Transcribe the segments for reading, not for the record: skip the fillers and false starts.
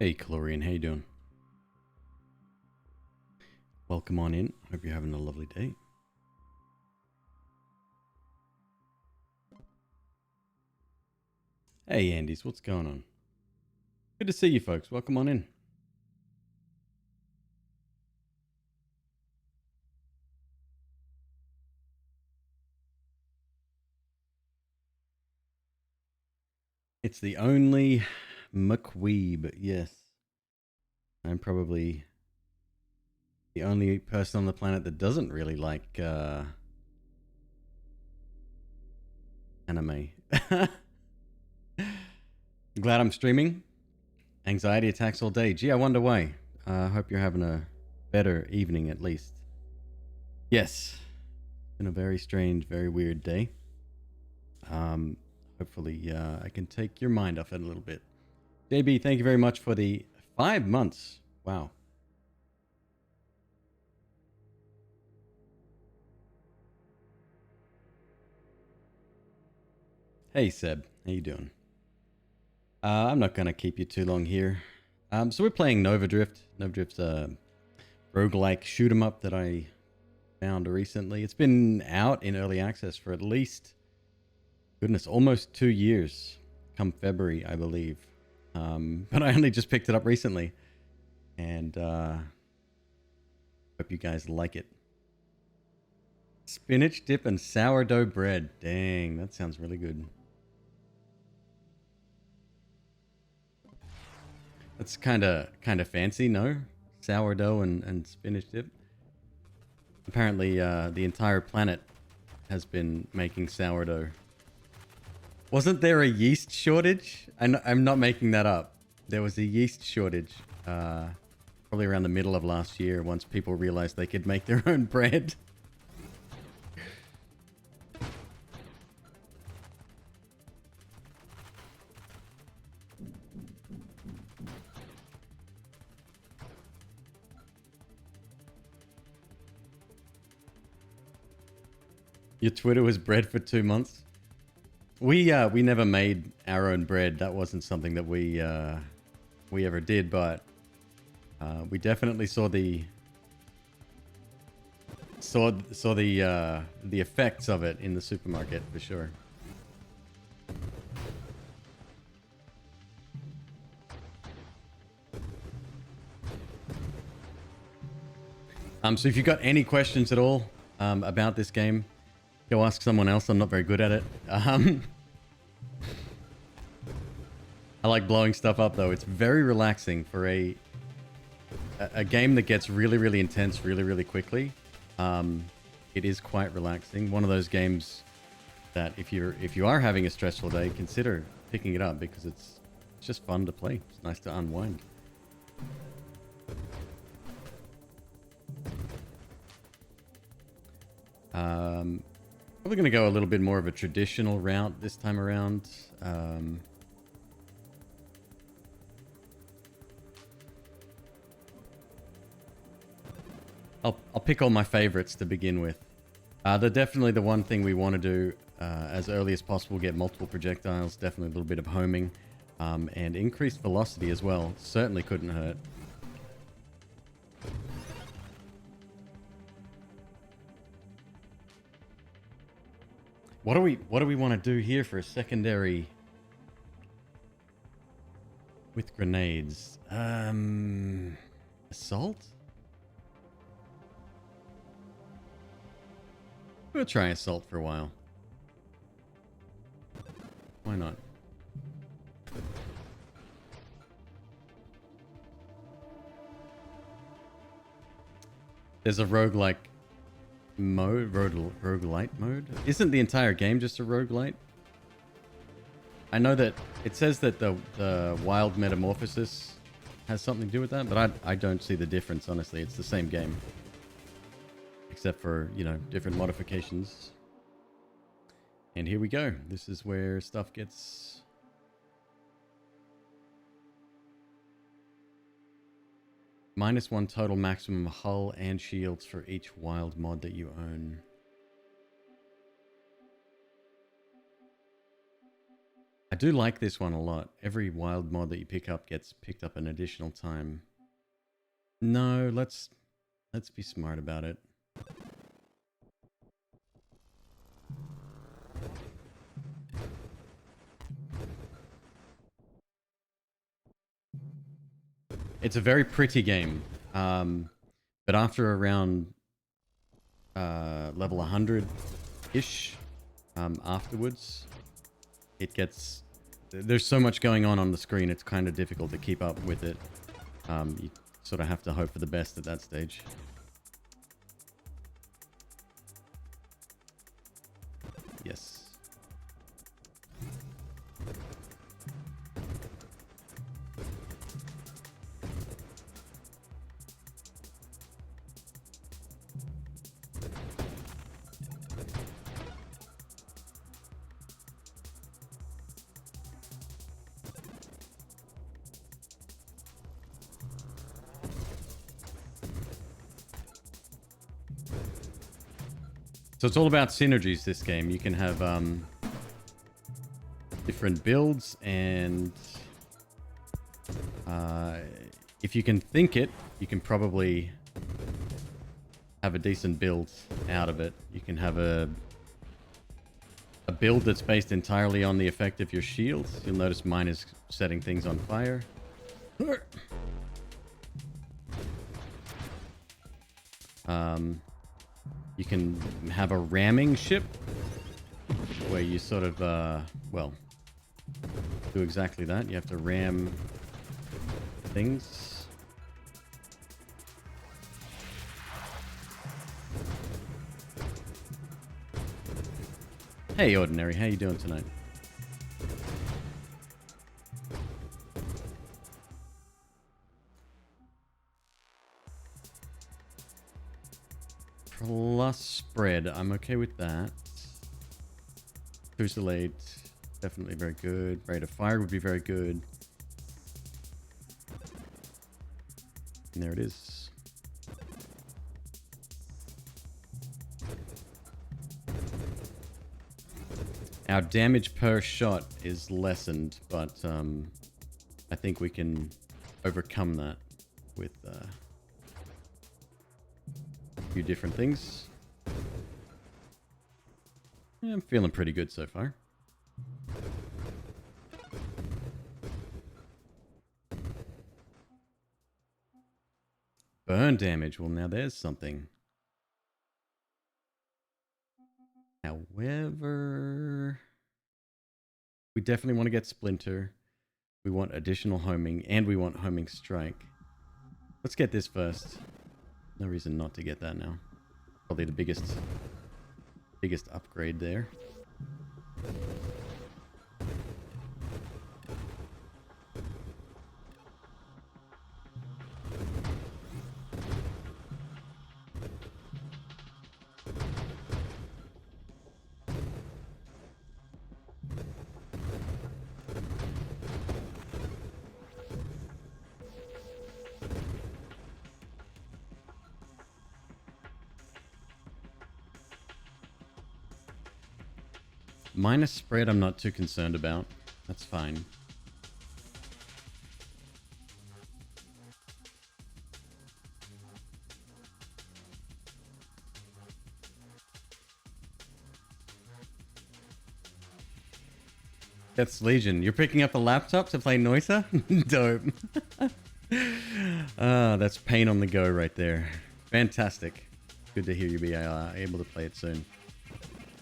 Hey, Calorian, how you doing? Welcome on in. Hope you're having a lovely day. Hey, Andes, what's going on? Good to see you folks. Welcome on in. It's the only McQueeb. Yes. I'm probably the only person on the planet that doesn't really like anime. Glad I'm streaming. Anxiety attacks all day. Gee, I wonder why. Hope you're having a better evening at least. Yes. Been a very strange, very weird day. Hopefully I can take your mind off it a little bit. JB, thank you very much for the 5 months. Wow. Hey Seb, how you doing? I'm not gonna keep you too long here. So we're playing Nova Drift. Nova Drift's a roguelike shoot 'em up that I found recently. It's been out in early access for at least, goodness, almost 2 years. Come February, I believe. But I only just picked it up recently, and hope you guys like it. Spinach dip and sourdough bread. Dang, that sounds really good. That's kind of fancy, no? Sourdough and spinach dip. Apparently, the entire planet has been making sourdough. Wasn't there a yeast shortage? I'm not making that up. There was a yeast shortage, probably around the middle of last year, once people realized they could make their own bread. Your Twitter was bread for 2 months. We never made our own bread. That wasn't something that we ever did, but we definitely saw the effects of it in the supermarket for sure. So if you've got any questions at all about this game, go ask someone else. I'm not very good at it. I like blowing stuff up though. It's very relaxing for a game that gets really, really intense really, really quickly. It is quite relaxing. One of those games that if you are having a stressful day, consider picking it up because it's just fun to play. It's nice to unwind. Probably going to go a little bit more of a traditional route this time around. I'll pick all my favorites to begin with. They're definitely the one thing we want to do as early as possible. Get multiple projectiles, definitely a little bit of homing, and increased velocity as well. Certainly couldn't hurt. What do we want to do here for a secondary with grenades? Assault? We'll try assault for a while. Why not? There's a roguelike mode, roguelite mode. Isn't the entire game just a roguelite? I know that it says that the wild metamorphosis has something to do with that, but I don't see the difference, honestly. It's the same game. Except for, you know, different modifications. And here we go. This is where stuff gets... -1 total maximum hull and shields for each wild mod that you own. I do like this one a lot. Every wild mod that you pick up gets picked up an additional time. No, let's be smart about it. It's a very pretty game, but after around level 100-ish, afterwards, it gets... There's so much going on the screen, it's kind of difficult to keep up with it. You sort of have to hope for the best at that stage. Yes. So it's all about synergies, this game. You can have different builds, and if you can think it, you can probably have a decent build out of it. You can have a build that's based entirely on the effect of your shields. You'll notice mine is setting things on fire. You can have a ramming ship where you sort of, well, do exactly that. You have to ram things. Hey, Ordinary, how you doing tonight? Plus spread, I'm okay with that. Fusilade, definitely very good. Rate of fire would be very good. And there it is. Our damage per shot is lessened, but I think we can overcome that with a few different things. Yeah, I'm feeling pretty good so far. Burn damage. Well, now there's something. However, we definitely want to get Splinter. We want additional homing, and we want homing strike. Let's get this first. No reason not to get that now. Probably the biggest upgrade there. Minus spread I'm not too concerned about. That's fine. That's Legion. You're picking up a laptop to play Noita? Dope. That's pain on the go right there. Fantastic. Good to hear you be able to play it soon.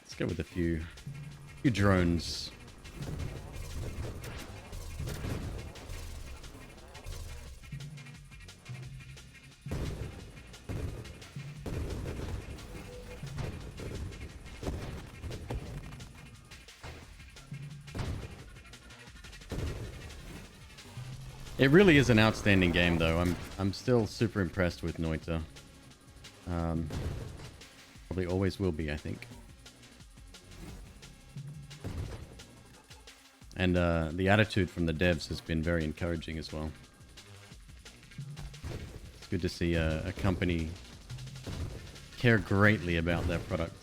Let's go with a few drones. It really is an outstanding game, though. I'm still super impressed with Noita. Probably always will be, I think. And the attitude from the devs has been very encouraging as well. It's good to see a company care greatly about their product.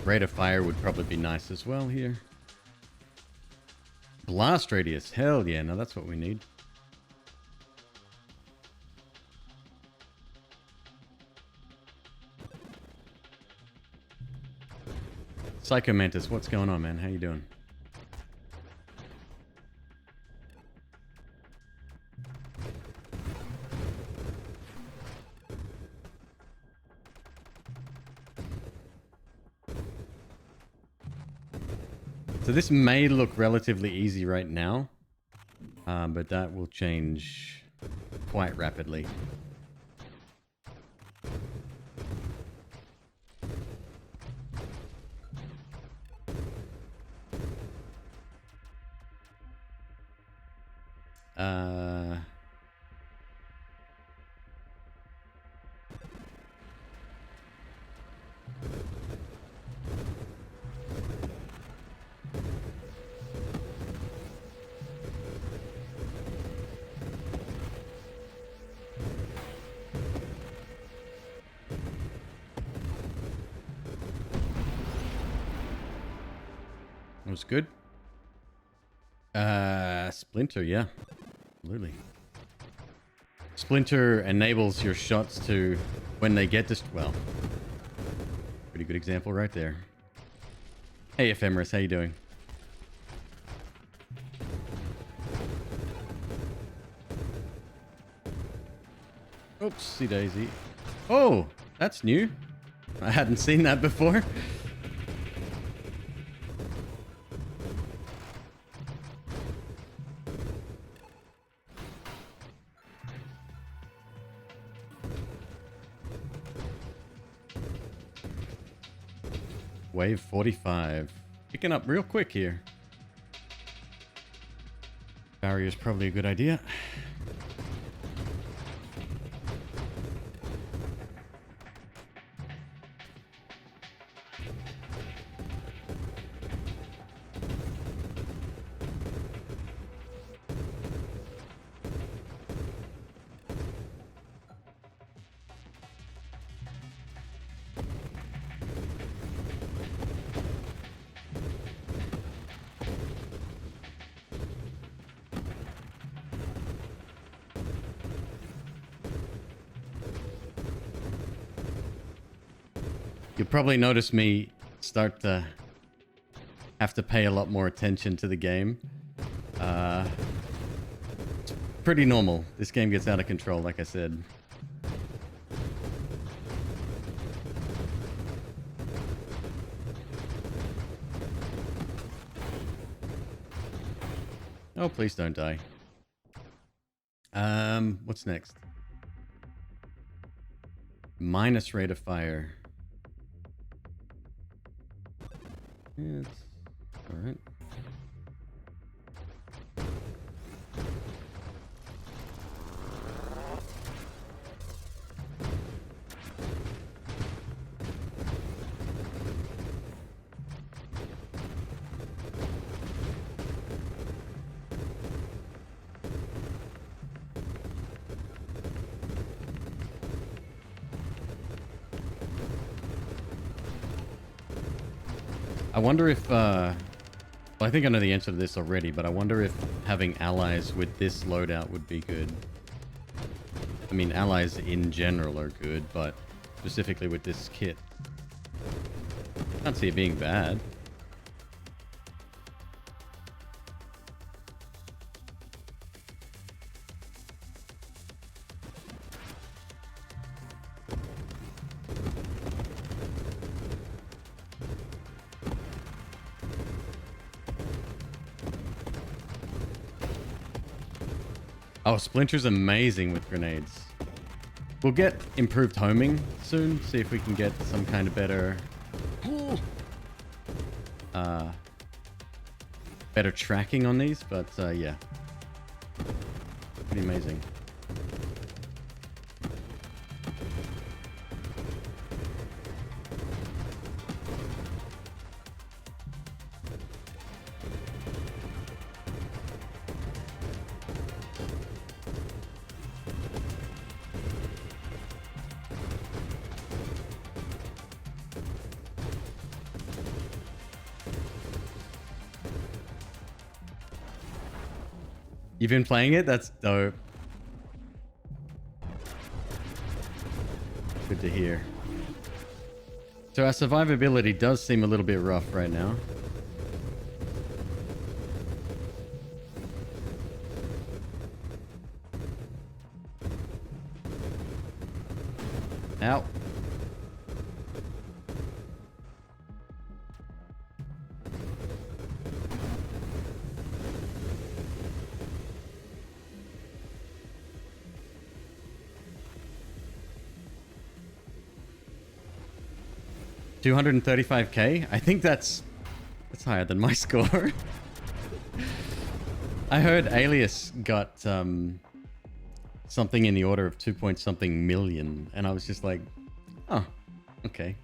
Rate of fire would probably be nice as well here. Blast radius. Hell yeah. Now that's what we need. Psycho Mantis, what's going on, man? How you doing? So this may look relatively easy right now, but that will change quite rapidly. Was good. Splinter, yeah. Absolutely. Splinter enables your shots to, when they get well, pretty good example right there. Hey Ephemeris, how you doing? Oopsie daisy. Oh, that's new. I hadn't seen that before. Wave 45. Picking up real quick here. Barrier's probably a good idea. You'll probably notice me start to have to pay a lot more attention to the game. It's pretty normal. This game gets out of control, like I said. Oh, please don't die. What's next? Minus rate of fire. Yeah, it's all right. I wonder if, well, I think I know the answer to this already, but I wonder if having allies with this loadout would be good. I mean, allies in general are good, but specifically with this kit. Can't see it being bad. Oh, Splinter's amazing with grenades. We'll get improved homing soon. See if we can get some kind of better... better tracking on these, but yeah. Pretty amazing. You've been playing it? That's dope. Good to hear. So our survivability does seem a little bit rough right now. Ow. $235K? I think that's higher than my score. I heard Alias got something in the order of 2 point something million, and I was just like, oh, okay.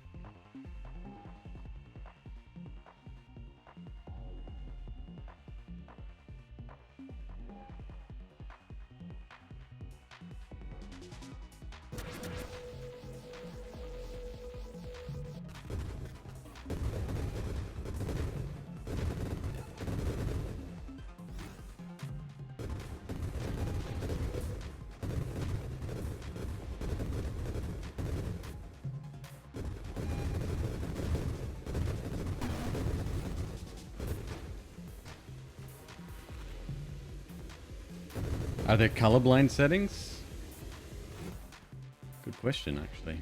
Are there colorblind settings? Good question, actually.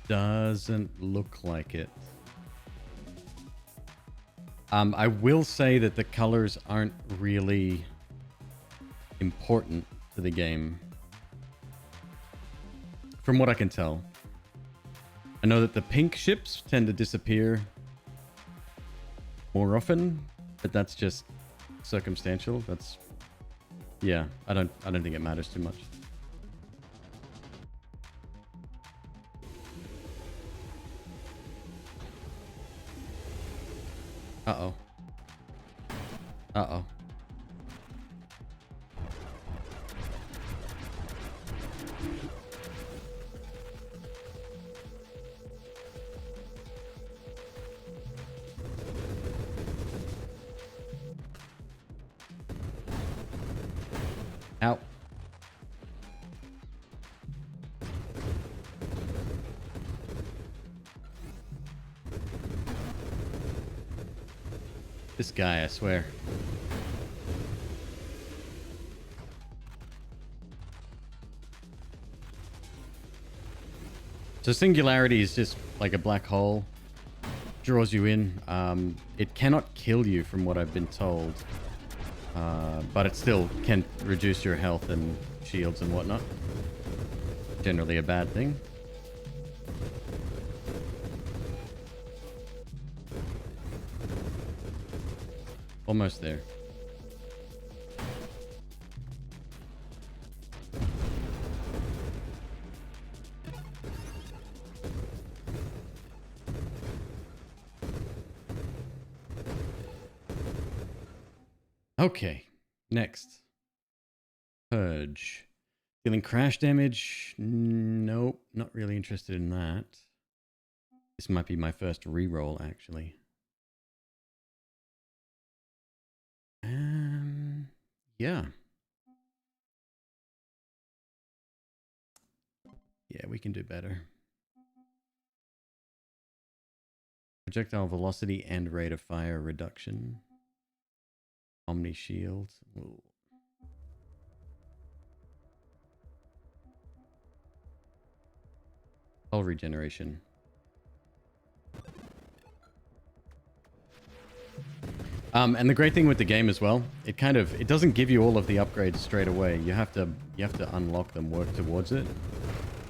Doesn't look like it. I will say that the colors aren't really important to the game. From what I can tell. I know that the pink ships tend to disappear more often, but that's just circumstantial. That's, yeah, I don't think it matters too much. Uh-oh. Uh-oh. Ow. This guy, I swear. So Singularity is just like a black hole. Draws you in. It cannot kill you from what I've been told. But it still can reduce your health and shields and whatnot. Generally a bad thing. Almost there. Okay, next. Purge. Dealing crash damage? Nope, not really interested in that. This might be my first reroll, actually. Yeah. Yeah, we can do better. Projectile velocity and rate of fire reduction. Omni shield. Ooh. Hull regeneration. And the great thing with the game as well, it doesn't give you all of the upgrades straight away. You have to unlock them, work towards it.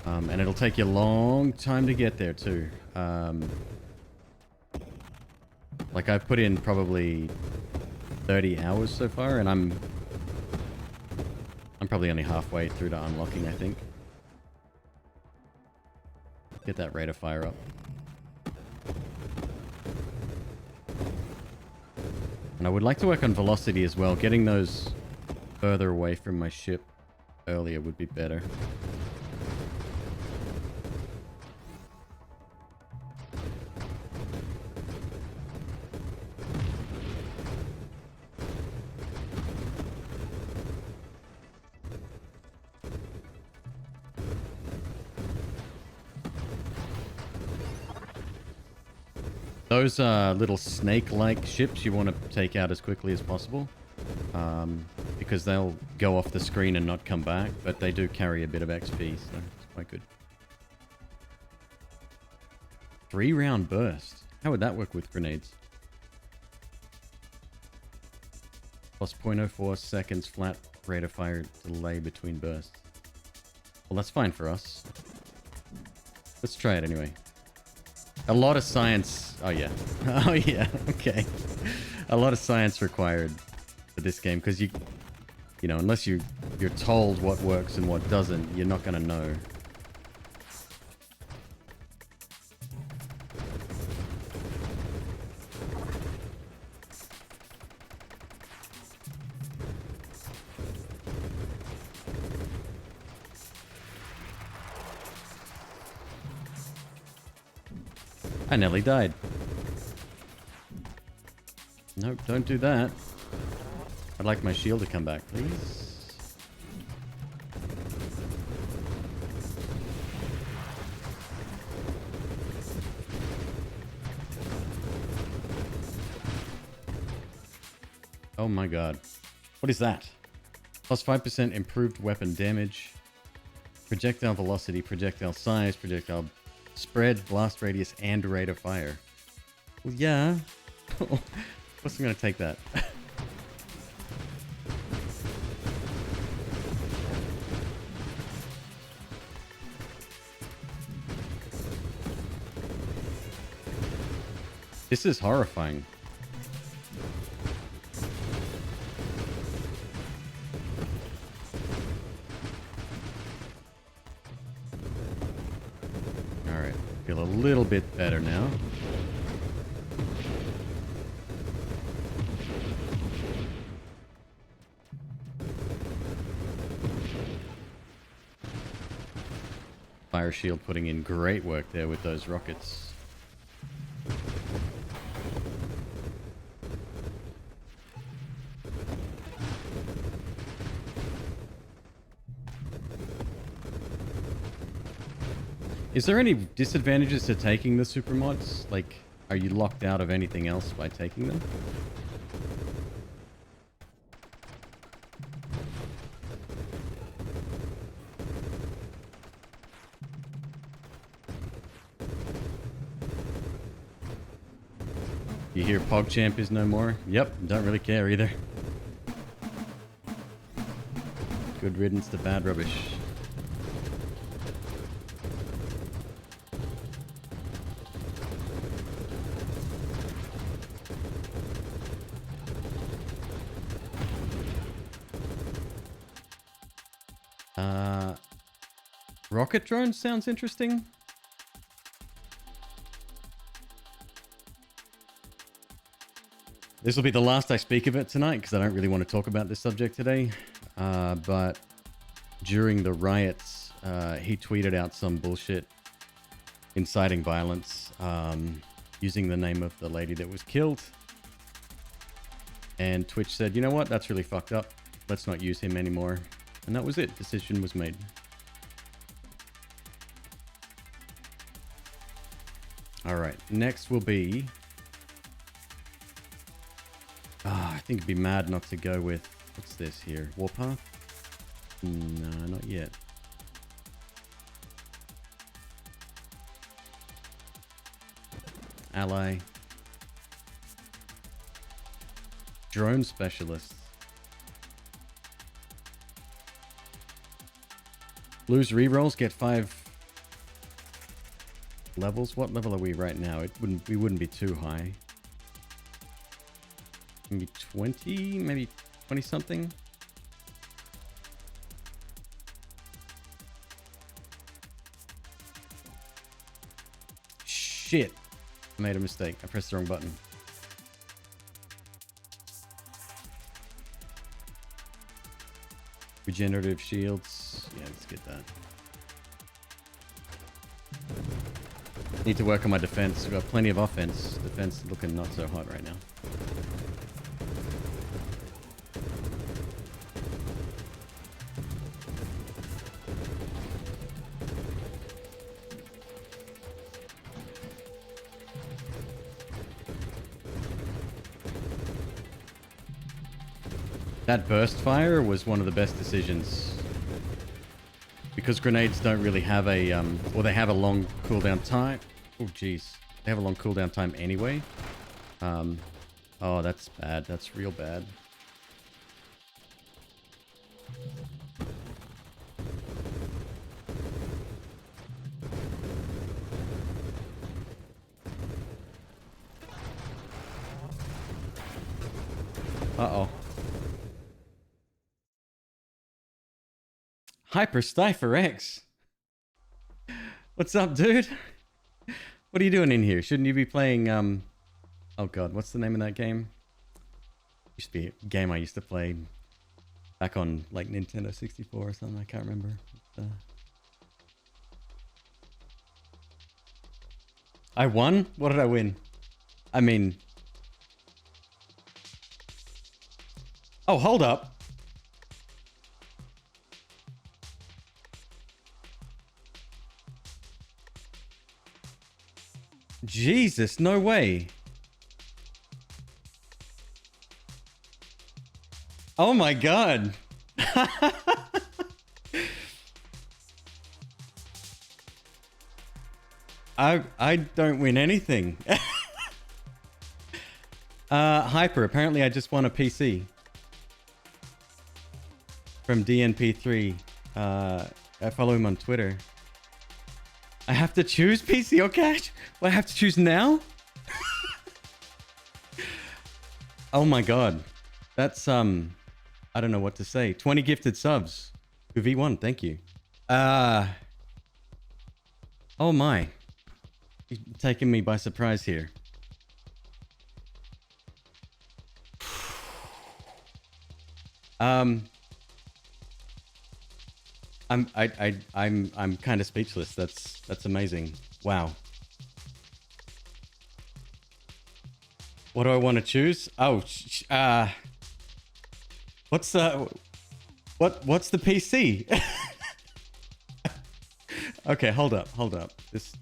And it'll take you a long time to get there too. Like I've put in probably 30 hours so far, and I'm probably only halfway through to unlocking, I think. Get that rate of fire up. And I would like to work on velocity as well. Getting those further away from my ship earlier would be better. Those little snake-like ships you want to take out as quickly as possible. Because they'll go off the screen and not come back, but they do carry a bit of XP, so it's quite good. 3-round burst. How would that work with grenades? Plus 0.04 seconds flat rate of fire delay between bursts. Well, that's fine for us. Let's try it anyway. A lot of science... Oh, yeah. Oh, yeah. Okay. A lot of science required for this game, because you know, unless you're told what works and what doesn't, you're not going to know. I nearly died. Nope, don't do that. I'd like my shield to come back, please. Oh my god. What is that? Plus 5% improved weapon damage. Projectile velocity, projectile size, projectile spread, blast radius, and rate of fire. Well, yeah. Of course I'm going to take that. This is horrifying. Alright, feel a little bit better now. Fire shield putting in great work there with those rockets. Is there any disadvantages to taking the super mods? Like, are you locked out of anything else by taking them? You hear PogChamp is no more? Yep, don't really care either. Good riddance to bad rubbish. Rocket drone sounds interesting. This will be the last I speak of it tonight because I don't really want to talk about this subject today. But during the riots, he tweeted out some bullshit inciting violence using the name of the lady that was killed. And Twitch said, you know what? That's really fucked up. Let's not use him anymore. And that was it. Decision was made. All right. Next will be... I think it'd be mad not to go with... What's this here? Warpath? No, not yet. Ally. Drone specialist. Lose rerolls, get 5 levels. What level are we right now? We wouldn't be too high. Maybe 20, maybe 20 something. Shit. I made a mistake. I pressed the wrong button. Regenerative shields. Yeah, let's get that. Need to work on my defense. We've got plenty of offense. Defense looking not so hot right now. That burst fire was one of the best decisions. Because grenades don't really have a, or they have a long cooldown time. Oh, jeez. They have a long cooldown time anyway. Oh, that's bad. That's real bad. Uh-oh. Hyper Stiffer X. What's up, dude? What are you doing in here? Shouldn't you be playing, oh god, what's the name of that game? Used to be a game I used to play back on, like, Nintendo 64 or something. I can't remember. I won? What did I win? I mean... Oh, hold up. Jesus, no way. Oh my god. I don't win anything. Hyper, apparently I just won a PC. From DNP3. I follow him on Twitter. I have to choose PC or cash? Well, I have to choose now? Oh my god. That's, I don't know what to say. 20 gifted subs. V1, thank you. Oh my. You're taking me by surprise here. I'm kind of speechless. That's amazing. Wow. What do I want to choose? Oh, what's the PC? Okay, hold up. This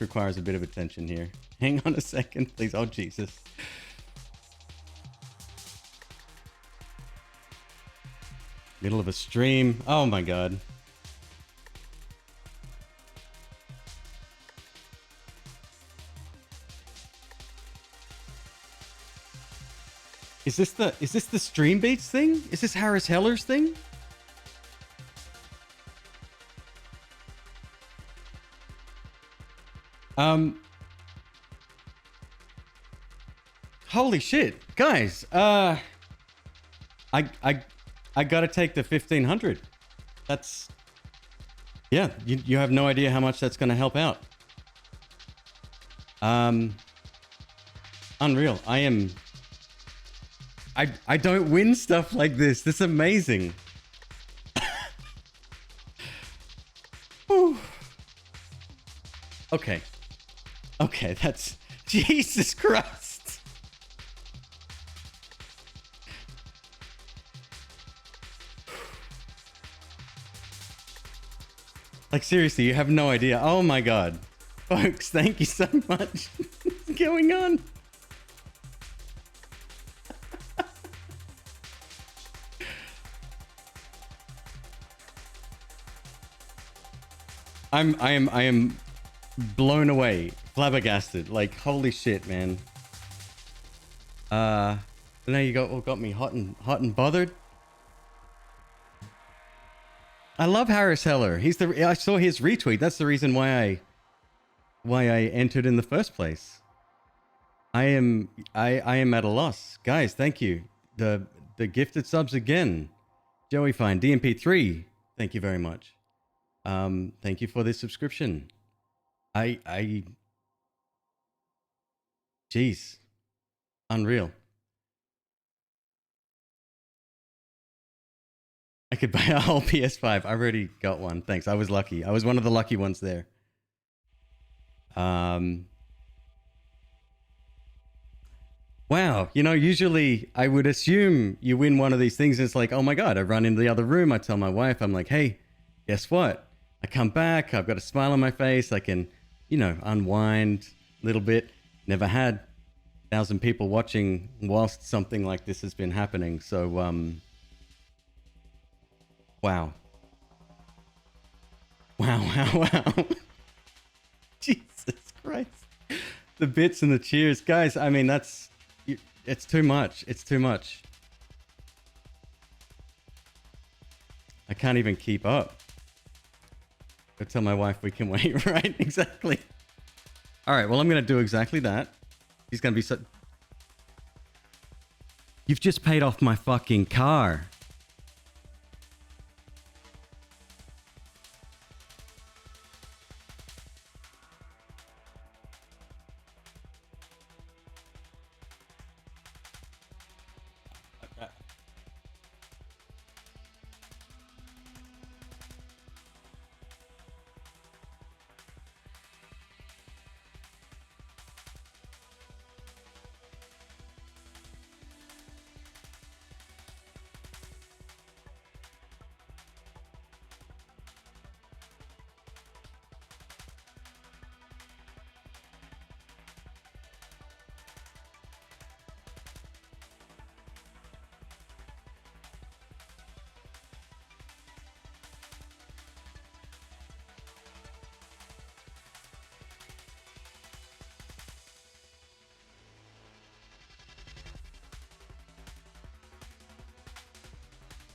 requires a bit of attention here. Hang on a second, please. Oh, Jesus. Middle of a stream. Oh my god. Is this the Stream Beats thing? Is this Harris Heller's thing? Holy shit, guys. I gotta take the 1500. That's, yeah. You have no idea how much that's gonna help out. Unreal. I don't win stuff like this. This is amazing. Okay. Okay, that's... Jesus Christ. Like, seriously, you have no idea. Oh my god. Folks, thank you so much. What's going on? I am blown away, flabbergasted. Like, holy shit, man. Now you got me hot and bothered. I love Harris Heller. I saw his retweet. That's the reason why I entered in the first place. I am at a loss. Guys, thank you. The gifted subs again. Joey Fine, DMP3. Thank you very much. Thank you for this subscription. Jeez. Unreal. I could buy a whole PS5. I already got one. Thanks. I was lucky. I was one of the lucky ones there. Wow. You know, usually I would assume you win one of these things and it's like, oh my god, I run into the other room. I tell my wife, I'm like, hey, guess what? I come back. I've got a smile on my face. I can, you know, unwind a little bit. Never had 1,000 people watching whilst something like this has been happening. So, Wow. Wow, wow, wow. Jesus Christ. The bits and the cheers. Guys, I mean, it's too much. It's too much. I can't even keep up. Go tell my wife we can wait, right? Exactly. All right, well, I'm going to do exactly that. He's going to be so... You've just paid off my fucking car.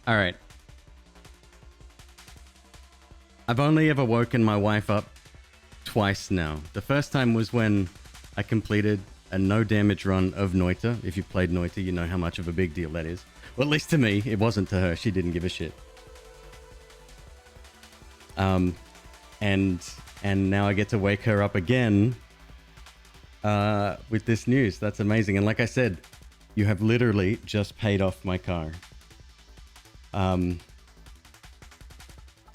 All right. I've only ever woken my wife up twice now. The first time was when I completed a no damage run of Noita. If you've played Noita, you know how much of a big deal that is. Well, at least to me, it wasn't to her. She didn't give a shit. And now I get to wake her up again with this news. That's amazing. And like I said, you have literally just paid off my car. I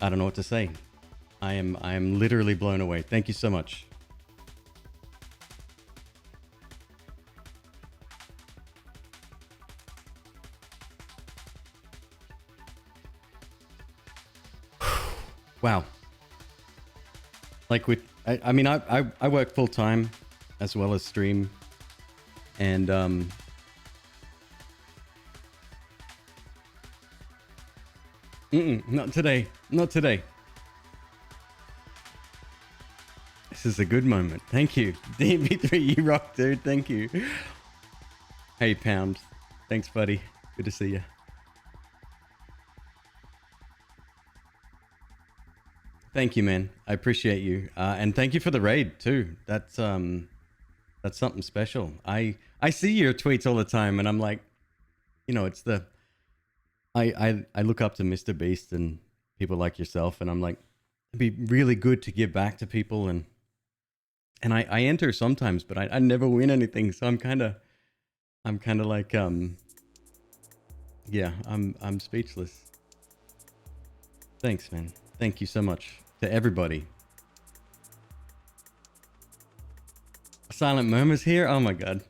don't know what to say. I am literally blown away. Thank you so much. Wow. Like I mean, I work full time as well as stream, and not today. Not today. This is a good moment. Thank you. DB3, you rock, dude. Thank you. Hey, Pound. Thanks, buddy. Good to see you. Thank you, man. I appreciate you. And thank you for the raid, too. That's something special. I see your tweets all the time, and I'm like, you know, it's the... I look up to Mr. Beast and people like yourself, and I'm like, it'd be really good to give back to people, and I enter sometimes, but I never win anything, so I'm kind of like yeah, I'm speechless. Thanks, man. Thank you so much to everybody. Silent Murmurs here. Oh my god.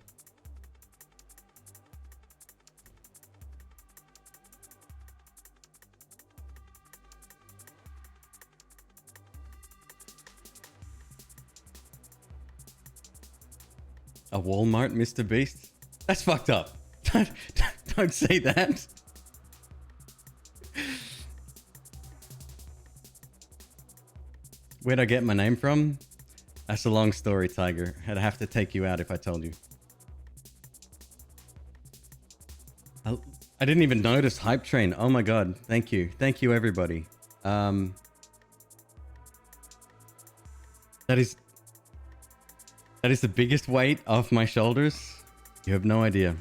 A Walmart, Mr. Beast? That's fucked up. Don't say that. Where'd I get my name from? That's a long story, Tiger. I'd have to take you out if I told you. I didn't even notice Hype Train. Oh my god. Thank you. Thank you, everybody. That is the biggest weight off my shoulders. You have no idea.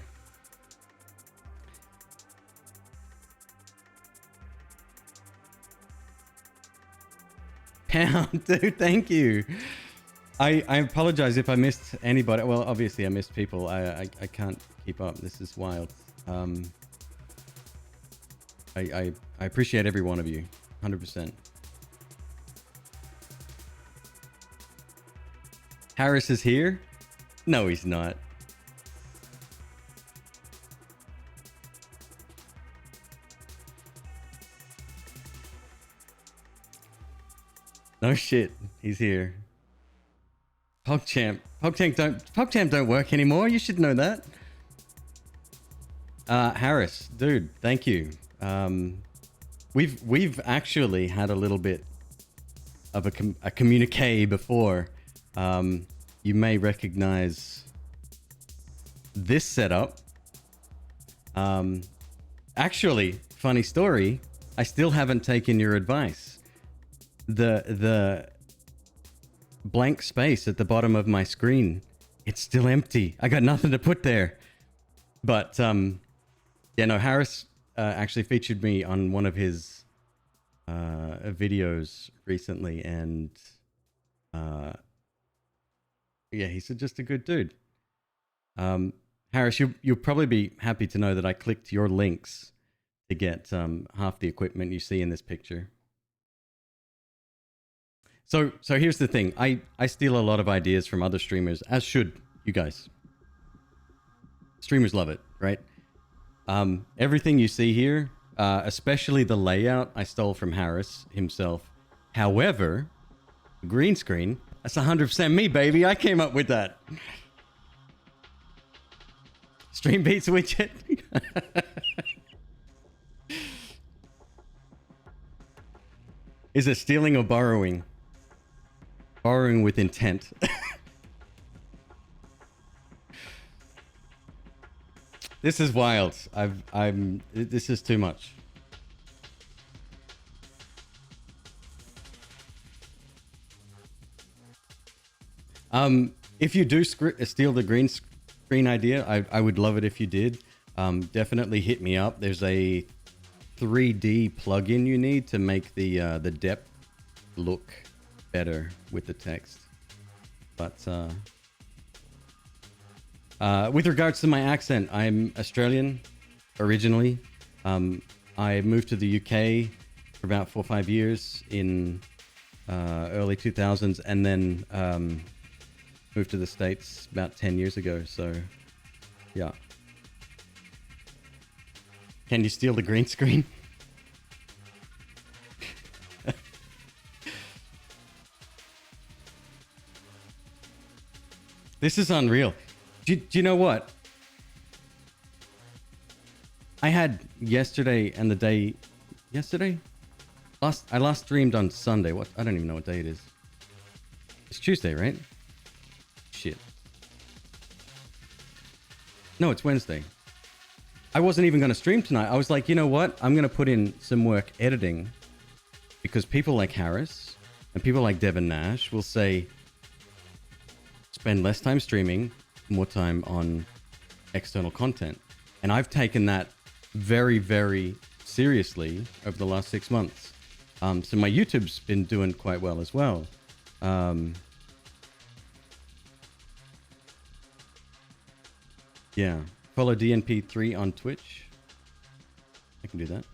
Pound, dude, thank you. I apologize if I missed anybody. Well, obviously I missed people. I can't keep up. This is wild. I appreciate every one of you. 100%. Harris is here? No, he's not. No shit, he's here. PogChamp don't work anymore. You should know that. Harris, dude, thank you. We've actually had a little bit of a communique before. You may recognize this setup. Actually, funny story. I still haven't taken your advice. The blank space at the bottom of my screen, it's still empty. I got nothing to put there. But yeah, no, Harris actually featured me on one of his videos recently, and yeah, he's just a good dude. Harris, you'll probably be happy to know that I clicked your links to get half the equipment you see in this picture. So here's the thing. I steal a lot of ideas from other streamers, as should you guys. Streamers love it, right? Everything you see here, especially the layout, I stole from Harris himself. However, green screen, that's 100% me, baby. I came up with that. Stream Beats widget. Is it stealing or borrowing? Borrowing with intent. This is wild. This is too much. If you do steal the green screen idea, I would love it if you did. Definitely hit me up. There's a 3D plugin you need to make the depth look better with the text. But with regards to my accent, I'm Australian originally. I moved to the UK for about 4 or 5 years in early 2000s, and then moved to the States about 10 years ago. So, yeah. Can you steal the green screen? This is unreal. Do you know what? I had yesterday and the day... Yesterday? I last streamed on Sunday. What? I don't even know what day it is. It's Tuesday, right? Shit. No, it's Wednesday. I wasn't even going to stream tonight. I was like, you know what? I'm going to put in some work editing, because people like Harris and people like Devin Nash will say, spend less time streaming, more time on external content. And I've taken that very, very seriously over the last 6 months. So my YouTube's been doing quite well as well. Yeah. Follow DNP3 on Twitch. I can do that.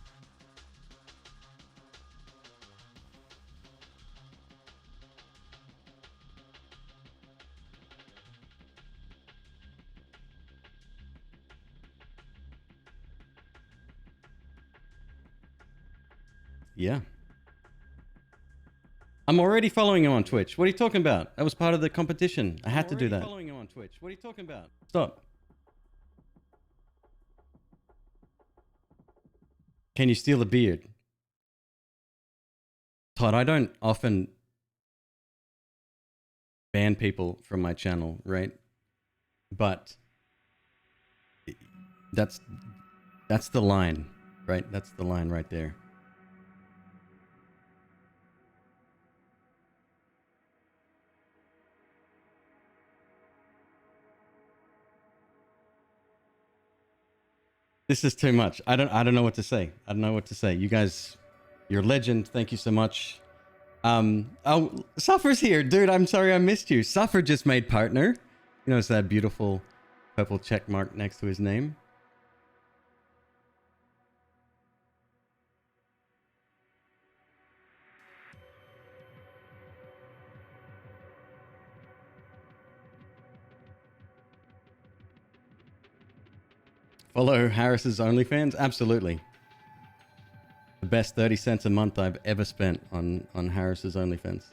Yeah. I'm already following him on Twitch. What are you talking about? That was part of the competition. I had to do that. I'm following him on Twitch. What are you talking about? Stop. Can you steal a beard? Todd, I don't often ban people from my channel, right? But that's the line, right? That's the line right there. This is too much. I don't know what to say. I don't know what to say. You guys, you're a legend. Thank you so much. Oh, Suffer's here, dude. I'm sorry I missed you. Suffer just made partner. You notice that beautiful purple check mark next to his name? Follow Harris's OnlyFans? Absolutely. The best 30 cents a month I've ever spent on Harris's OnlyFans.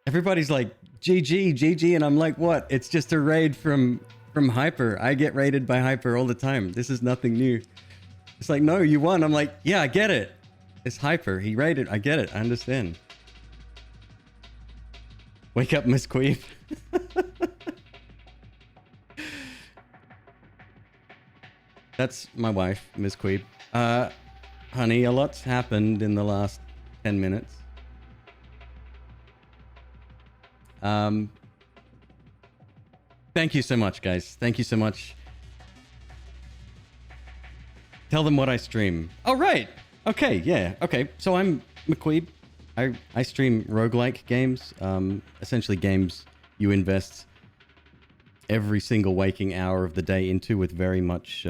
Everybody's like, GG, GG, and I'm like, what? It's just a raid from Hyper. I get raided by Hyper all the time. This is nothing new. It's like, no, you won. I'm like, yeah, I get it. It's Hyper. He raided. I get it. I understand. Wake up, McQueeb. That's my wife, McQueeb. Honey, a lot's happened in the last 10 minutes. Thank you so much, guys. Thank you so much. Tell them what I stream. Oh, right. Okay, yeah. Okay, so I'm McQueeb. I stream roguelike games. Essentially games you invest every single waking hour of the day into with very much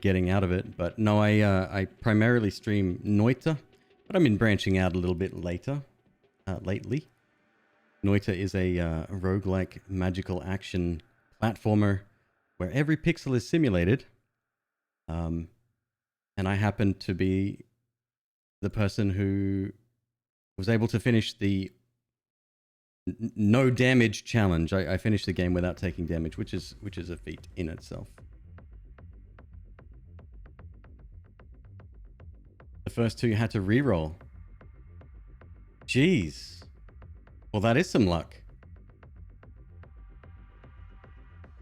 getting out of it. But no, I primarily stream Noita, but I've been branching out a little bit lately. Noita is a roguelike magical action platformer where every pixel is simulated. And I happen to be the person who was able to finish the no damage challenge. I finished the game without taking damage, which is a feat in itself. The first two you had to reroll. Jeez. Well, that is some luck.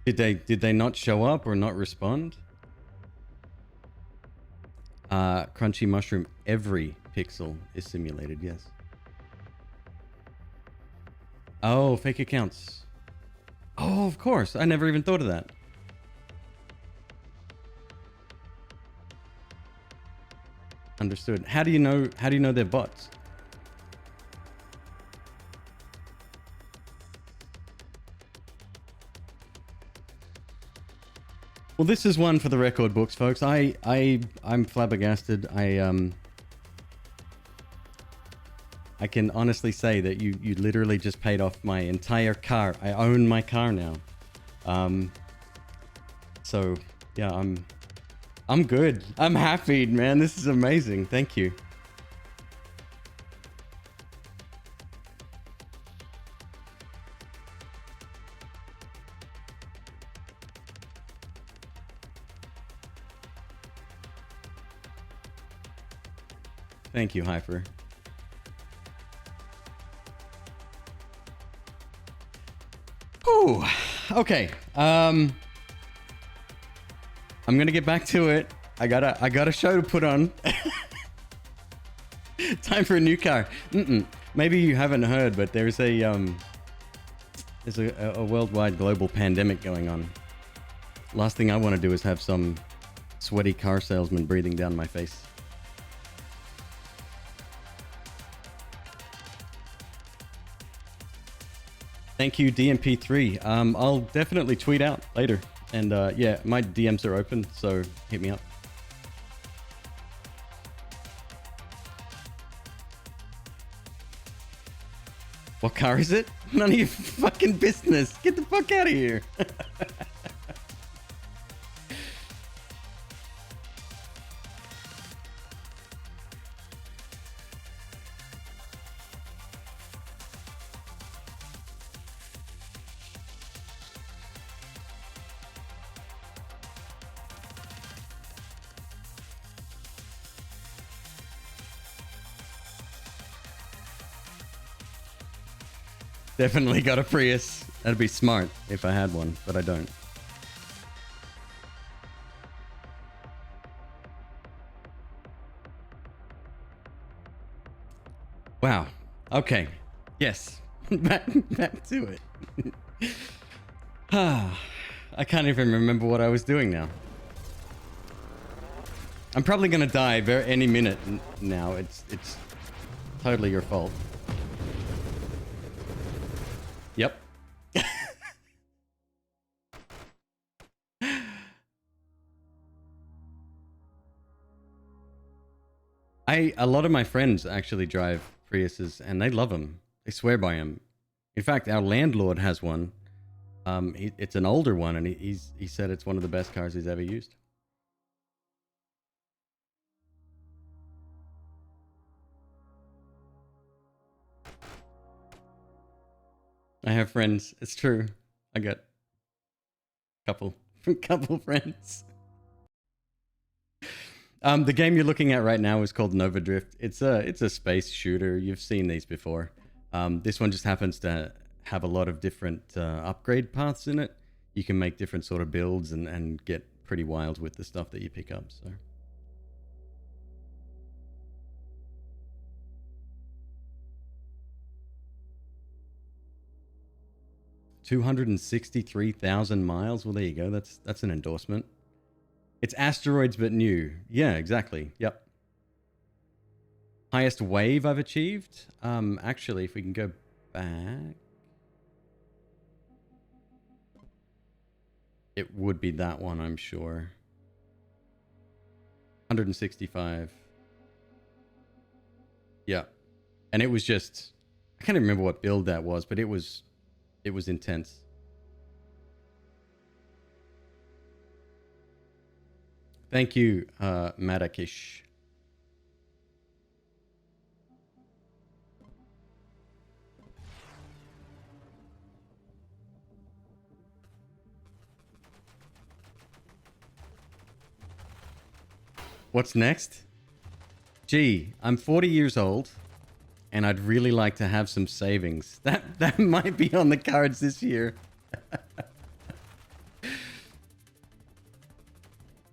Did they not show up or not respond? Crunchy mushroom. Every pixel is simulated. Yes. Oh, fake accounts. Oh, of course. I never even thought of that. Understood. How do you know they're bots? Well, this is one for the record books, folks. I'm flabbergasted. I can honestly say that you literally just paid off my entire car. I own my car now. So yeah, I'm good. I'm happy, man. This is amazing. Thank you. Thank you, Hyper. Ooh, okay. I'm gonna get back to it. I got a show to put on. Time for a new car. Maybe you haven't heard, but there's a worldwide global pandemic going on. Last thing I want to do is have some sweaty car salesman breathing down my face. Thank you, DMP3. I'll definitely tweet out later. And yeah, my DMs are open, so hit me up. What car is it? None of your fucking business. Get the fuck out of here. Definitely got a Prius. That'd be smart if I had one, but I don't. Wow. Okay. Yes. back to it. I can't even remember what I was doing now. I'm probably gonna die any minute now. It's totally your fault. Yep. A lot of my friends actually drive Priuses and they love them. They swear by them. In fact, our landlord has one. It's an older one, and he said it's one of the best cars he's ever used. I have friends. It's true. I got couple couple friends. The game you're looking at right now is called Nova Drift. It's a space shooter. You've seen these before. This one just happens to have a lot of different upgrade paths in it. You can make different sort of builds and get pretty wild with the stuff that you pick up. So. $263,000 miles. Well, there you go. That's an endorsement. It's asteroids but new. Yeah, exactly. Yep. Highest wave I've achieved. Actually, if we can go back, it would be that one, I'm sure. 165. Yeah. And it was just, I can't even remember what build that was, but it was intense. Thank you, Madakish. What's next? Gee, I'm 40 years old, and I'd really like to have some savings. That might be on the cards this year.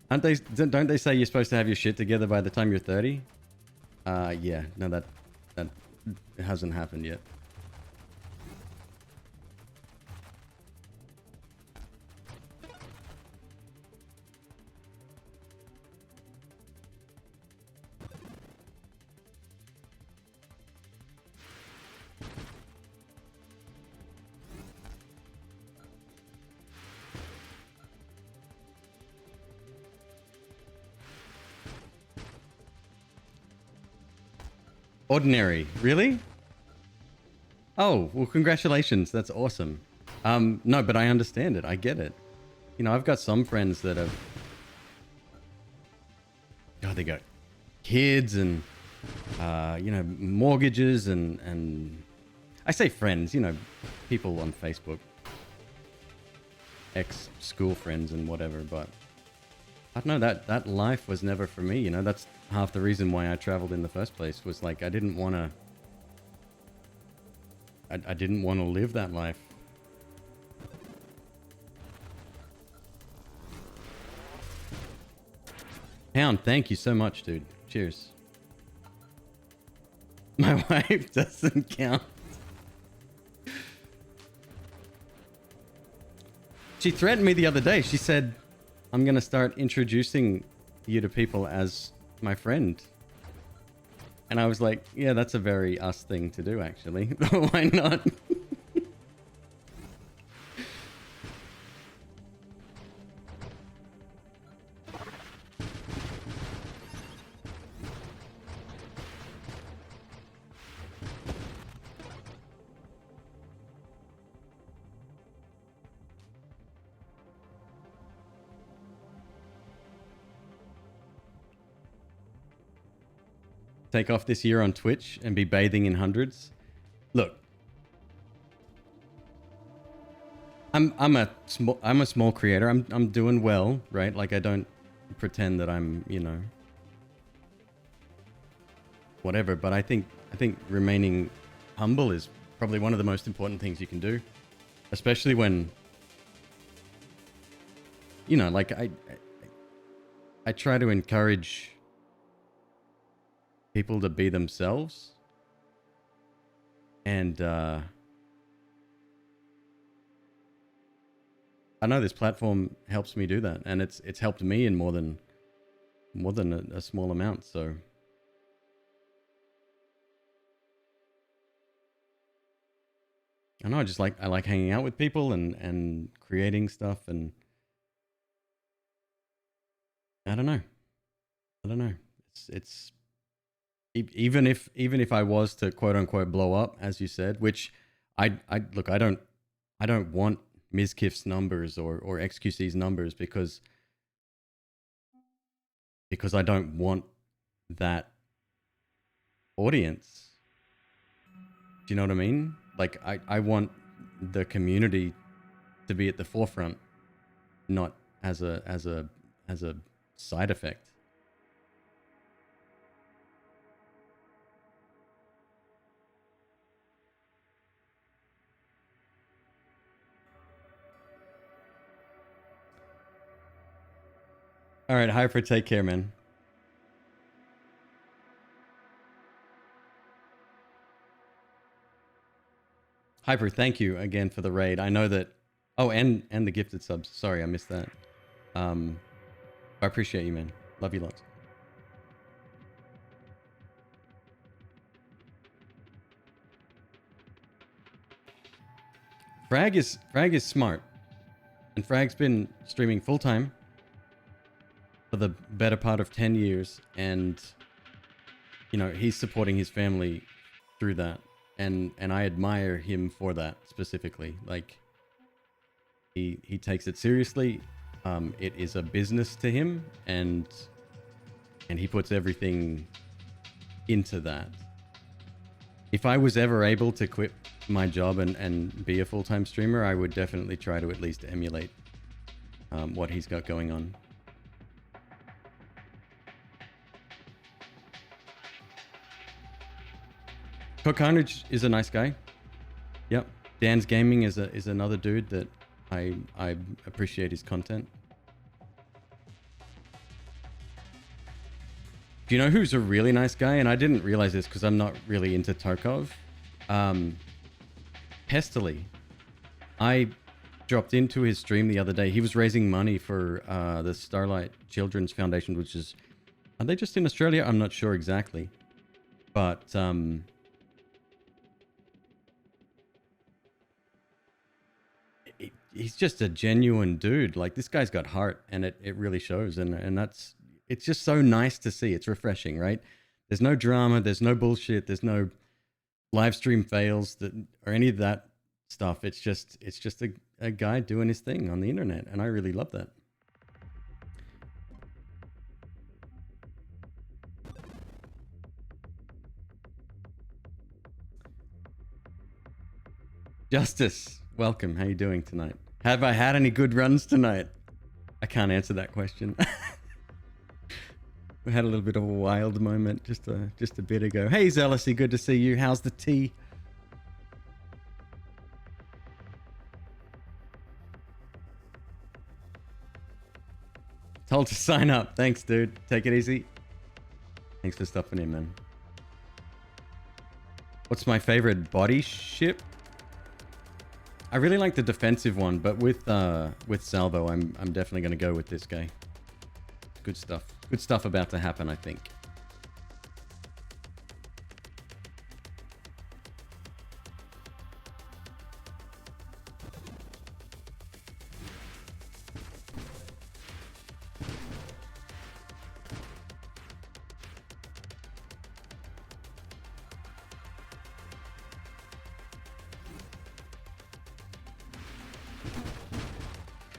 Don't they say you're supposed to have your shit together by the time you're 30? Yeah, no, that hasn't happened yet. Ordinary, really? Oh, well, congratulations. That's awesome. No, but I understand it. I get it. You know, I've got some friends that have, oh, they got kids and, you know, mortgages and I say friends, you know, people on Facebook, ex-school friends and whatever, but I don't know, that life was never for me, you know. That's half the reason why I traveled in the first place, was like I didn't want to live that life. Pound, thank you so much, dude. Cheers. My wife doesn't count. She threatened me the other day. She said, I'm going to start introducing you to people as my friend. And I was like, yeah, that's a very us thing to do, actually. Why not? Take off this year on Twitch and be bathing in hundreds. Look, I'm a small creator. I'm doing well, right? Like, I don't pretend that I'm, you know, whatever, but I think remaining humble is probably one of the most important things you can do, especially when, you know, like I try to encourage people to be themselves, and I know this platform helps me do that, and it's helped me in more than a small amount. So I know, I like hanging out with people and creating stuff, and I don't know. It's even if I was to quote unquote blow up, as you said, which I look, I don't want Mizkif's numbers or XQC's numbers, because I don't want that audience. Do you know what I mean? Like, I want the community to be at the forefront, not as a side effect. All right, Hyper, take care, man. Hyper, thank you again for the raid. I know that. Oh, and the gifted subs. Sorry, I missed that. I appreciate you, man. Love you lots. Frag is smart, and Frag's been streaming full time for the better part of 10 years, and you know, he's supporting his family through that, and I admire him for that specifically. Like, he takes it seriously. It is a business to him, and he puts everything into that. If I was ever able to quit my job and be a full-time streamer, I would definitely try to at least emulate what he's got going on. Cook Carnage is a nice guy. Yep. Dan's Gaming is another dude that I appreciate his content. Do you know who's a really nice guy? And I didn't realize this because I'm not really into Tarkov. Pestily. I dropped into his stream the other day. He was raising money for the Starlight Children's Foundation, which is... Are they just in Australia? I'm not sure exactly. But... he's just a genuine dude. Like, this guy's got heart, and it really shows, and that's... It's just so nice to see. It's refreshing, right? There's no drama, there's no bullshit, there's no live stream fails or any of that stuff. It's just a guy doing his thing on the internet, and I really love that. Justice, welcome. How you doing tonight? Have I had any good runs tonight? I can't answer that question. We had a little bit of a wild moment just a bit ago. Hey, Zealousy, good to see you. How's the tea? Told to sign up. Thanks, dude. Take it easy. Thanks for stopping in, man. What's my favorite body ship? I really like the defensive one, but with Salvo, I'm definitely going to go with this guy. Good stuff. Good stuff about to happen, I think.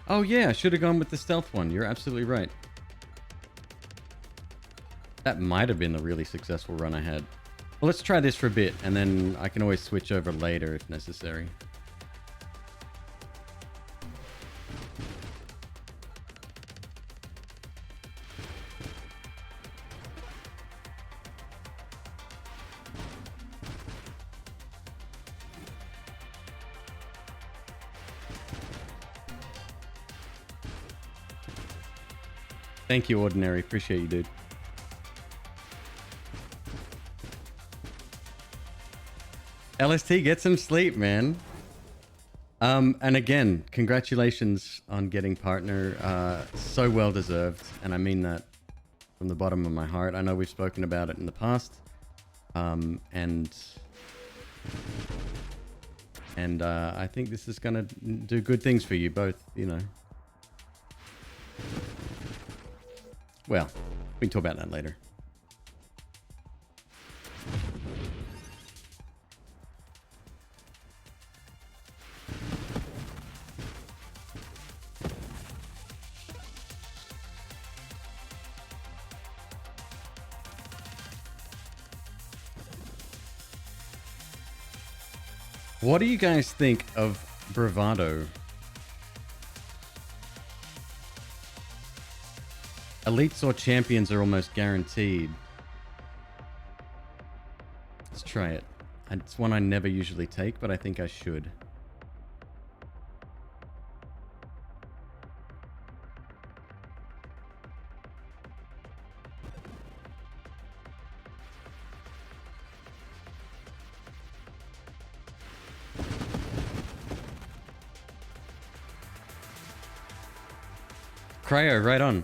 Oh yeah, I should have gone with the stealth one. You're absolutely right. That might have been a really successful run I had. Well, let's try this for a bit, and then I can always switch over later if necessary. Thank you, Ordinary. Appreciate you, dude. LST, get some sleep, man. And again, congratulations on getting partner. So well deserved, and I mean that from the bottom of my heart. I know we've spoken about it in the past, and I think this is gonna do good things for you both. You know. Well, we can talk about that later. What do you guys think of Bravado. Elites or champions are almost guaranteed. Let's try it. It's one I never usually take, but I think I should. Cryo, right on.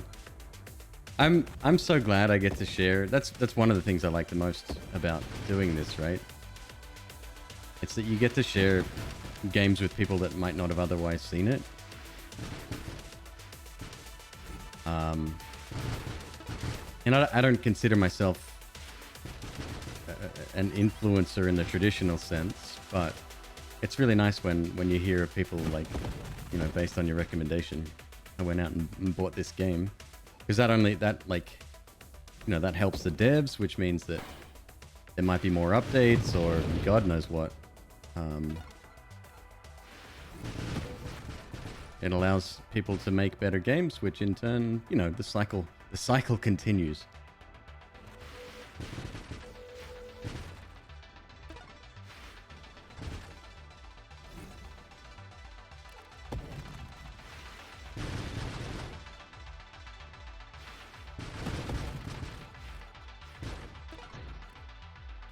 I'm so glad I get to share. That's one of the things I like the most about doing this, right? It's that you get to share games with people that might not have otherwise seen it. And I don't consider myself an influencer in the traditional sense, but it's really nice when you hear people like, you know, based on your recommendation, I went out and bought this game. Because that helps the devs, which means that there might be more updates or God knows what. It allows people to make better games, which in turn, you know, the cycle continues.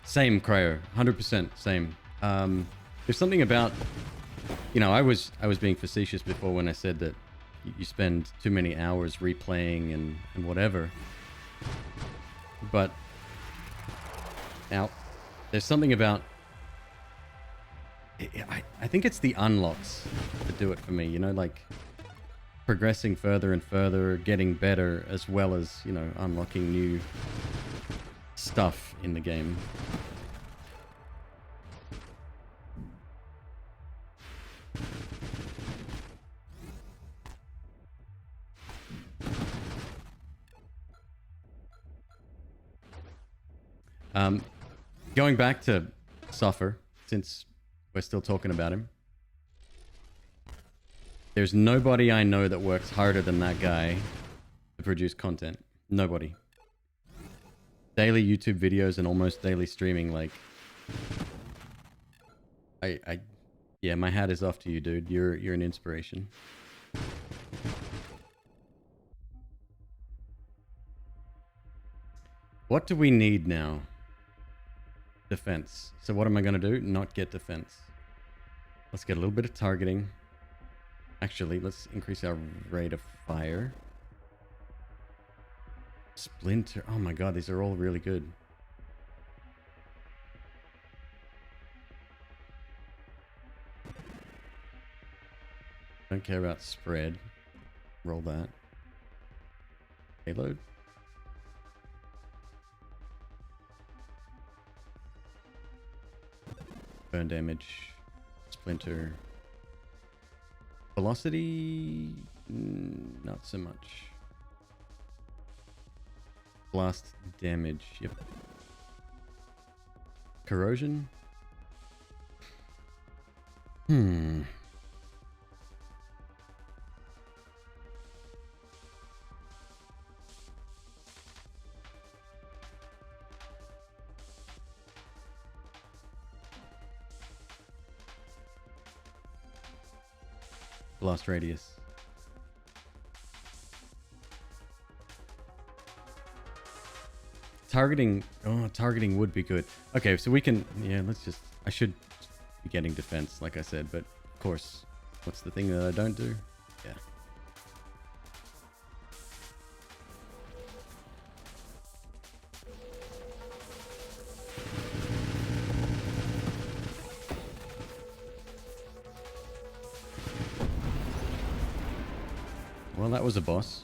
Same, Cryo. 100% same. There's something about, you know, I was being facetious before when I said that you spend too many hours replaying and whatever. But now, there's something about, I think it's the unlocks that do it for me, you know, like progressing further and further, getting better, as well as, you know, unlocking new stuff in the game. Going back to Suffer, since we're still talking about him. There's nobody I know that works harder than that guy to produce content. Nobody. Daily YouTube videos and almost daily streaming, like... Yeah, my hat is off to you, dude. You're an inspiration. What do we need now? Defense. So what am I going to do? Not get defense. Let's get a little bit of targeting. Actually, let's increase our rate of fire. Splinter. Oh my god, these are all really good. Don't care about spread. Roll that. Payload. Burn damage. Splinter. Velocity? Not so much. Blast damage. Yep. Corrosion? Blast radius. Targeting. Oh, targeting would be good. Okay, so we can. Yeah, let's just. I should be getting defense, like I said, but of course, what's the thing that I don't do? Yeah. Well, that was a boss.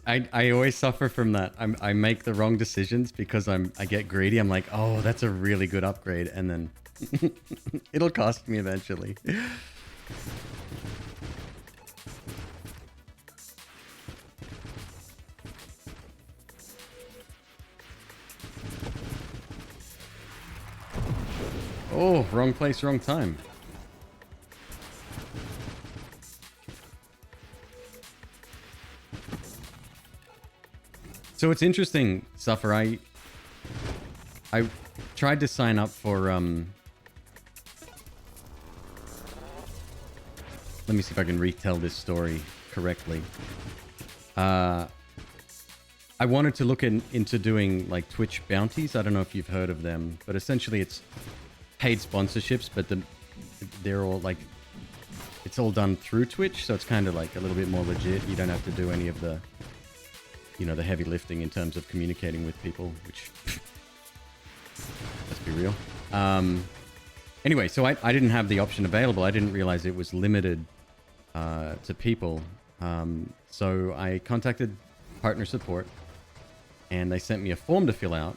I always suffer from that. I make the wrong decisions because I get greedy. I'm like, oh, that's a really good upgrade, and then it'll cost me eventually. wrong place, wrong time. So it's interesting, Suffer. I tried to sign up for let me see if I can retell this story correctly. I wanted to look into doing like Twitch bounties. I don't know if you've heard of them, but essentially it's paid sponsorships, but they're all like, it's all done through Twitch, so it's kind of like a little bit more legit. You don't have to do any of the, you know, the heavy lifting in terms of communicating with people, which, let's be real. Anyway, so I didn't have the option available. I didn't realize it was limited to people. So I contacted partner support and they sent me a form to fill out.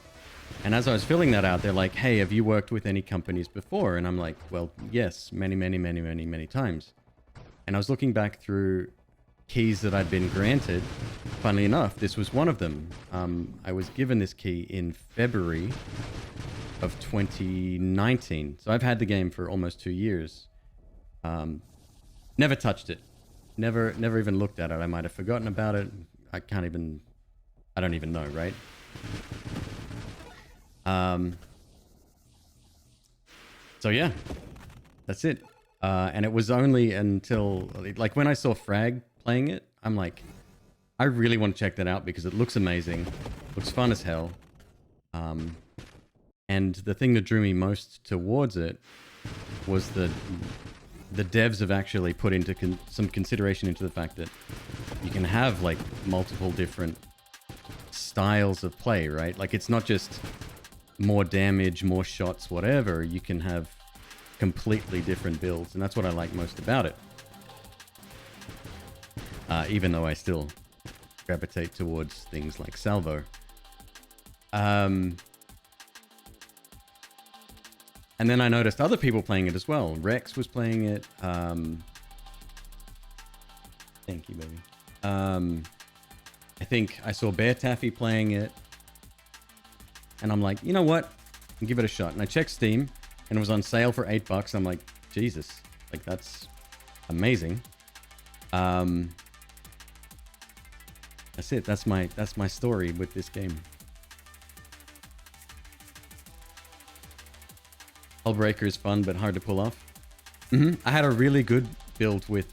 And as I was filling that out, they're like, hey, have you worked with any companies before? And I'm like, well, yes, many times. And I was looking back through keys that I'd been granted. Funnily enough, this was one of them. I was given this key in February of 2019. So I've had the game for almost 2 years. Never touched it. Never even looked at it. I might have forgotten about it. I don't even know, right? So yeah, that's it. And it was only until, like, when I saw Frag playing it, I'm like, I really want to check that out because it looks amazing. Looks fun as hell. And the thing that drew me most towards it was the devs have actually put into some consideration into the fact that you can have like multiple different styles of play, right? Like it's not just more damage, more shots, whatever. You can have completely different builds, and that's what I like most about it. Even though I still gravitate towards things like Salvo. And then I noticed other people playing it as well. Rex was playing it. Thank you, baby. I think I saw Bear Taffy playing it. And I'm like, you know what? I'll give it a shot. And I checked Steam, and it was on sale for $8. I'm like, Jesus. Like, that's amazing. That's it. That's my story with this game. Hullbreaker is fun, but hard to pull off. I had a really good build with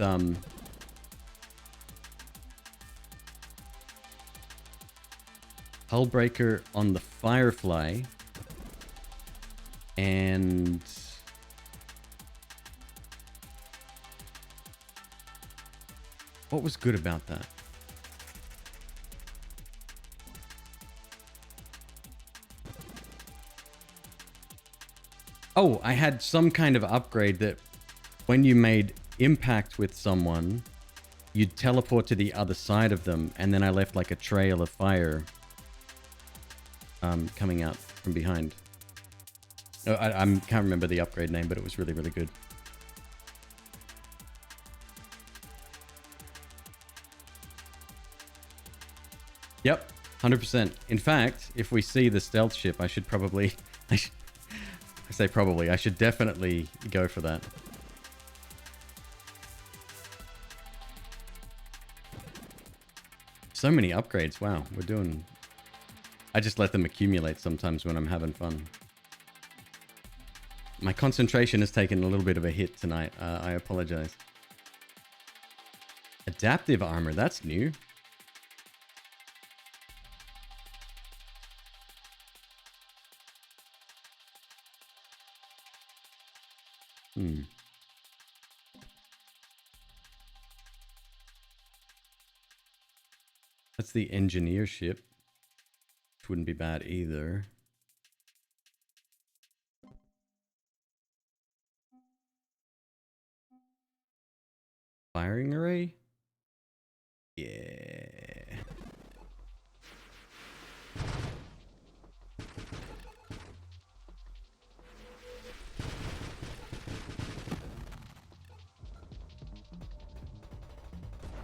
Hullbreaker on the Firefly, and what was good about that? Oh, I had some kind of upgrade that when you made impact with someone, you'd teleport to the other side of them, and then I left like a trail of fire coming out from behind. Oh, I can't remember the upgrade name, but it was really, really good. Yep, 100%. In fact, if we see the stealth ship, I should probably... I say probably. I should definitely go for that. So many upgrades. Wow, we're doing... I just let them accumulate sometimes when I'm having fun. My concentration has taken a little bit of a hit tonight. I apologize. Adaptive armor. That's new. That's the engineer ship. Which wouldn't be bad either. Firing array? Yeah.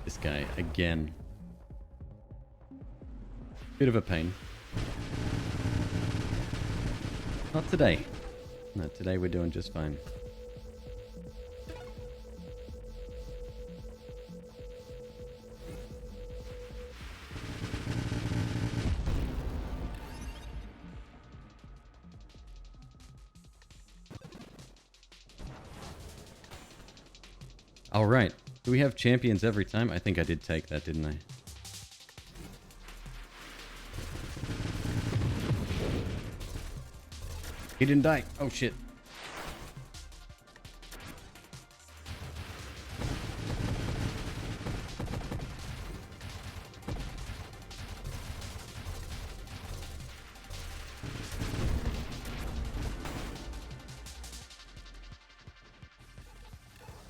This guy again. Bit of a pain. Not today. No, today we're doing just fine. All right. Do we have champions every time? I think I did take that, didn't I? He didn't die. Oh, shit.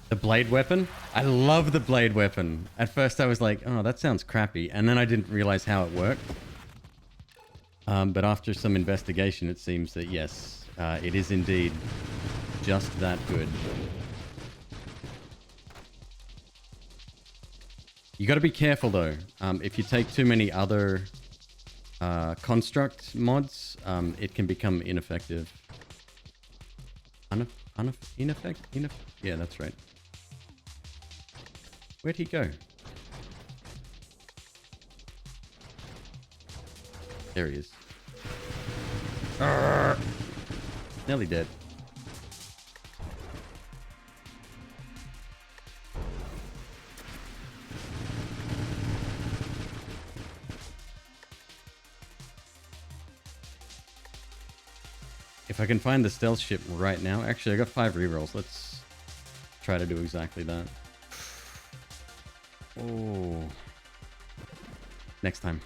The blade weapon? I love the blade weapon. At first I was like, oh, that sounds crappy. And then I didn't realize how it worked. But after some investigation, it seems that yes, it is indeed just that good. You got to be careful though. If you take too many other construct mods, it can become ineffective. Ineffective? Yeah, that's right. Where'd he go? There he is. Arrgh. Nearly dead. If I can find the stealth ship right now. Actually, I got 5 rerolls. Let's try to do exactly that. Oh. Next time.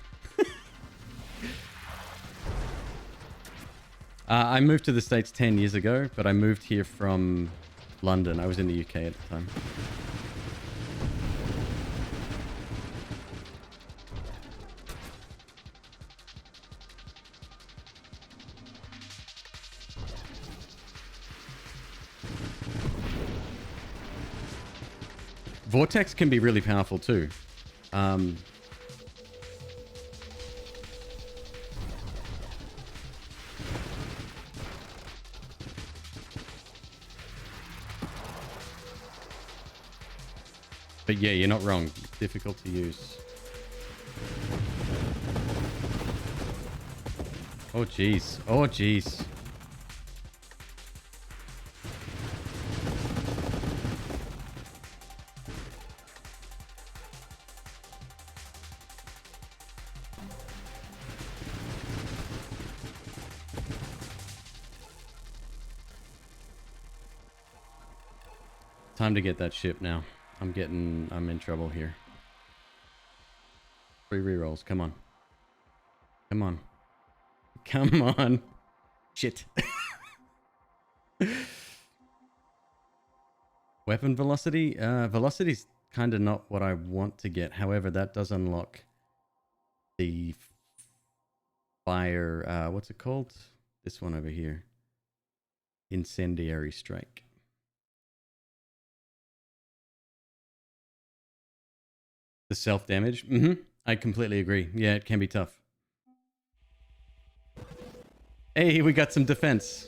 I moved to the States 10 years ago, but I moved here from London. I was in the UK at the time. Vortex can be really powerful too. But yeah, you're not wrong. Difficult to use. Oh, jeez. Oh, jeez. Time to get that ship now. I'm in trouble here. 3 rerolls. Come on. Come on. Come on. Shit. Weapon velocity? Velocity's kind of not what I want to get. However, that does unlock the fire... what's it called? This one over here. Incendiary strike. The self-damage? Mm-hmm. I completely agree. Yeah, it can be tough. Hey, we got some defense.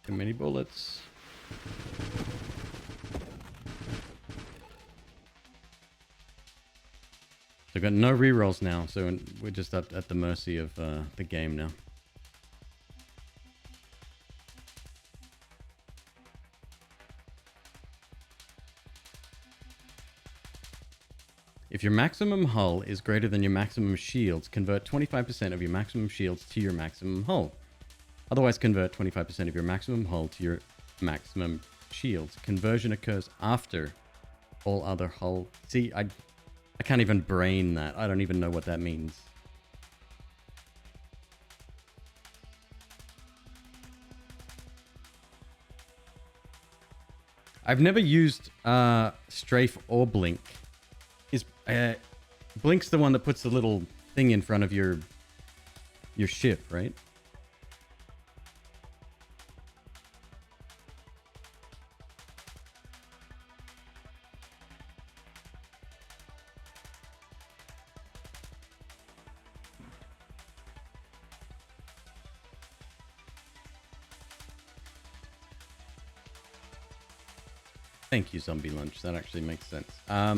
Too many bullets. So I've got no rerolls now, so we're just at the mercy of the game now. If your maximum hull is greater than your maximum shields, convert 25% of your maximum shields to your maximum hull. Otherwise, convert 25% of your maximum hull to your maximum shields. Conversion occurs after all other hull... See, I can't even brain that. I don't even know what that means. I've never used strafe or blink. Blink's the one that puts the little thing in front of your ship, right? Thank you, Zombie Lunch. That actually makes sense. I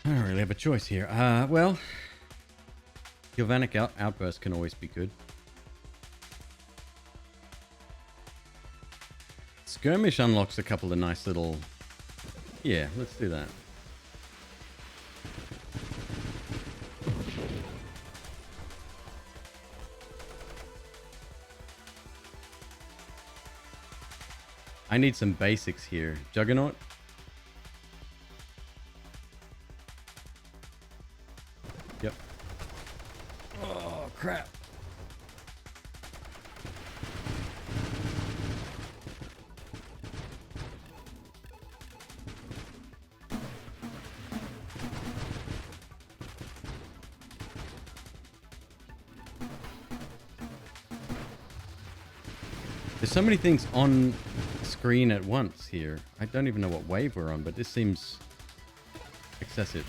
don't really have a choice here. Well, Galvanic Outburst can always be good. Skirmish unlocks a couple of nice little... Yeah, let's do that. I need some basics here. Juggernaut? Yep. Oh, crap. There's so many things on screen at once here. I don't even know what wave we're on, but this seems excessive.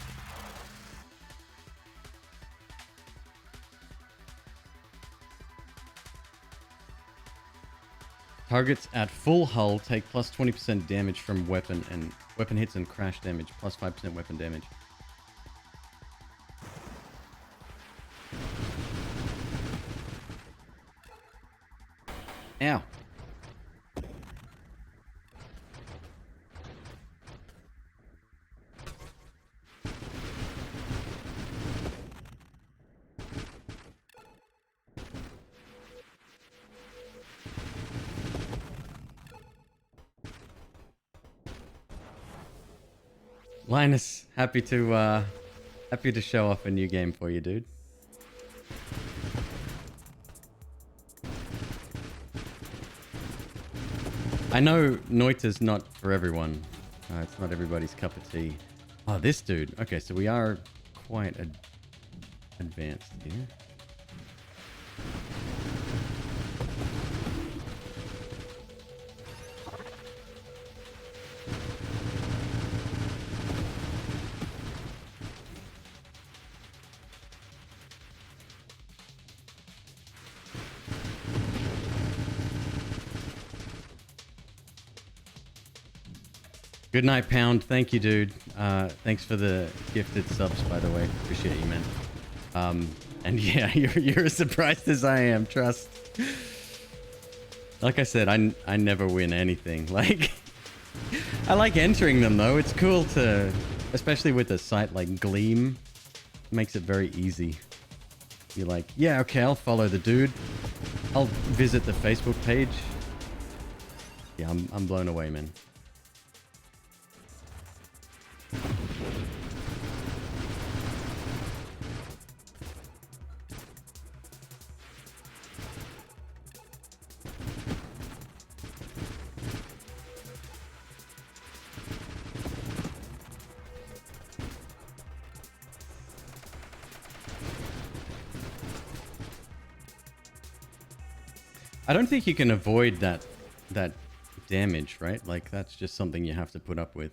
Targets at full hull take plus 20% damage from weapon hits and crash damage, plus 5% weapon damage. Ow. Linus, happy to show off a new game for you, dude. I know Noita's not for everyone. It's not everybody's cup of tea. Oh, this dude. Okay, so we are quite advanced here. Good night, Pound. Thank you, dude. Thanks for the gifted subs, by the way. Appreciate you, man. And yeah, you're as surprised as I am. Trust. Like I said, I never win anything. Like, I like entering them though. It's cool to, especially with a site like Gleam, makes it very easy. You're like, yeah, okay, I'll follow the dude. I'll visit the Facebook page. Yeah, I'm blown away, man. I don't think you can avoid that damage, right? Like, that's just something you have to put up with.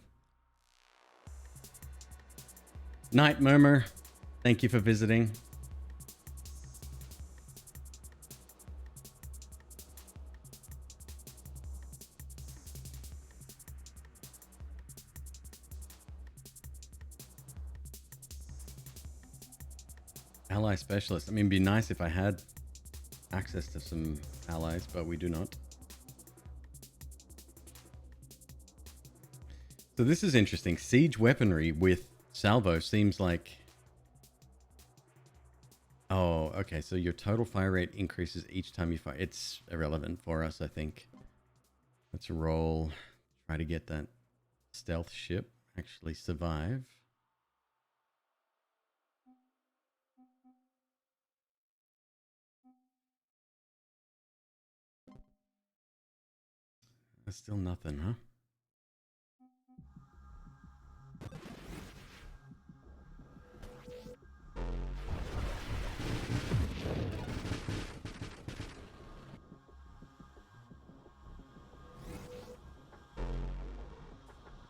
Night Murmur, thank you for visiting. Ally specialist. I mean, it'd be nice if I had access to some allies, but we do not. So this is interesting. Siege weaponry with salvo seems like... Oh, okay. So your total fire rate increases each time you fire. It's irrelevant for us, I think. Let's roll. Try to get that stealth ship actually survive. That's still nothing, huh?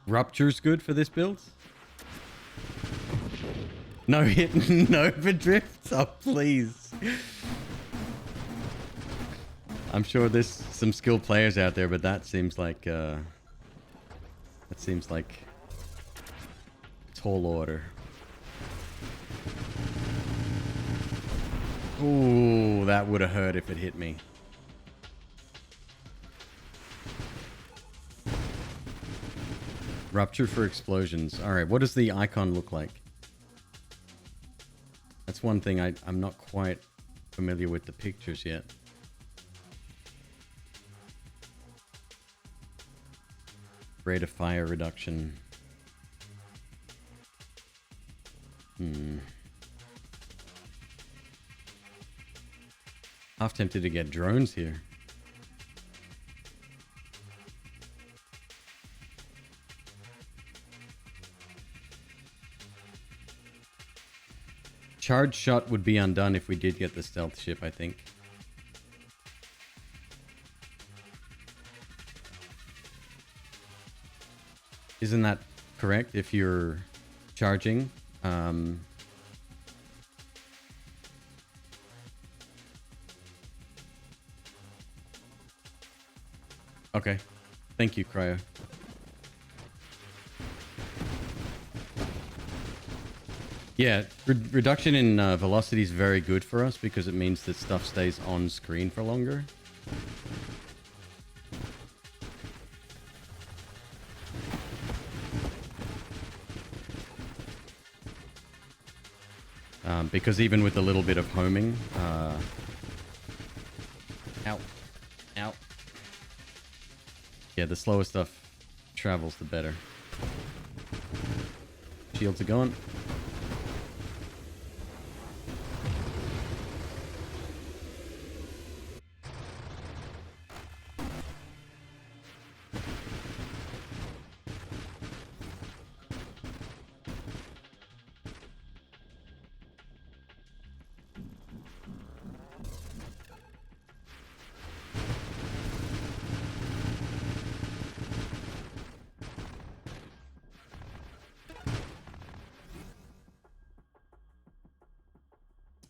Rupture's good for this build. No hit, no for drift. Oh, please. I'm sure there's some skilled players out there, but that seems like tall order. Ooh, that would have hurt if it hit me. Rupture for explosions. All right, what does the icon look like? That's one thing I'm not quite familiar with the pictures yet. Rate of fire reduction. Half tempted to get drones here. Charge shot would be undone if we did get the stealth ship, I think. Isn't that correct? If you're charging, okay. Thank you, Cryo. Yeah, reduction in velocity is very good for us because it means that stuff stays on screen for longer. Because even with a little bit of homing, ow, ow. Yeah, the slower stuff travels, the better. Shields are going.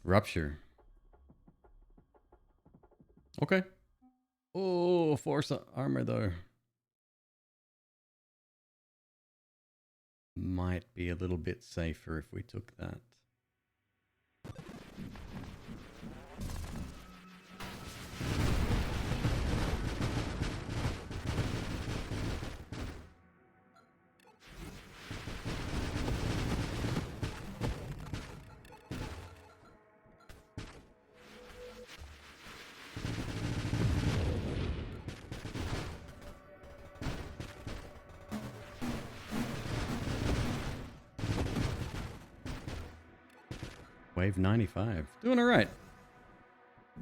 Rupture. Okay. Oh, force armor though. Might be a little bit safer if we took that. Wave 95. Doing all right.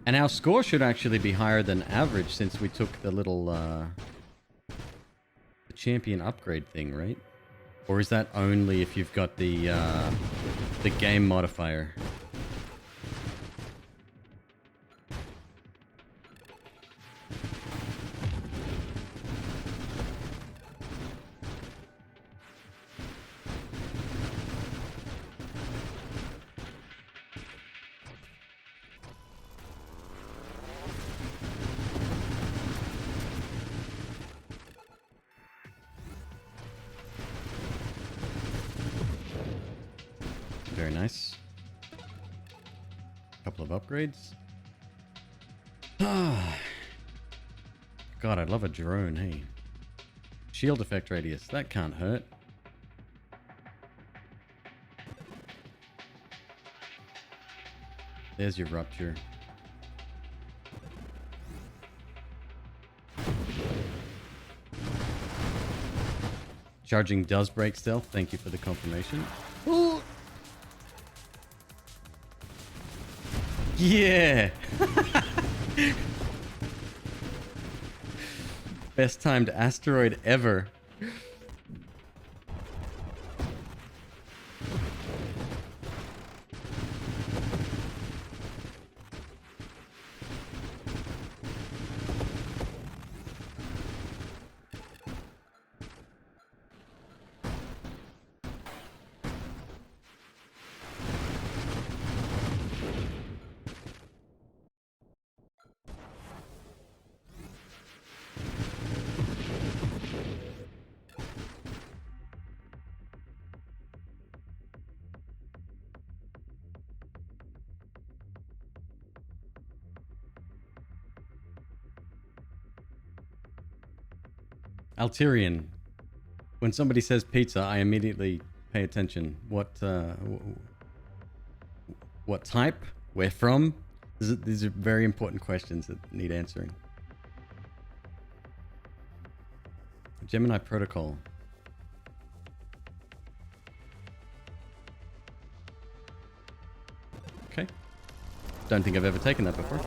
And our score should actually be higher than average since we took the little the champion upgrade thing, right? Or is that only if you've got the game modifier? Very nice. Couple of upgrades. God, I'd love a drone, hey. Shield effect radius, that can't hurt. There's your rupture. Charging does break stealth, thank you for the confirmation. Ooh. Yeah! Best timed asteroid ever. Alterian. When somebody says pizza, I immediately pay attention. What type? Where from? These are very important questions that need answering. Gemini Protocol. Okay. Don't think I've ever taken that before.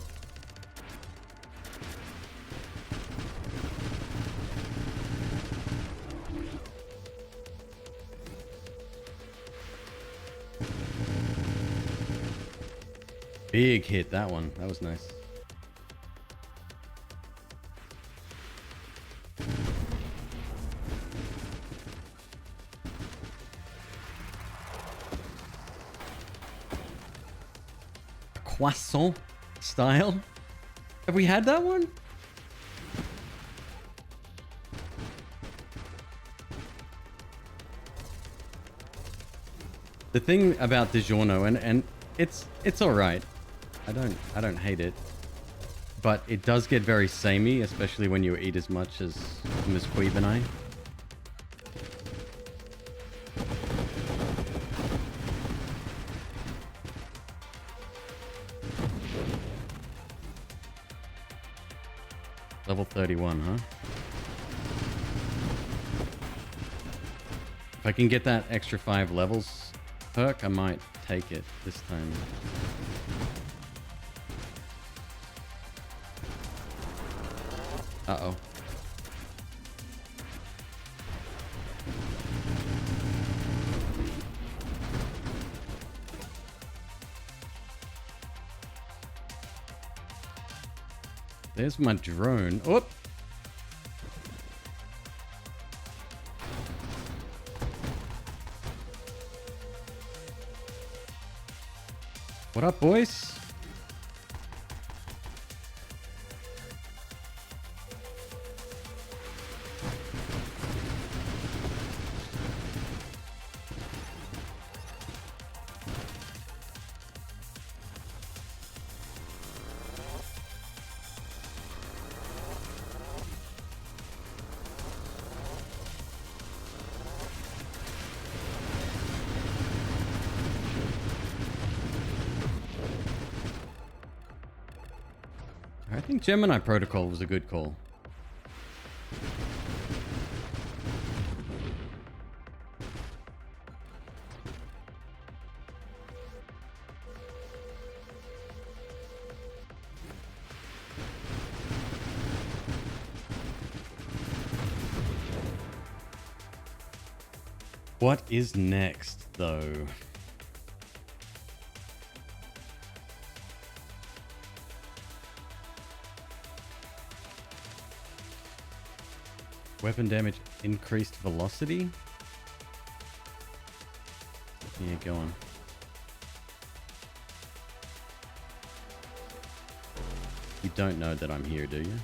Big hit, that one. That was nice. Croissant style? Have we had that one? The thing about DiGiorno, and it's all right. I don't hate it, but it does get very samey, especially when you eat as much as McQueeb and I. Level 31, huh? If I can get that extra 5 levels perk, I might take it this time. Uh-oh. There's my drone. Oh! What up, boys? I think Gemini Protocol was a good call. What is next, though? Weapon damage, increased velocity? Yeah, go on. You don't know that I'm here, do you?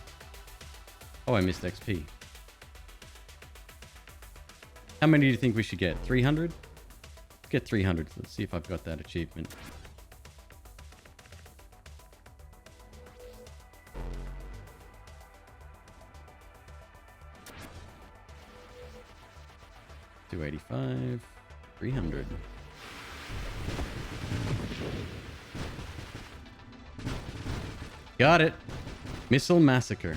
Oh, I missed XP. How many do you think we should get? 300? Get 300. Let's see if I've got that achievement. $285, 300. Got it. Missile Massacre.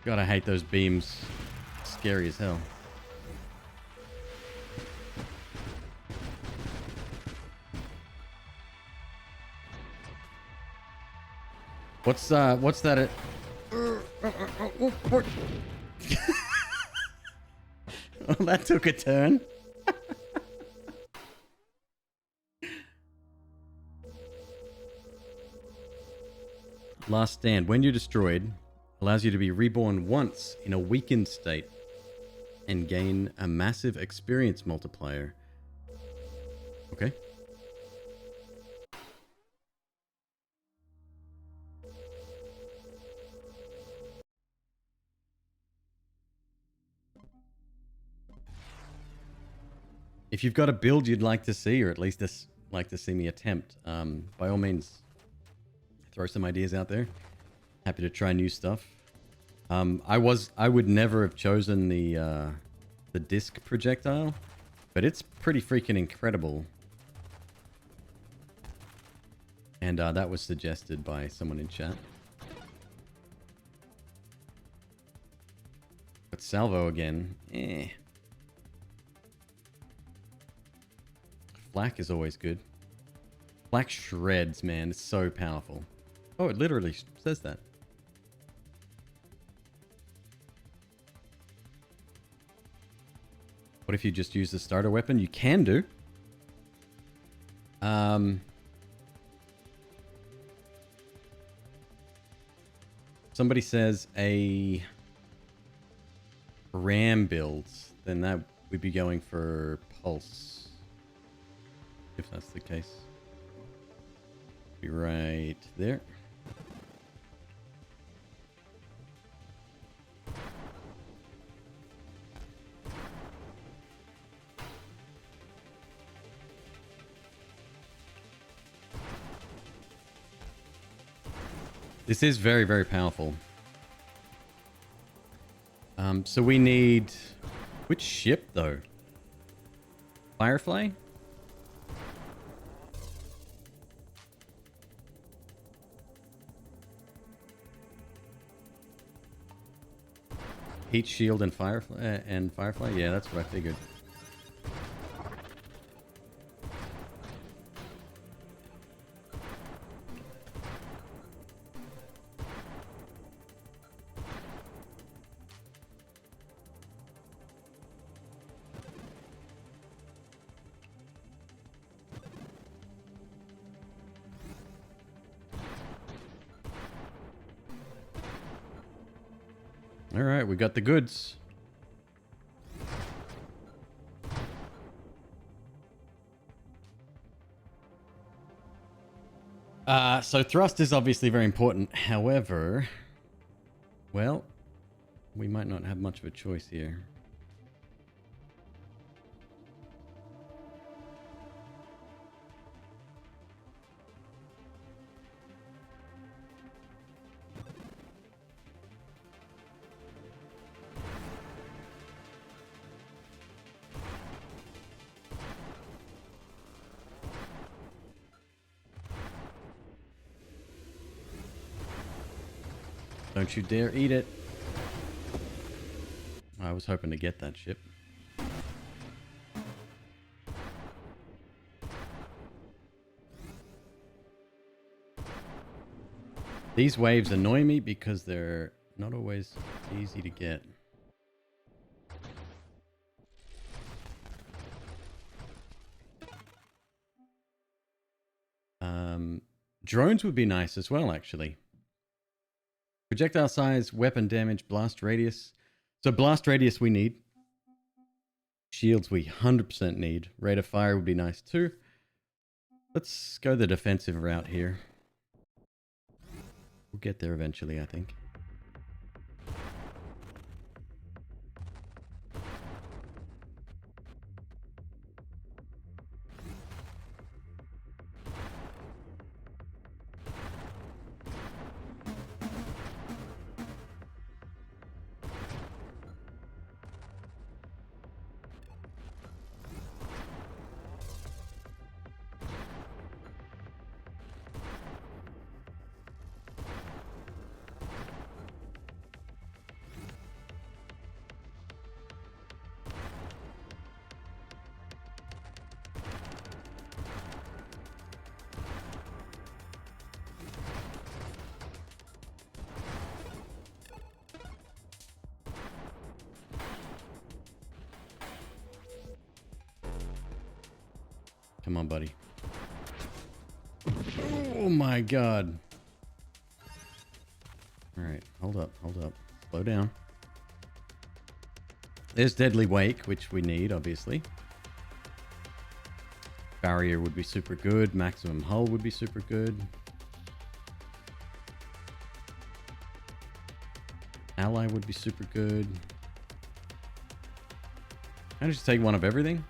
God, I hate those beams. Scary as hell. What's that? Oh, that took a turn. Last Stand. When you're destroyed, allows you to be reborn once in a weakened state and gain a massive experience multiplier. Okay. if you've got a build you'd like to see, or at least like to see me attempt, by all means, throw some ideas out there. Happy to try new stuff. I would never have chosen the disc projectile, but it's pretty freaking incredible. And that was suggested by someone in chat. But salvo again, Flak is always good. Flak shreds, man. It's so powerful. Oh, it literally says that. What if you just use the starter weapon? You can do. Somebody says a ram builds, then that we'd be going for pulse. If that's the case. Be right there. This is very, very powerful. So we need... Which ship, though? Firefly? Heat shield and Firefly? Yeah, that's what I figured. All right, we got the goods. So thrust is obviously very important. However, well, we might not have much of a choice here. Don't you dare eat it. I was hoping to get that ship. These waves annoy me because they're not always easy to get. Drones would be nice as well, actually. Projectile size, weapon damage, blast radius. So blast radius we need. Shields we 100% need. Rate of fire would be nice too. Let's go the defensive route here. We'll get there eventually, I think. Come on, buddy. Oh my god. Alright, hold up. Slow down. There's Deadly Wake, which we need, obviously. Barrier would be super good. Maximum hull would be super good. Ally would be super good. Can I just take one of everything?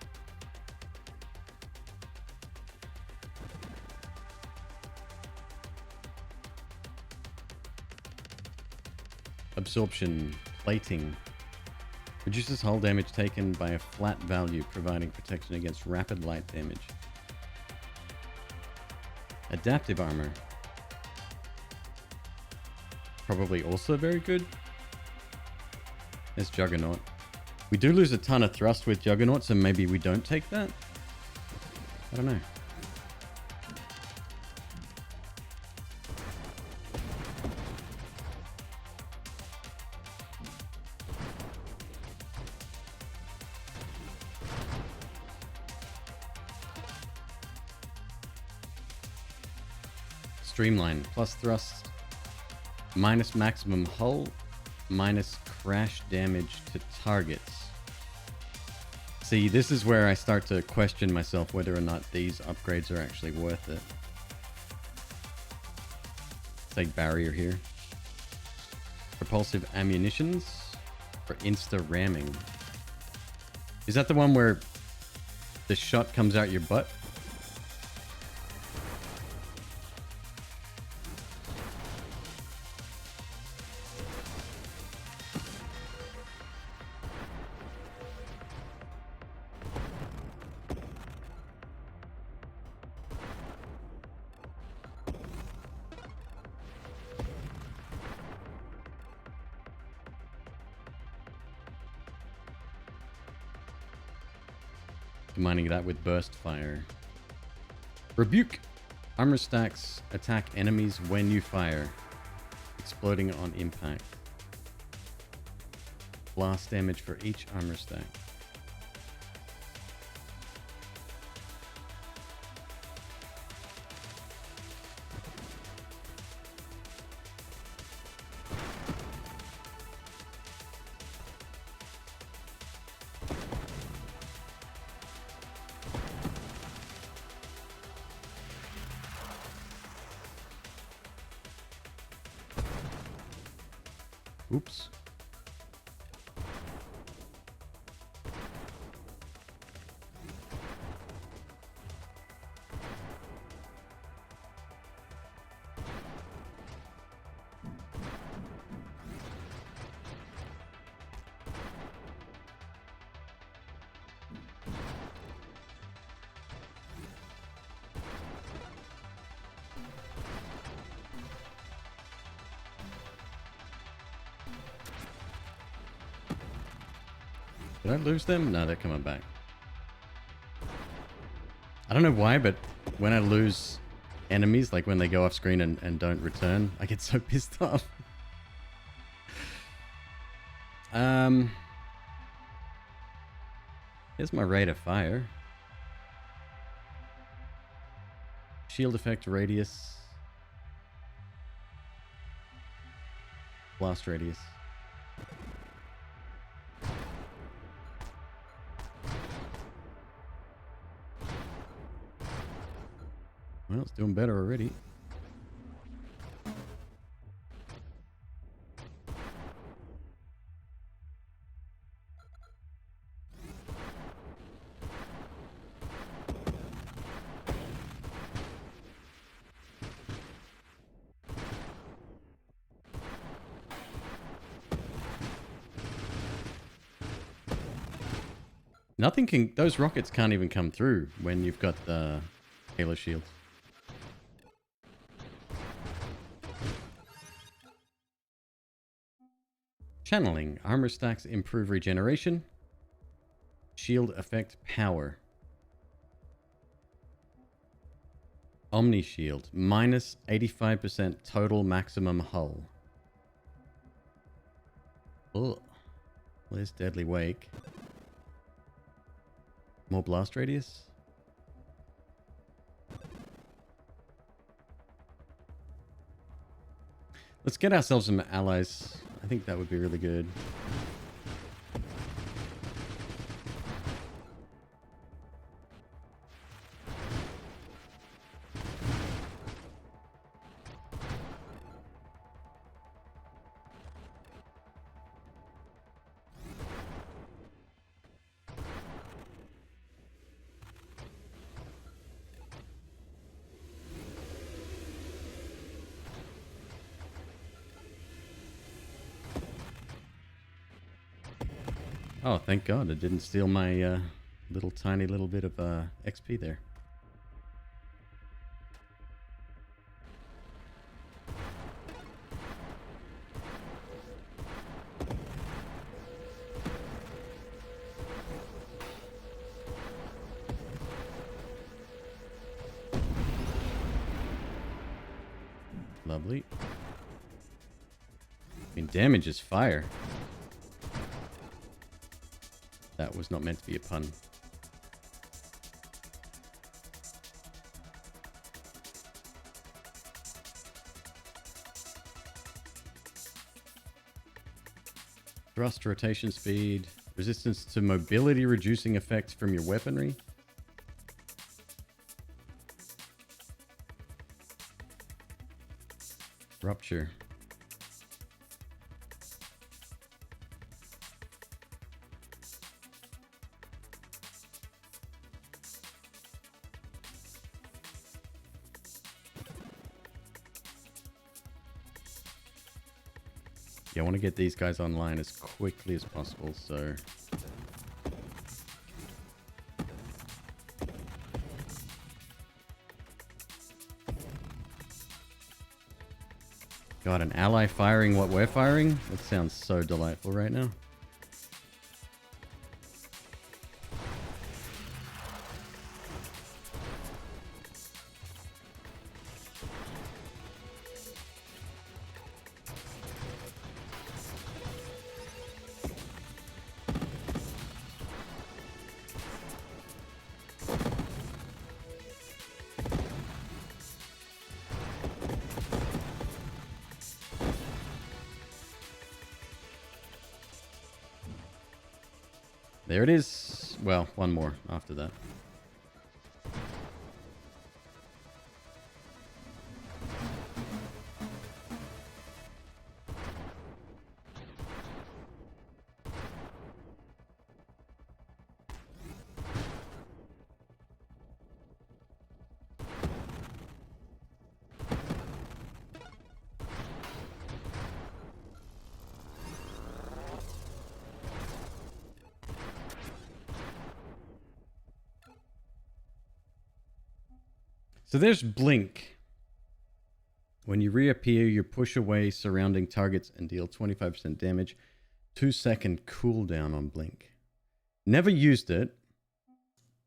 Absorption. Plating. Reduces hull damage taken by a flat value, providing protection against rapid light damage. Adaptive armor. Probably also very good. There's Juggernaut. We do lose a ton of thrust with Juggernaut, so maybe we don't take that? I don't know. Streamline. Plus thrust. Minus maximum hull. Minus crash damage to targets. See, this is where I start to question myself whether or not these upgrades are actually worth it. Let's take barrier here. Propulsive ammunitions for insta ramming. Is that the one where the shot comes out your butt? Combining that with burst fire. Rebuke. Armor stacks attack enemies when you fire, exploding on impact. Blast damage for each armor stack. Oops. Did I lose them? No, they're coming back. I don't know why, but when I lose enemies, like when they go off screen and don't return, I get so pissed off. Here's my rate of fire. Shield effect radius. Blast radius. Well, it's doing better already. Nothing can... Those rockets can't even come through when you've got the Halo shields. Channeling. Armor stacks improve regeneration. Shield effect power. Omni shield. Minus 85% total maximum hull. Oh. Where's Deadly Wake? More blast radius? Let's get ourselves some allies. I think that would be really good. Oh, thank God. It didn't steal my little tiny little bit of XP there. Lovely. I mean, damage is fire. That was not meant to be a pun. Thrust rotation speed. Resistance to mobility reducing effects from your weaponry. Rupture. Yeah, I want to get these guys online as quickly as possible, so... God, an ally firing what we're firing? That sounds so delightful right now. There it is. Well, one more after that. So there's Blink. When you reappear, you push away surrounding targets and deal 25% damage. 2-second cooldown on Blink. Never used it.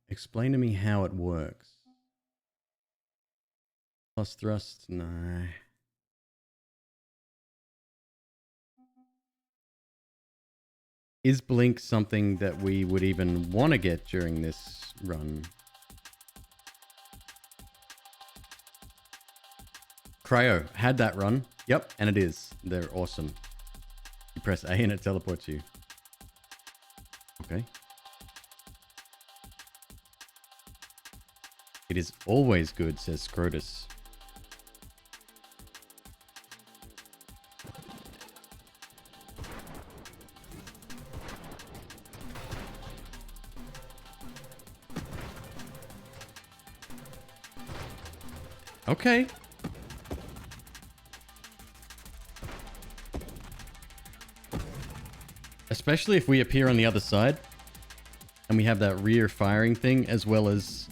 Explain to me how it works. Plus thrust? No. Is Blink something that we would even want to get during this run? Cryo had that run. Yep, and it is. They're awesome. You press A and it teleports you. Okay. It is always good, says Scrotus. Okay. Especially if we appear on the other side and we have that rear firing thing as well as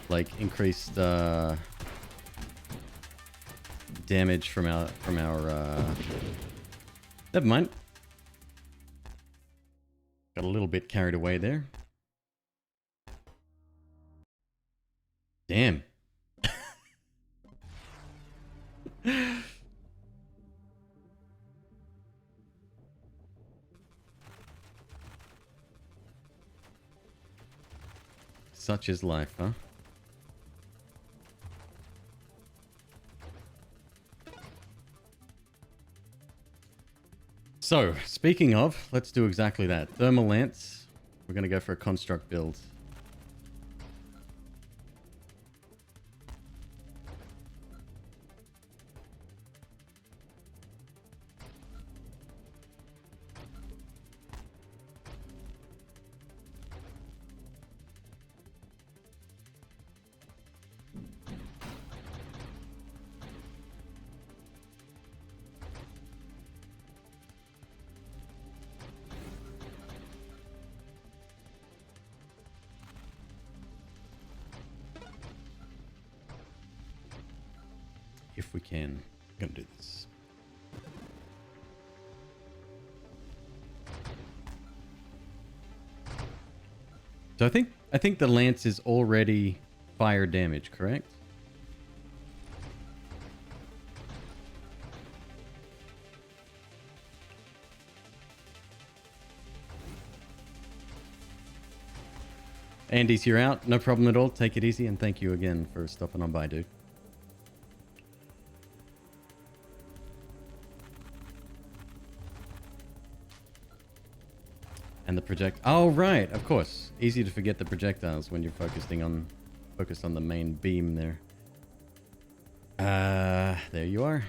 like increased damage from our never mind. Got a little bit carried away there. Damn. Such is life, huh? So, speaking of, let's do exactly that. Thermal Lance. We're going to go for a construct build. if we can. I'm gonna do this. So I think the lance is already fire damage, correct? Andy's, you're out. No problem at all. Take it easy, and thank you again for stopping on by, dude. And the project. Oh, right. Of course. Easy to forget the projectiles when you're focused on the main beam there. There you are.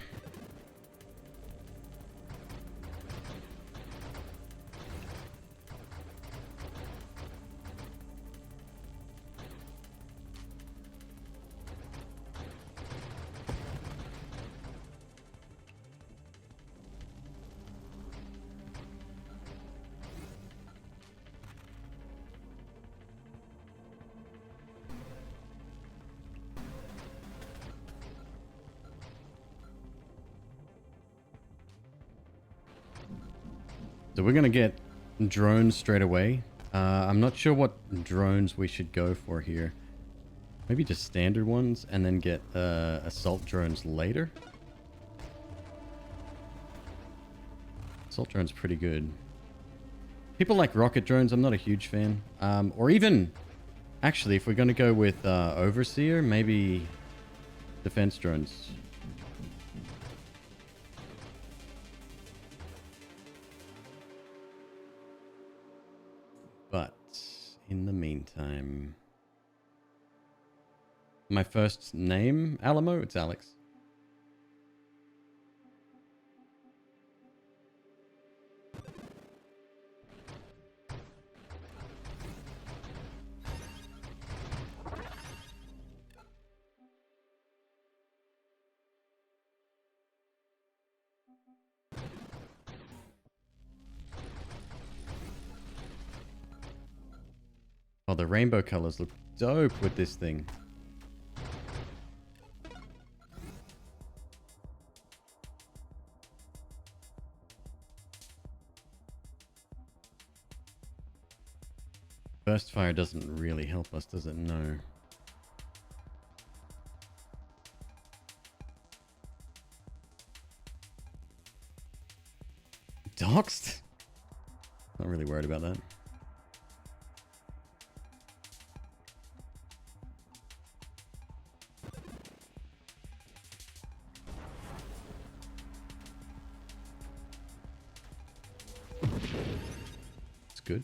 So we're going to get drones straight away. I'm not sure what drones we should go for here. Maybe just standard ones and then get assault drones later. Assault drones pretty good. People like rocket drones. I'm not a huge fan. Or even, actually, if we're going to go with overseer, maybe defense drones. But in the meantime, my first name, Alamo, it's Alex. Oh, the rainbow colors look dope with this thing. Burst fire doesn't really help us, does it? No. Doxed? Not really worried about that. It's good.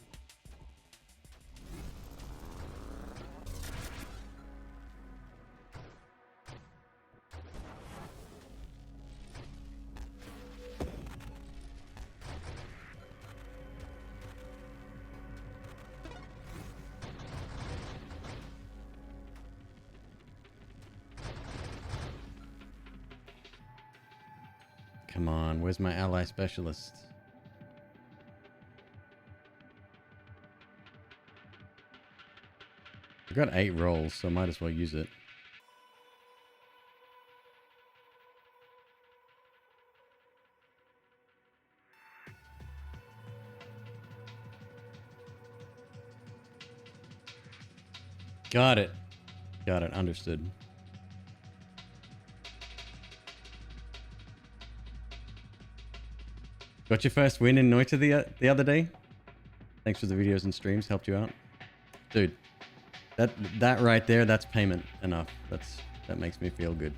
Come on, where's my ally specialist? I've got 8 rolls, so might as well use it. Got it. Got it. Understood. Got your first win in Noita the other day? Thanks for the videos and streams. Helped you out. Dude, that right there, that's payment enough. That makes me feel good.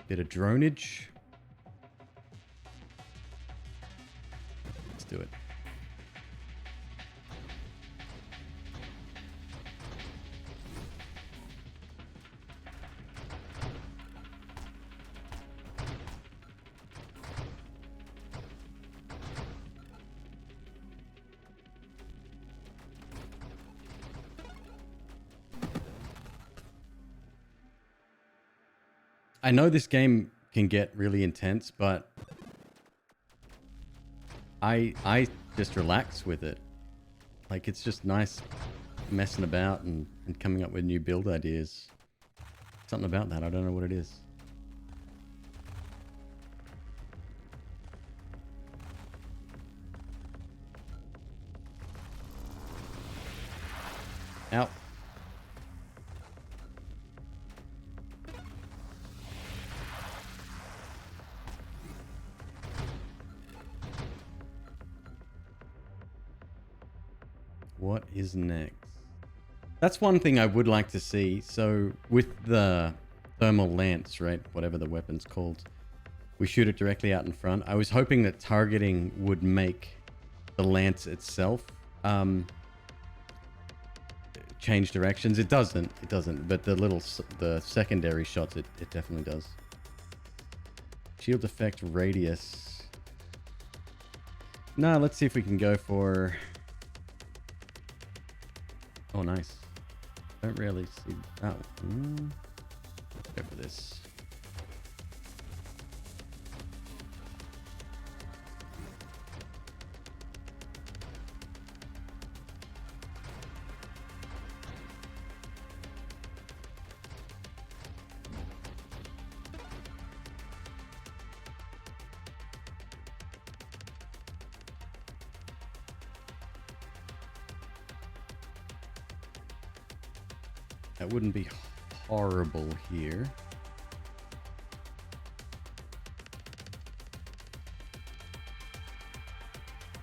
Bit of dronage. Let's do it. I know this game can get really intense, but I just relax with it. Like, it's just nice messing about and and coming up with new build ideas. Something about that. I don't know what it is. Ow. What is next? That's one thing I would like to see. So with the thermal lance, right? Whatever the weapon's called. We shoot it directly out in front. I was hoping that targeting would make the lance itself change directions. It doesn't. It doesn't. But the secondary shots, it definitely does. Shield effect radius. No, let's see if we can go for... Oh, nice. Don't really see... Oh. Let's go for this. That wouldn't be horrible here.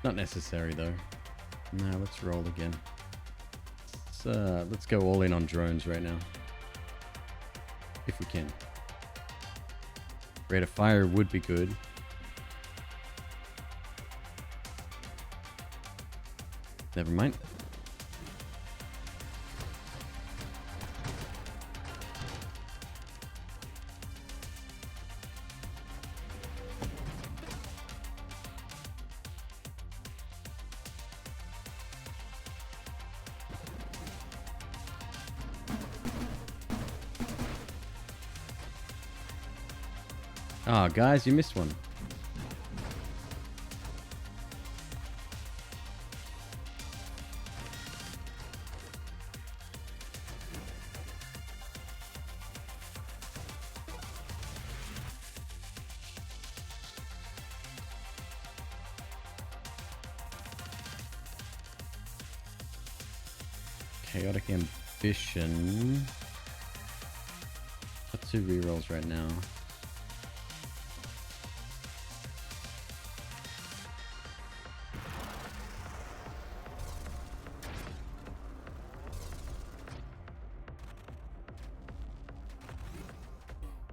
Not necessary though. Now let's roll again. Let's go all in on drones right now. If we can. Rate of fire would be good. Never mind. Oh, guys, you missed one. Chaotic Ambition. Got 2 rerolls right now.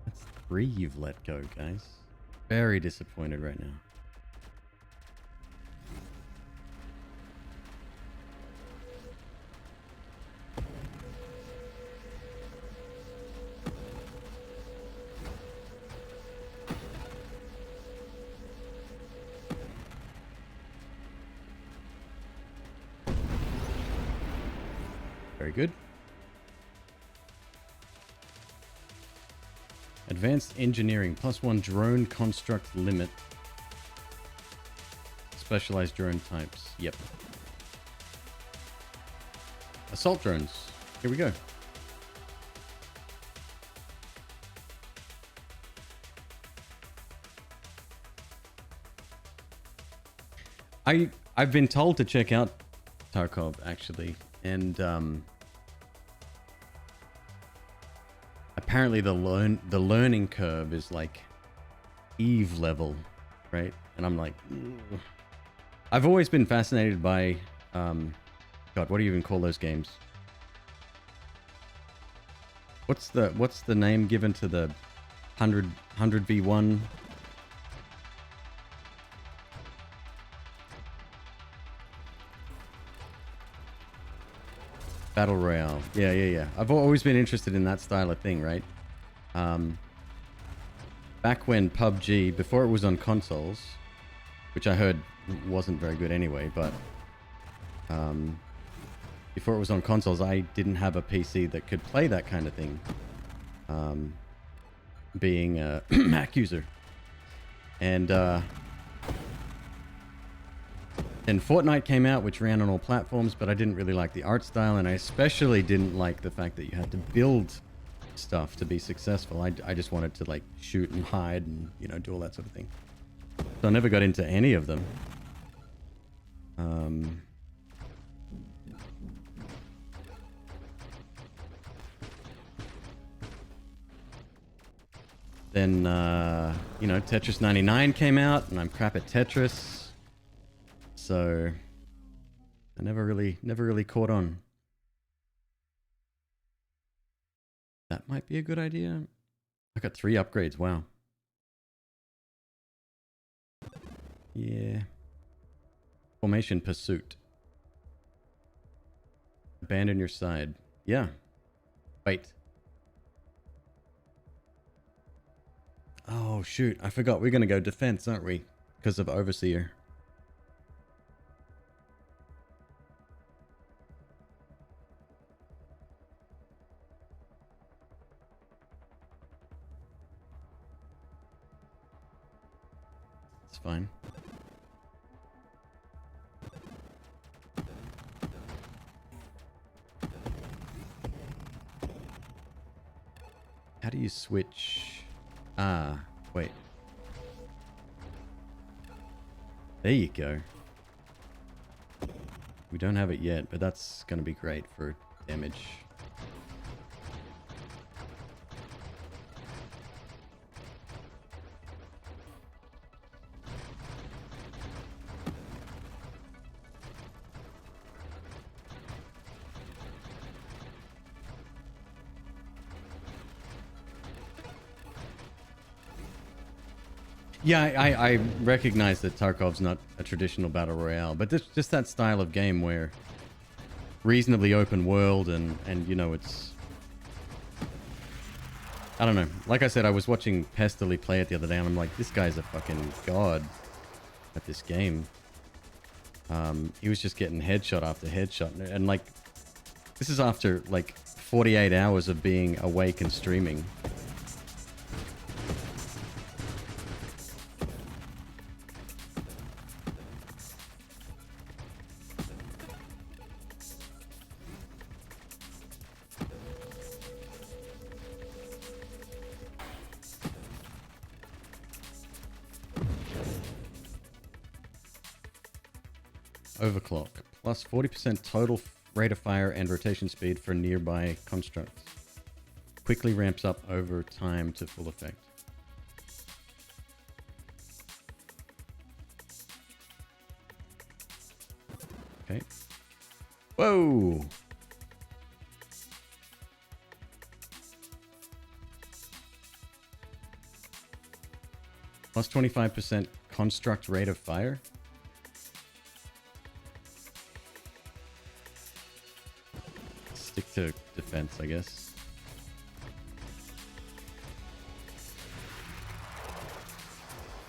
That's 3 you've let go, guys. Very disappointed right now. Very good. Advanced Engineering, +1 drone construct limit. Specialized drone types. Yep. Assault drones. Here we go. I've been told to check out Tarkov actually, and apparently the learning curve is like Eve level, right? And I'm like, ugh. I've always been fascinated by God, what do you even call those games? What's the name given to the 100v1? Battle Royale. Yeah. I've always been interested in that style of thing, right? Back when PUBG, before it was on consoles, which I heard wasn't very good anyway, but before it was on consoles, I didn't have a PC that could play that kind of thing. Being a Mac user. And Then Fortnite came out, which ran on all platforms, but I didn't really like the art style, and I especially didn't like the fact that you had to build stuff to be successful. I just wanted to like shoot and hide and, you know, do all that sort of thing. So I never got into any of them. Then, you know, Tetris 99 came out, and I'm crap at Tetris. So I never really caught on. That might be a good idea. I got 3 upgrades, wow. Yeah. Formation Pursuit. Abandon your side. Yeah. Wait. Oh, shoot. I forgot. We're going to go defense, aren't we? Because of Overseer. It's fine. How do you switch? Ah, wait. There you go. We don't have it yet, but that's going to be great for damage. Yeah, I recognize that Tarkov's not a traditional battle royale, but just that style of game where reasonably open world and you know, it's... I don't know. Like I said, I was watching Pestily play it the other day, and I'm like, this guy's a fucking god at this game. He was just getting headshot after headshot, and like, this is after like 48 hours of being awake and streaming. Overclock. Plus 40% total rate of fire and rotation speed for nearby constructs. Quickly ramps up over time to full effect. Okay. Whoa! Plus 25% construct rate of fire. Stick to defense, I guess.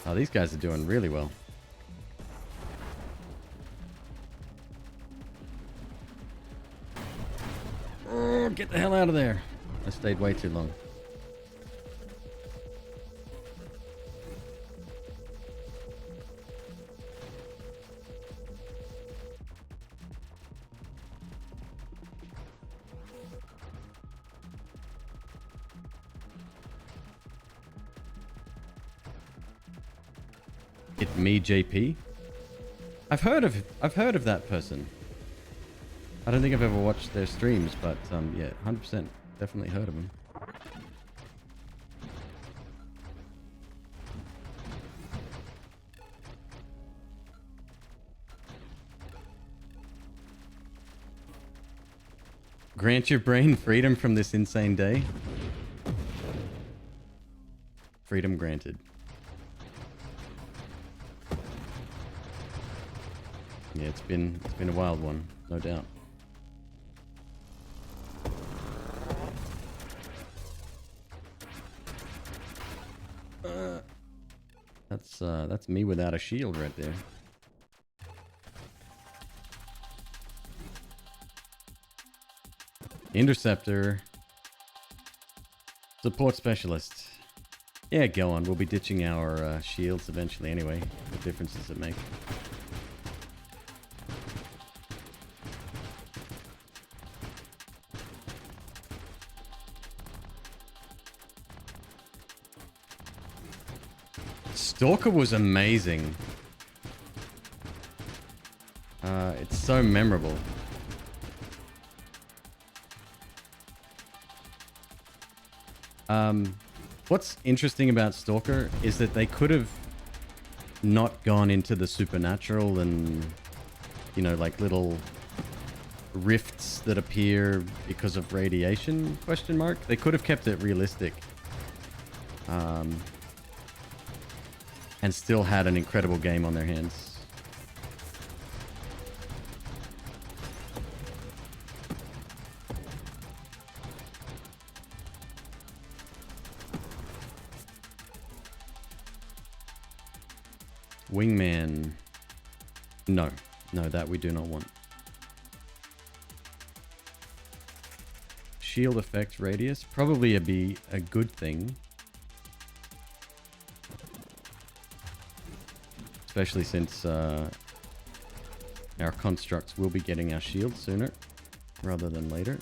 Oh, these guys are doing really well. Oh, get the hell out of there. I stayed way too long. Me JP. I've heard of that person. I don't think I've ever watched their streams, but yeah, 100% definitely heard of him. Grant your brain freedom from this insane day. Freedom granted. Yeah, it's been a wild one, no doubt. That's me without a shield right there. Interceptor. Support specialist. Yeah, go on. We'll be ditching our shields eventually anyway. What difference does it make? Stalker was amazing. It's so memorable. What's interesting about Stalker is that they could have not gone into the supernatural and, you know, like little rifts that appear because of radiation, question mark. They could have kept it realistic. And still had an incredible game on their hands. Wingman. No. No, that we do not want. Shield effect radius. Probably be a good thing. Especially since our constructs will be getting our shield sooner rather than later.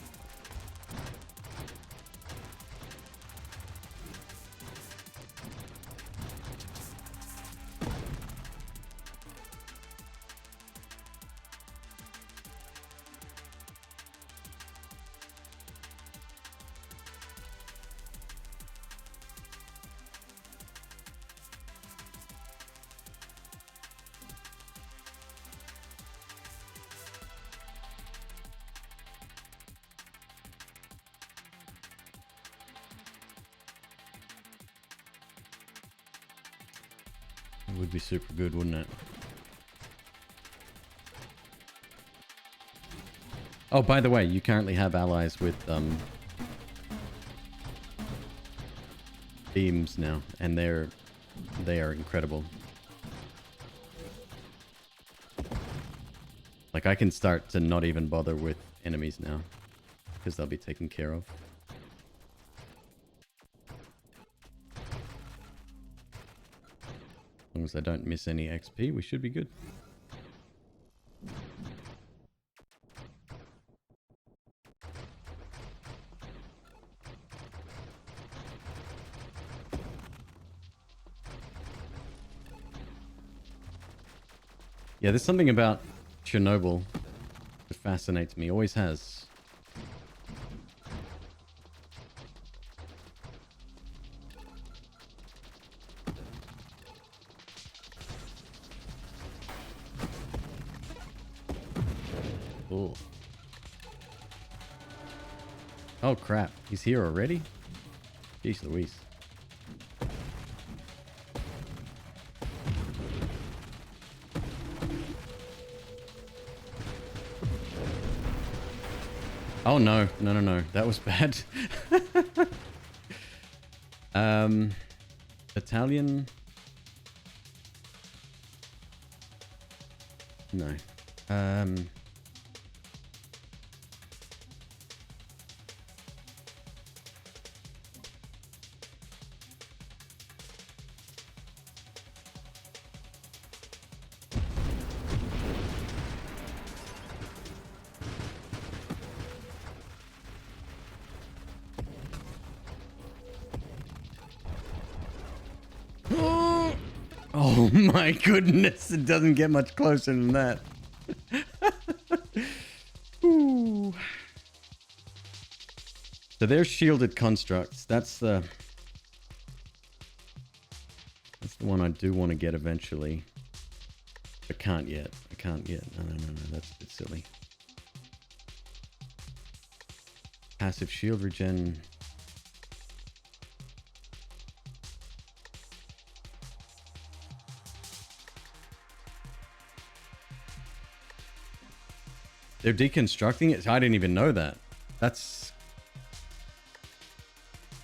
It would be super good, wouldn't it? Oh, by the way, you currently have allies with beams now, and they are incredible. Like, I can start to not even bother with enemies now because they'll be taken care of. As long as I don't miss any XP, we should be good. Yeah, there's something about Chernobyl that fascinates me, always has. Ooh. Oh crap, he's here already? Jeez Louise. Oh no, no, no, no. That was bad. Battalion. No. Oh my goodness, it doesn't get much closer than that. Ooh. So they're shielded constructs. That's the one I do want to get eventually. I can't yet. I can't yet. No, no, no, no. That's a bit silly. Passive shield regen. They're deconstructing it? I didn't even know that. That's...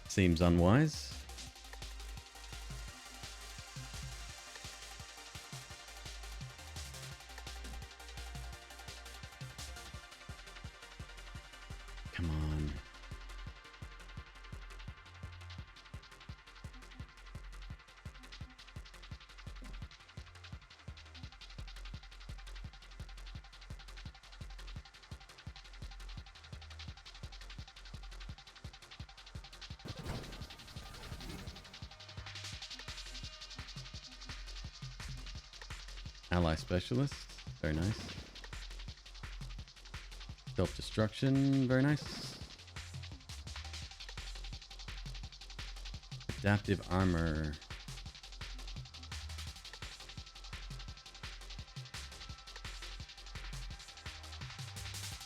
seems unwise. Come on. Ally specialist. Very nice. Self-destruction. Very nice. Adaptive armor.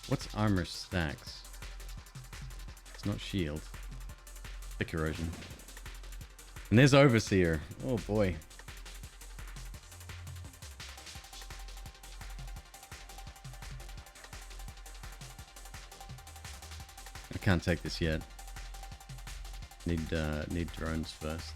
What's armor stacks? It's not shield. Thick erosion. And there's Overseer. Oh boy. I can't take this yet. Need drones first.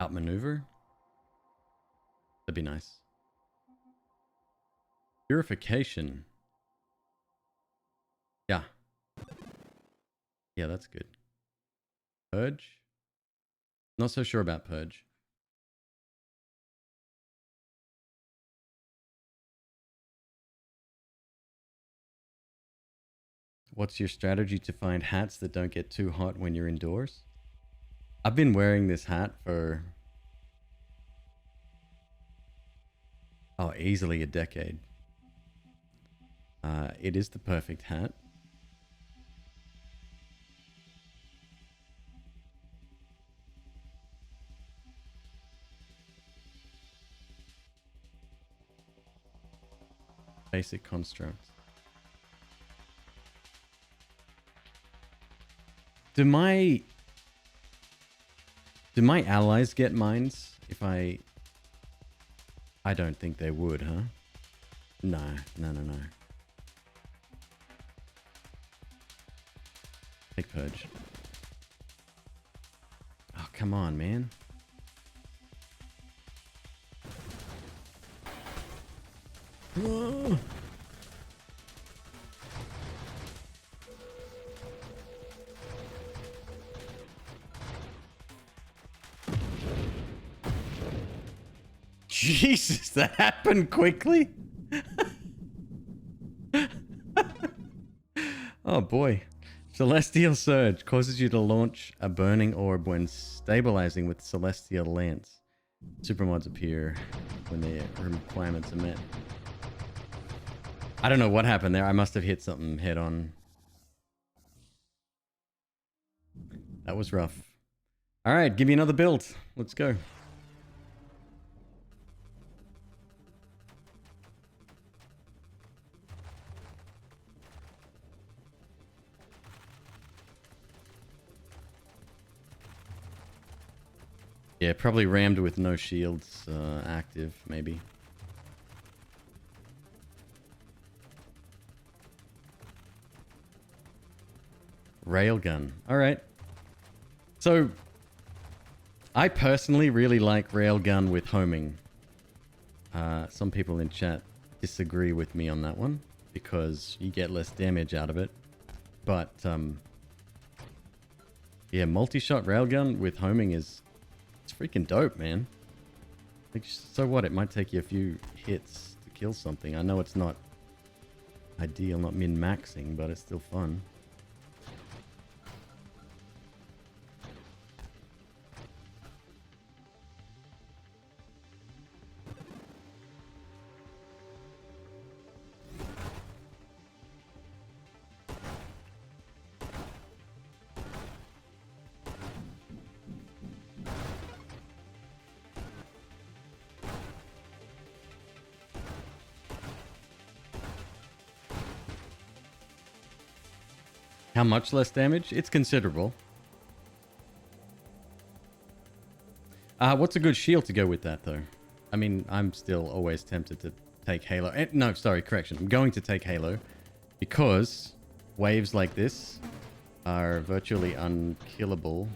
Outmaneuver? That'd be nice. Purification. Yeah. Yeah, that's good. Purge? Not so sure about Purge. What's your strategy to find hats that don't get too hot when you're indoors? I've been wearing this hat for... oh, easily a decade. It is the perfect hat. Basic construct. Do my allies get mines if I don't think they would, huh? No. Take Purge. Oh, come on, man. Oh. Jesus, that happened quickly? Oh boy. Celestial Surge causes you to launch a burning orb when stabilizing with Celestial Lance. Supermods appear when the requirements are met. I don't know what happened there. I must have hit something head on. That was rough. Alright, give me another build. Let's go. Yeah, probably rammed with no shields active, maybe. Railgun. Alright. So, I personally really like Railgun with homing. Some people in chat disagree with me on that one, because you get less damage out of it. But, yeah, multi-shot Railgun with homing is... it's freaking dope, man. Like, so what? It might take you a few hits to kill something. I know it's not ideal, not min-maxing, but it's still fun. How much less damage? It's considerable. What's a good shield to go with that, though? I mean, I'm still always tempted to take Halo. No, sorry, correction. I'm going to take Halo because waves like this are virtually unkillable.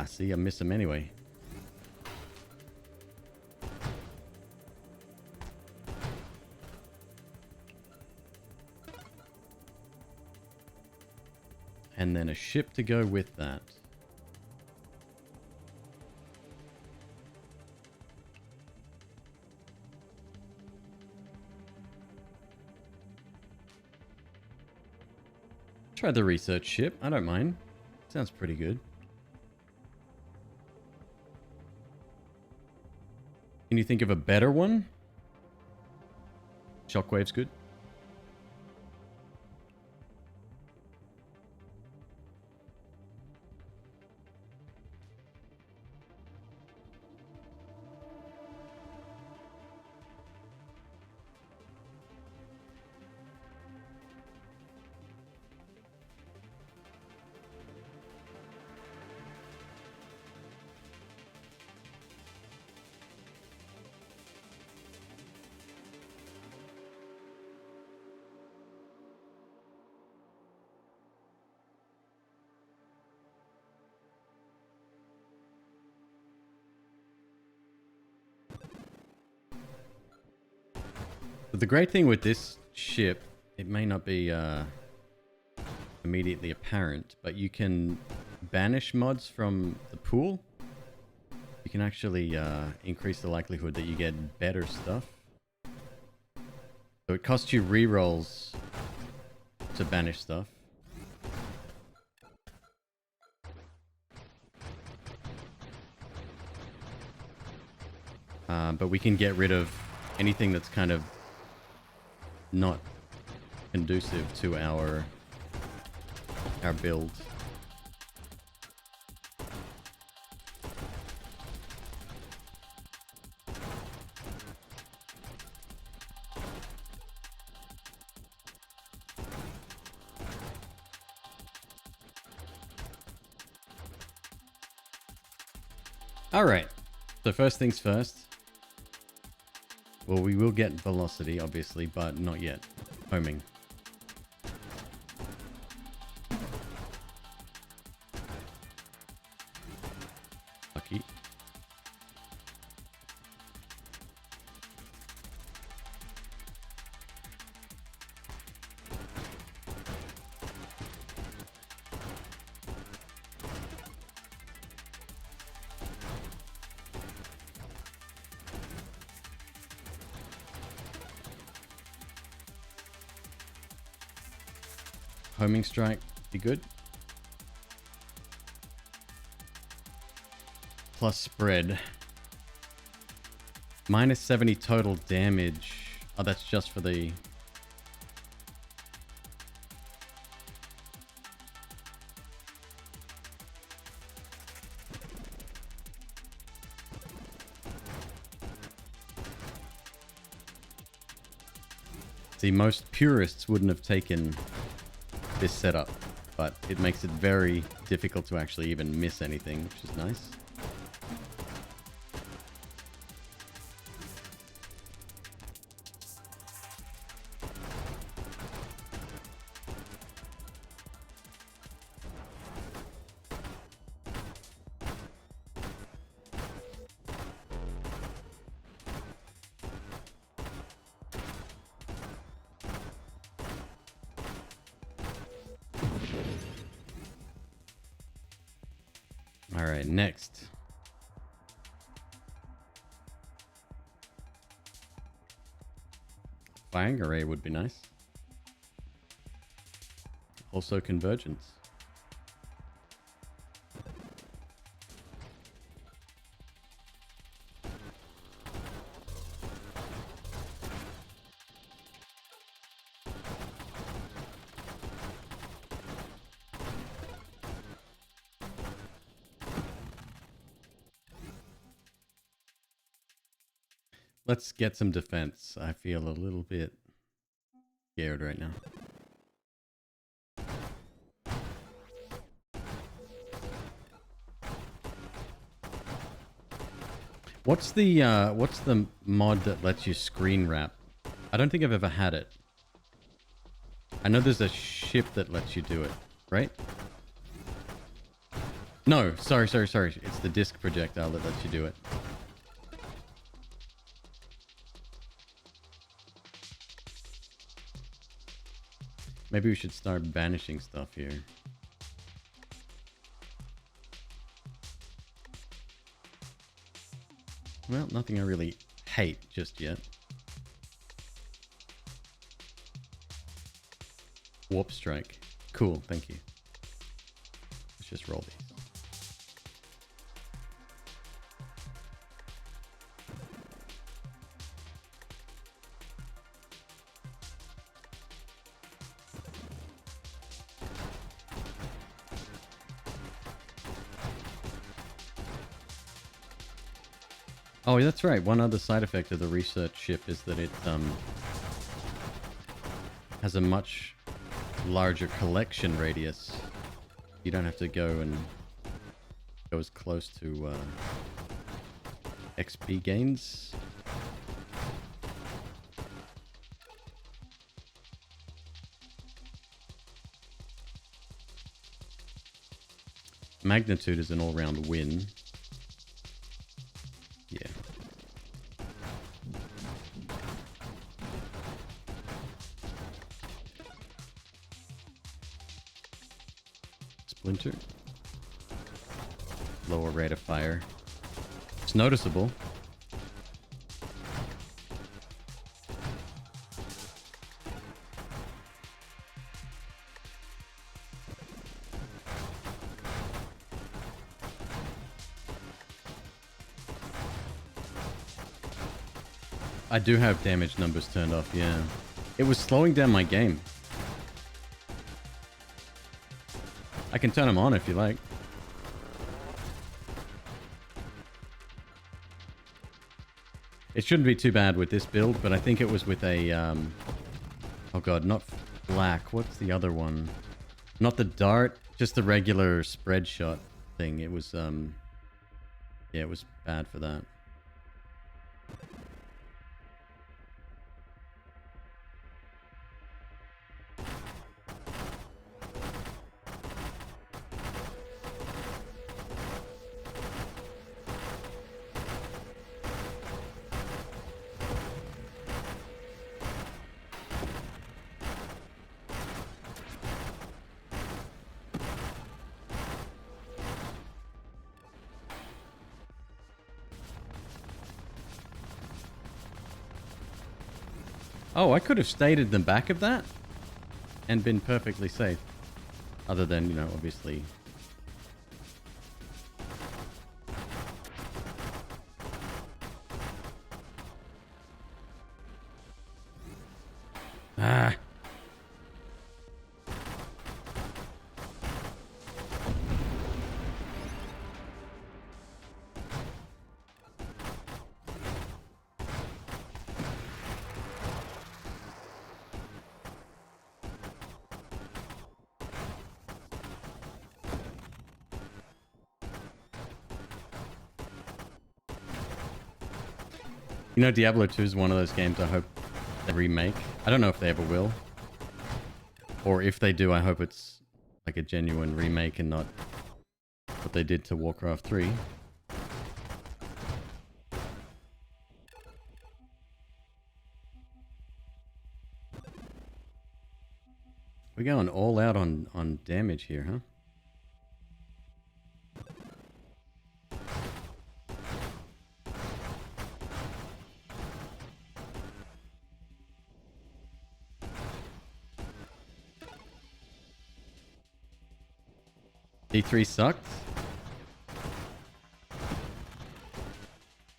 See, I miss them anyway. And then a ship to go with that. Try the research ship. I don't mind. Sounds pretty good. Can you think of a better one? Shockwave's good. But the great thing with this ship, it may not be immediately apparent, but you can banish mods from the pool. You can actually increase the likelihood that you get better stuff. So it costs you rerolls to banish stuff. But we can get rid of anything that's kind of not conducive to our build. All right. So first things first. Well, we will get velocity, obviously, but not yet. Homing. Lucky. Homing strike, be good. Plus spread. Minus 70 total damage. Oh, that's just for the... See, most purists wouldn't have taken this setup, but it makes it very difficult to actually even miss anything, which is nice. All right, next. Firing array would be nice. Also convergence. Let's get some defense. I feel a little bit scared right now. What's the mod that lets you screen wrap? I don't think I've ever had it. I know there's a ship that lets you do it, right? No, sorry. It's the disc projectile that lets you do it. Maybe we should start banishing stuff here. Well, nothing I really hate just yet. Warp strike. Cool, thank you. Let's just roll these. Oh, that's right. One other side effect of the research ship is that it has a much larger collection radius. You don't have to go as close to XP gains. Magnitude is an all-round win. Yeah. Splinter. Lower rate of fire. It's noticeable. I do have damage numbers turned off, yeah. It was slowing down my game. I can turn them on if you like. It shouldn't be too bad with this build, but I think it was with a... oh god, not black. What's the other one? Not the dart, just the regular spread shot thing. It was... yeah, it was bad for that. Oh, I could have stayed in the back of that and been perfectly safe. Other than, you know, obviously... Ah! You know, Diablo 2 is one of those games I hope they remake. I don't know if they ever will. Or if they do, I hope it's like a genuine remake and not what they did to Warcraft 3. We're going all out on damage here, huh? D3 sucked?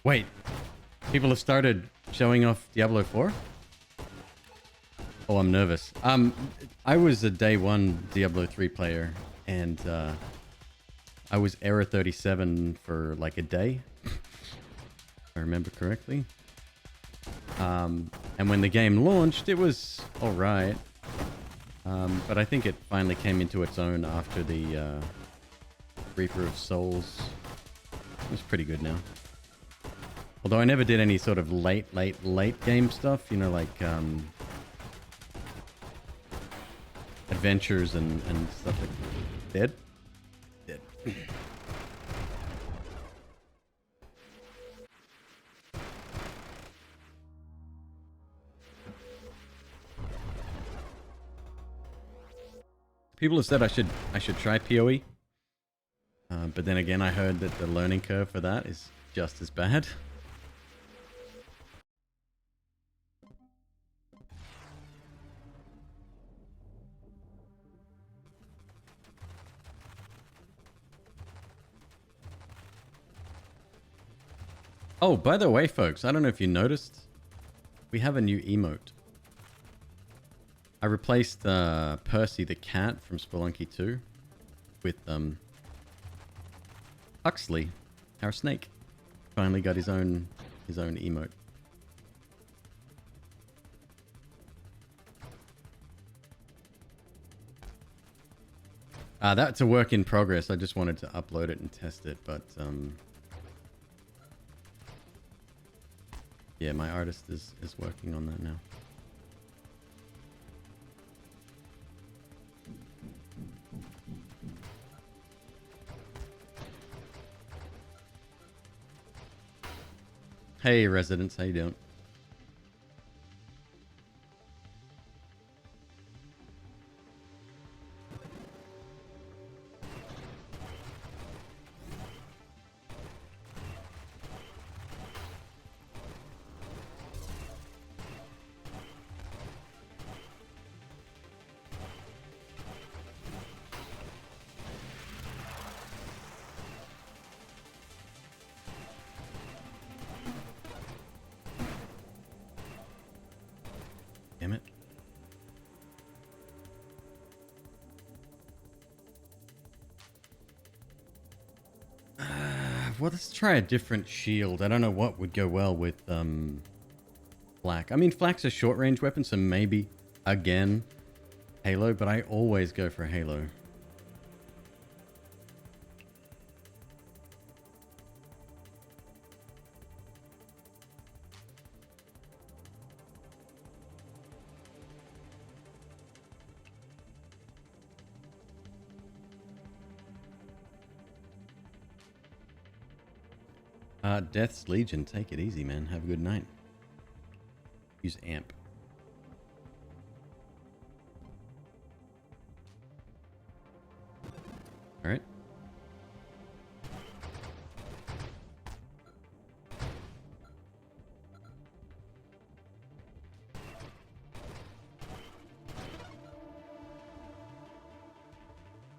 Wait, people have started showing off Diablo 4? Oh, I'm nervous. I was a day one Diablo 3 player, and I was error 37 for like a day, if I remember correctly. And when the game launched, it was alright. But I think it finally came into its own after the Reaper of Souls. It was pretty good now. Although I never did any sort of late game stuff, you know, like adventures and stuff like that. Dead? Dead. People have said I should try PoE. But then again, I heard that the learning curve for that is just as bad. Oh, by the way, folks, I don't know if you noticed, we have a new emote. I replaced Percy the cat from Spelunky 2 with Huxley, our snake. Finally got his own emote. That's a work in progress. I just wanted to upload it and test it, but yeah, my artist is working on that now. Hey, residents, how you doing? Damn it. Well, let's try a different shield. I don't know what would go well with flak. I mean, flak's a short-range weapon, so maybe, again, Halo, but I always go for Halo. Death's Legion. Take it easy, man. Have a good night. Use amp. All right.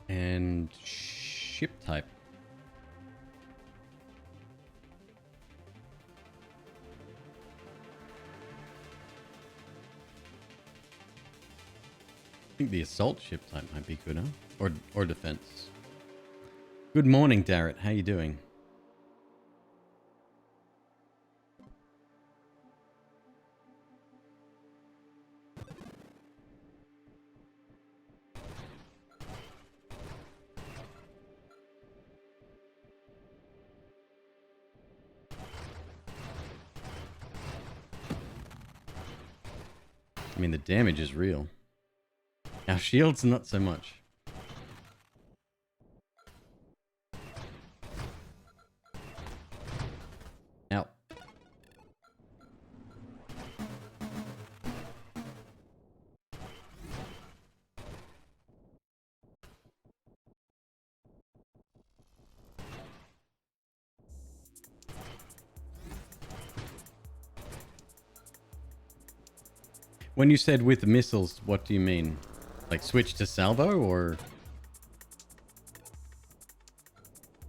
And ship type. I think the assault ship type might be good, huh? Or defense. Good morning, Darrett. How you doing? I mean, the damage is real. Our shields, not so much. Out. When you said with missiles, what do you mean? Like switch to salvo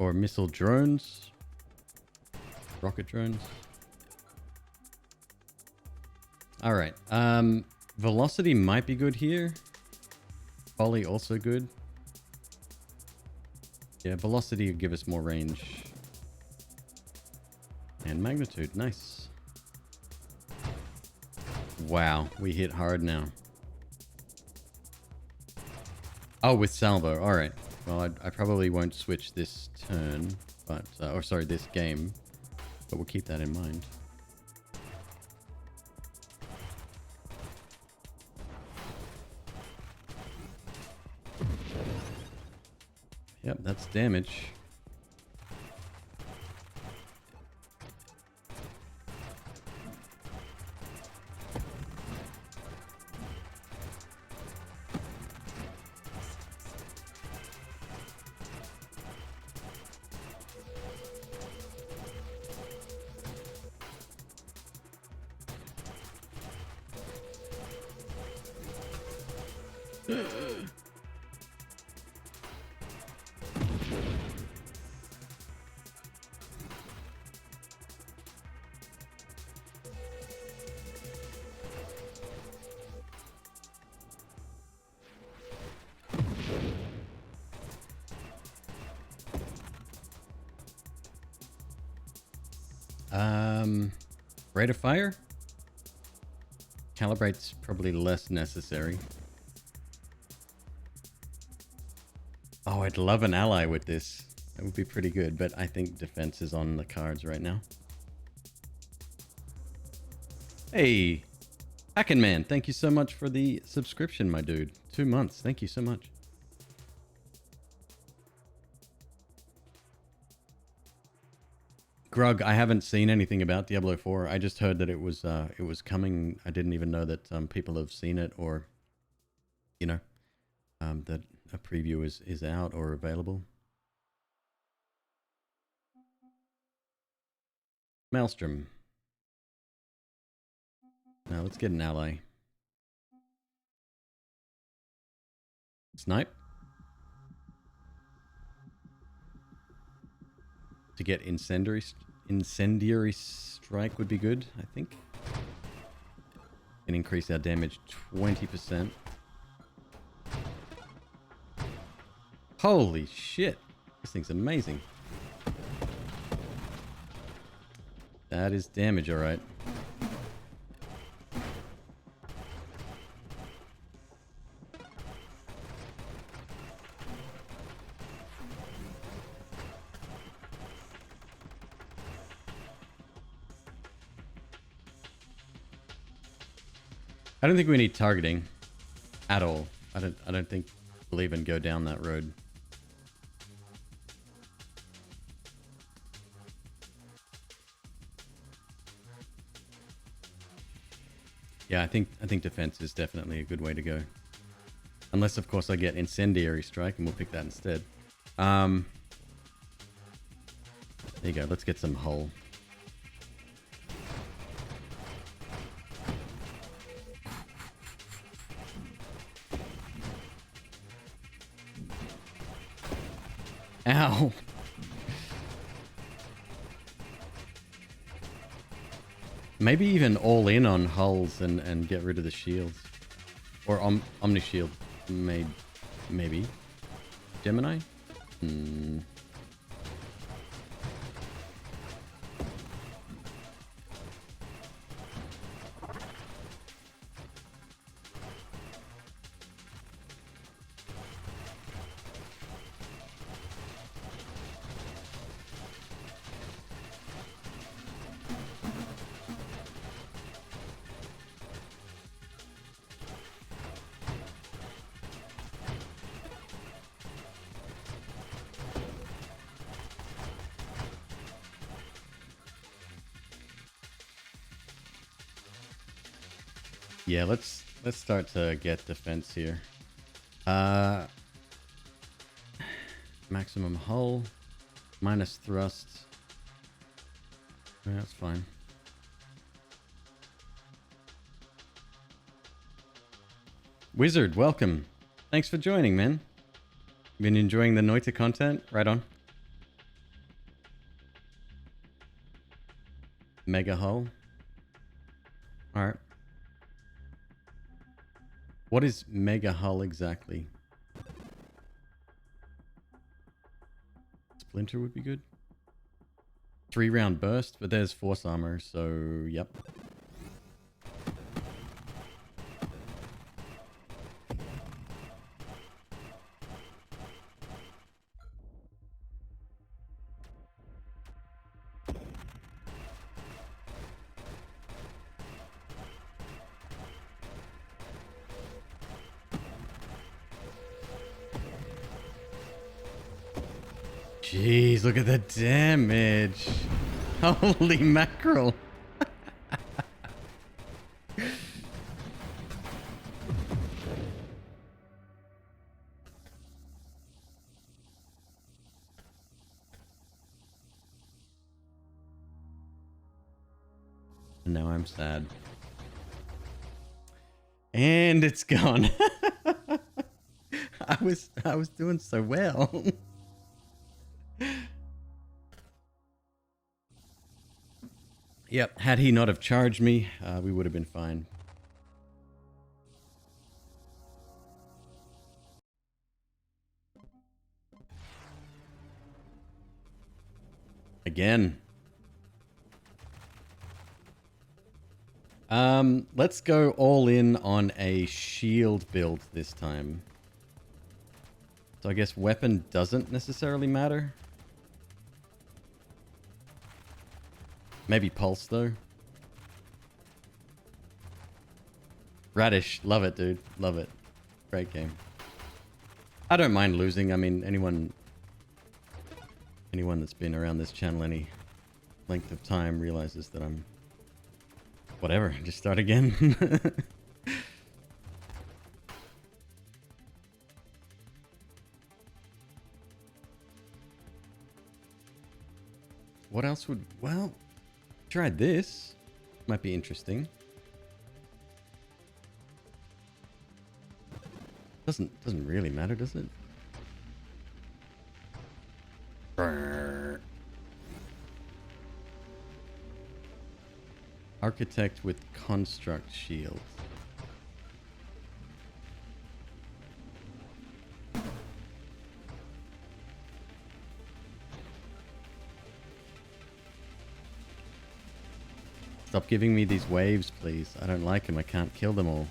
or missile drones? Rocket drones? All right. Velocity might be good here. Volley also good. Yeah, velocity will give us more range. And magnitude, nice. Wow, we hit hard now. Oh, with salvo. All right. Well, I probably won't switch this turn, but or sorry, this game, but we'll keep that in mind. Yep, that's damage. Rate of fire? Calibrate's probably less necessary. Oh, I'd love an ally with this. That would be pretty good, but I think defense is on the cards right now. Hey, Hackin' Man, thank you so much for the subscription, my dude. 2 months. Thank you so much. Grug, I haven't seen anything about Diablo 4. I just heard that it was coming. I didn't even know that people have seen it, or you know, that a preview is out or available. Maelstrom. Now let's get an ally. Snipe. To get incendiary strike would be good, I think. Can increase our damage 20%. Holy shit. This thing's amazing. That is damage, alright. I don't think we need targeting at all. I don't think we'll even go down that road. Yeah, I think defense is definitely a good way to go. Unless of course I get incendiary strike and we'll pick that instead. There you go, let's get some hull. Ow! Maybe even all in on hulls and get rid of the shields. Or Omni Shield. Maybe. Gemini? Yeah, let's start to get defense here. Maximum hull, minus thrust. Yeah, that's fine. Wizard, welcome. Thanks for joining, man. Been enjoying the Noita content? Right on. Mega hull. Alright. What is mega hull exactly? Splinter would be good. 3-round burst, but there's force armor, so yep. Jeez, look at the damage. Holy mackerel. And now I'm sad. And it's gone. I was doing so well. Yep, had he not have charged me, we would have been fine. Again. Let's go all in on a shield build this time. So I guess weapon doesn't necessarily matter. Maybe pulse though. Radish, love it, dude. Love it. Great game. I don't mind losing. I mean, anyone that's been around this channel any length of time realizes that I'm whatever. Just start again. What else would... Well, tried this. Might be interesting. Doesn't really matter, does it? Brrr. Architect with construct shield. Stop giving me these waves, please. I don't like them. I can't kill them all.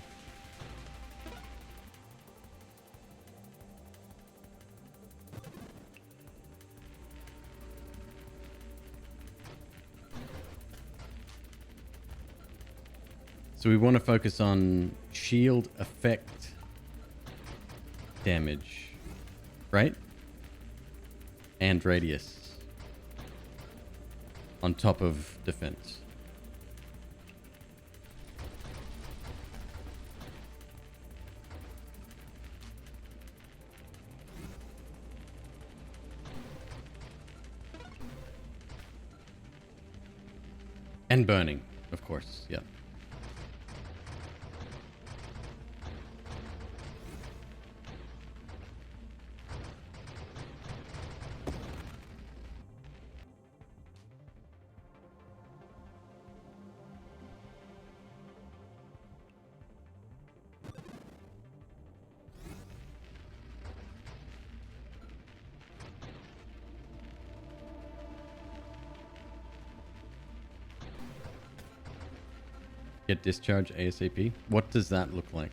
So we want to focus on shield effect damage, right? And radius on top of defense. And burning, of course, yeah. Get discharge ASAP. What does that look like?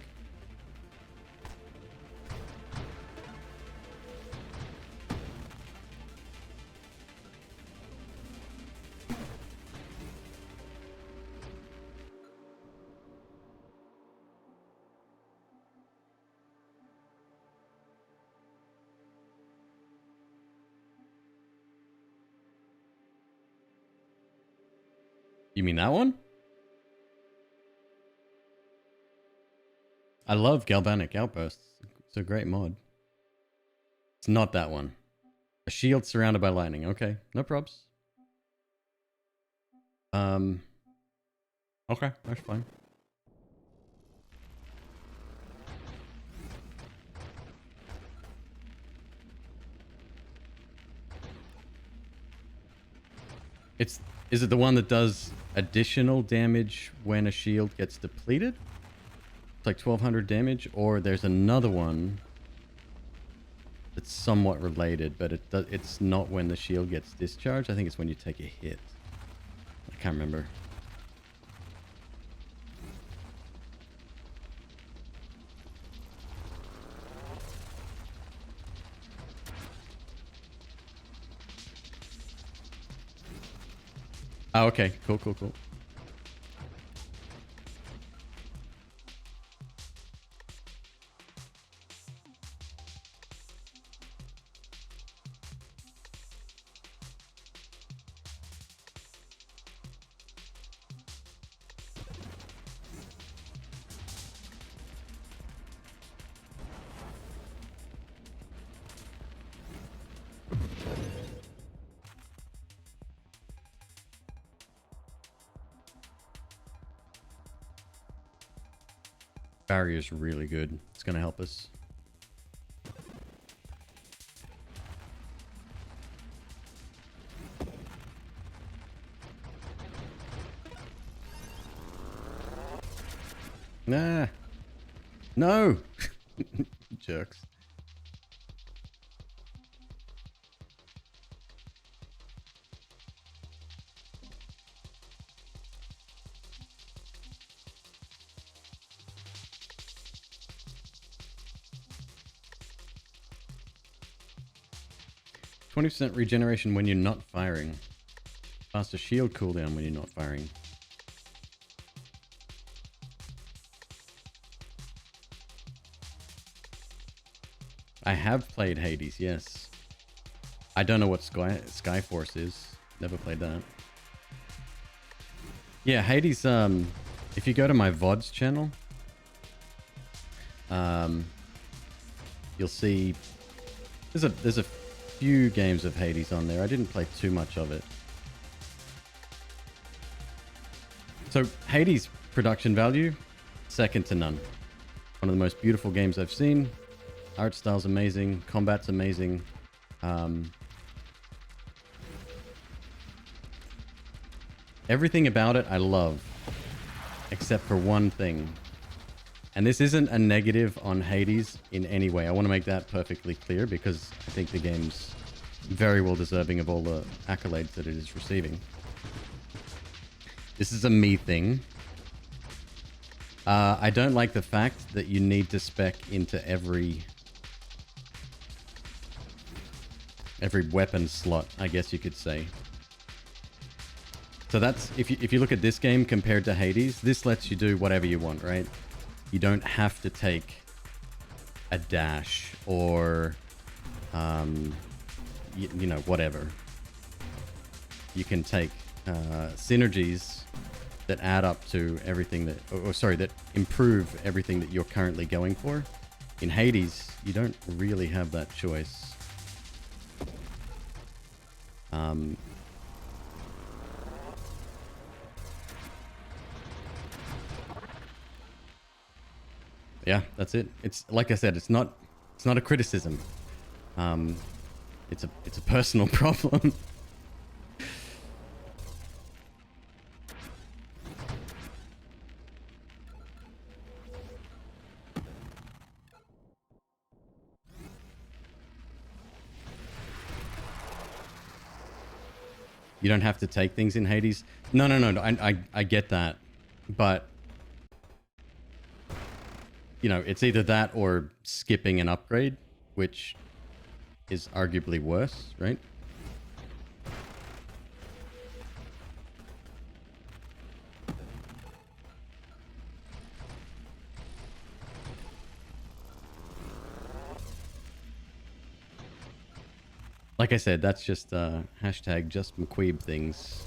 You mean that one? I love Galvanic Outbursts. It's a great mod. It's not that one. A shield surrounded by lightning. Okay, no probs. Okay, that's fine. Is it the one that does additional damage when a shield gets depleted? It's like 1200 damage, or there's another one that's somewhat related, but it's not when the shield gets discharged. I think it's when you take a hit. I can't remember. Oh, okay. Cool. Barrier's really good. It's going to help us. Nah. No! Jerks. 20% regeneration when you're not firing. Faster shield cooldown when you're not firing. I have played Hades, yes. I don't know what Skyforce is. Never played that. Yeah, Hades, if you go to my VODs channel, you'll see there's a few games of Hades on there. I didn't play too much of it. So Hades production value, second to none. One of the most beautiful games I've seen. Art style's amazing, combat's amazing. Everything about it I love, except for one thing. And this isn't a negative on Hades in any way. I want to make that perfectly clear because I think the game's very well deserving of all the accolades that it is receiving. This is a me thing. I don't like the fact that you need to spec into every weapon slot, I guess you could say. So that's, if you look at this game compared to Hades, this lets you do whatever you want, right? You don't have to take a dash or, you know, whatever. You can take synergies that add up to everything that, or sorry, that improve everything that you're currently going for. In Hades, you don't really have that choice. Yeah, that's it. It's like I said, it's not a criticism. It's a personal problem. You don't have to take things in Hades. No. I get that, but you know, it's either that or skipping an upgrade, which is arguably worse, right? Like I said, that's just hashtag just McQueeb things.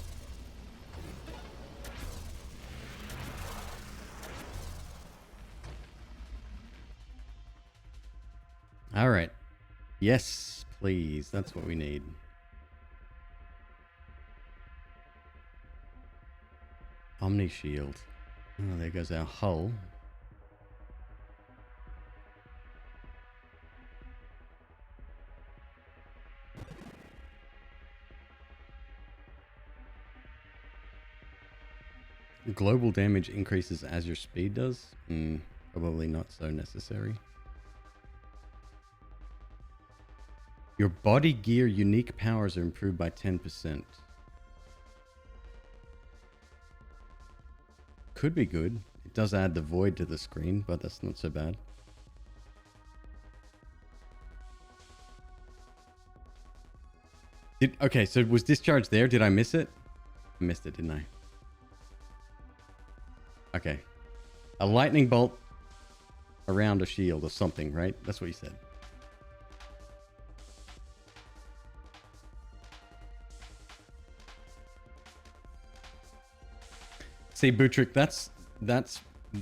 All right. Yes, please. That's what we need. Omni Shield. Oh, there goes our hull. Global damage increases as your speed does? Probably not so necessary. Your body gear unique powers are improved by 10%. Could be good. It does add the void to the screen, but that's not so bad. Okay, so was discharge there? Did I miss it? I missed it, didn't I? Okay. A lightning bolt around a shield or something, right? That's what you said. See, Buttrick, that's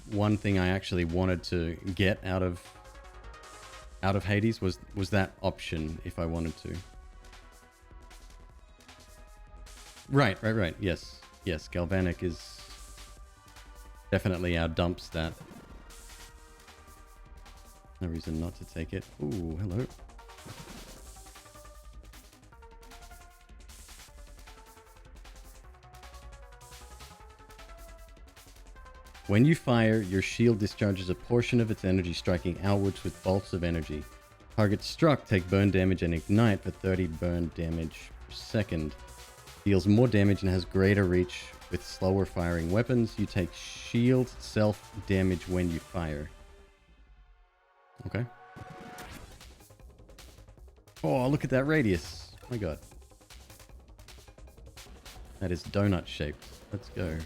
one thing I actually wanted to get out of Hades was that option if I wanted to. Right. Yes, Galvanic is definitely our dump stat. No reason not to take it. Ooh, hello. When you fire, your shield discharges a portion of its energy, striking outwards with bolts of energy. Targets struck take burn damage and ignite for 30 burn damage per second. Deals more damage and has greater reach with slower firing weapons. You take shield self damage when you fire. Okay. Oh, look at that radius. my god. That is donut shaped. Let's go.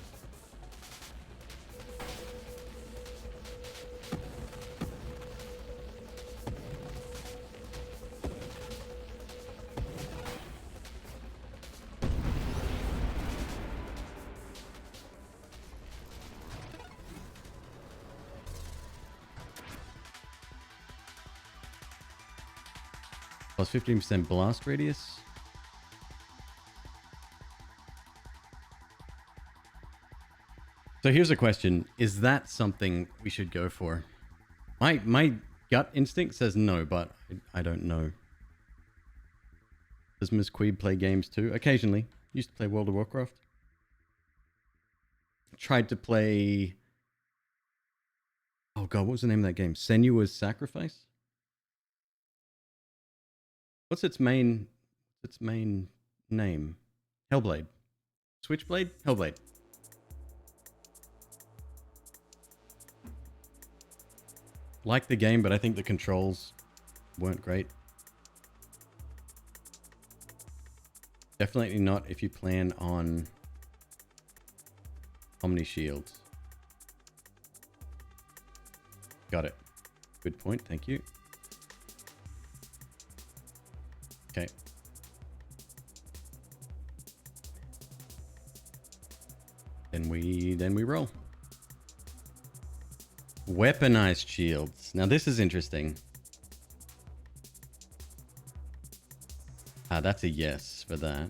Plus 15% blast radius. So here's a question. Is that something we should go for? My gut instinct says no, but I don't know. Does McQueeb play games too? Occasionally. Used to play World of Warcraft. Tried to play... Oh god, what was the name of that game? Senua's Sacrifice? What's its main name? Hellblade. Switchblade? Hellblade. Liked the game, but I think the controls weren't great. Definitely not if you plan on Omni Shields. Got it. Good point, thank you. Okay. Then we roll. Weaponized shields. Now this is interesting. Ah, that's a yes for that.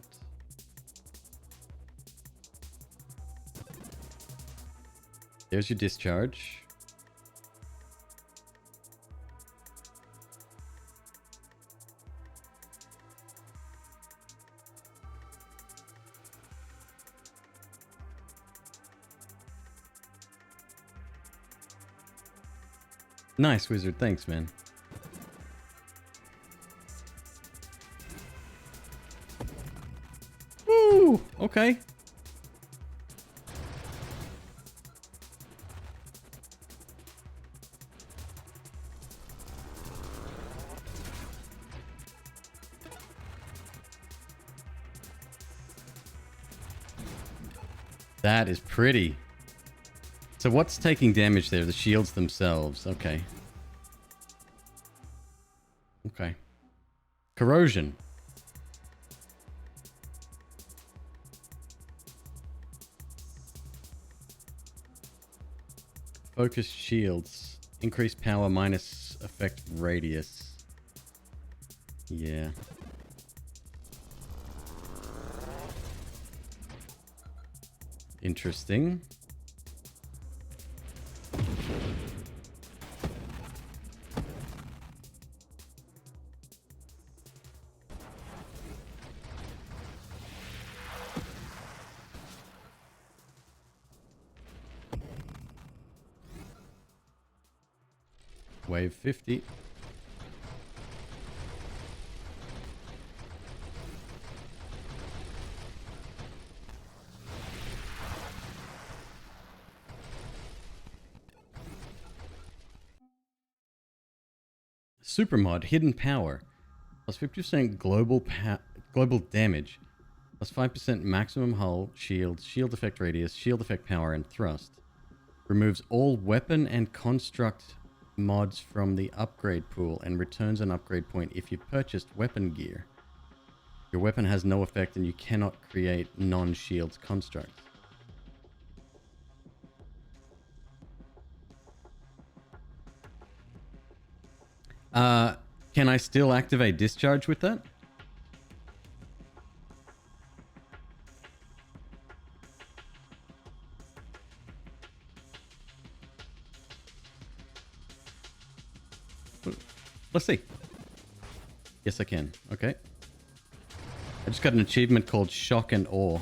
There's your discharge. Nice, Wizard. Thanks, man. Woo! Okay. That is pretty. So what's taking damage there? The shields themselves. Okay. Okay. Corrosion. Focused shields. Increased power minus effect radius. Yeah. Interesting. Wave 50. Supermod, hidden power. Plus 50% global damage. Plus 5% maximum hull, shield, shield effect radius, shield effect power, and thrust. Removes all weapon and construct mods from the upgrade pool and returns an upgrade point if you purchased weapon gear. Your weapon has no effect and you cannot create non-shields constructs. Can I still activate discharge with that? Let's see. Yes, I can. Okay. I just got an achievement called Shock and Awe.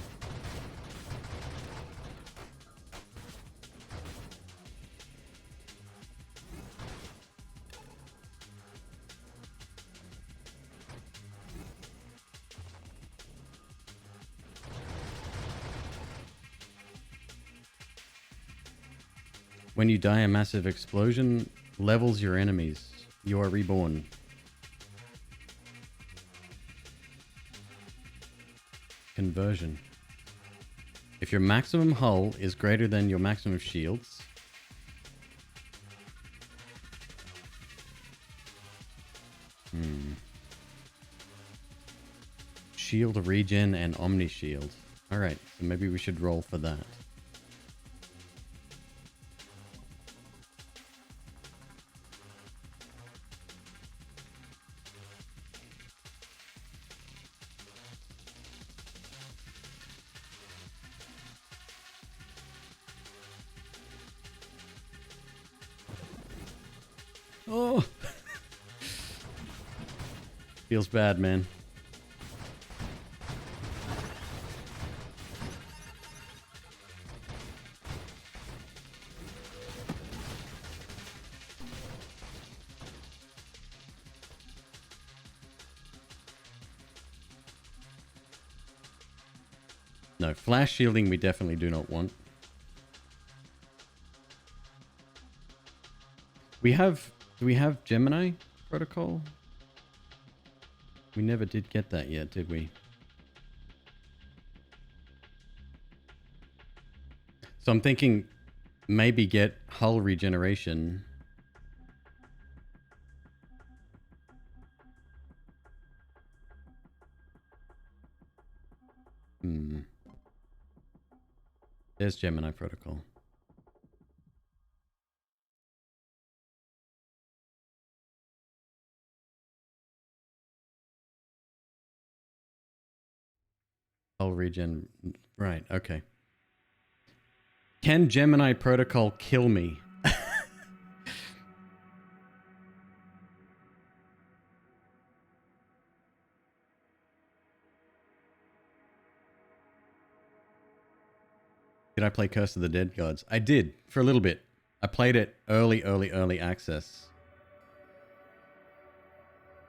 When you die, a massive explosion levels your enemies. You are reborn. Conversion. If your maximum hull is greater than your maximum shields... Shield regen and Omni Shield. Alright, so maybe we should roll for that. Oh! Feels bad, man. No, flash shielding we definitely do not want. Do we have Gemini protocol? We never did get that yet, did we? So I'm thinking maybe get hull regeneration. There's Gemini protocol. Hull regen. Right, okay. Can Gemini protocol kill me? Did I play Curse of the Dead Gods? I did, for a little bit. I played it early access.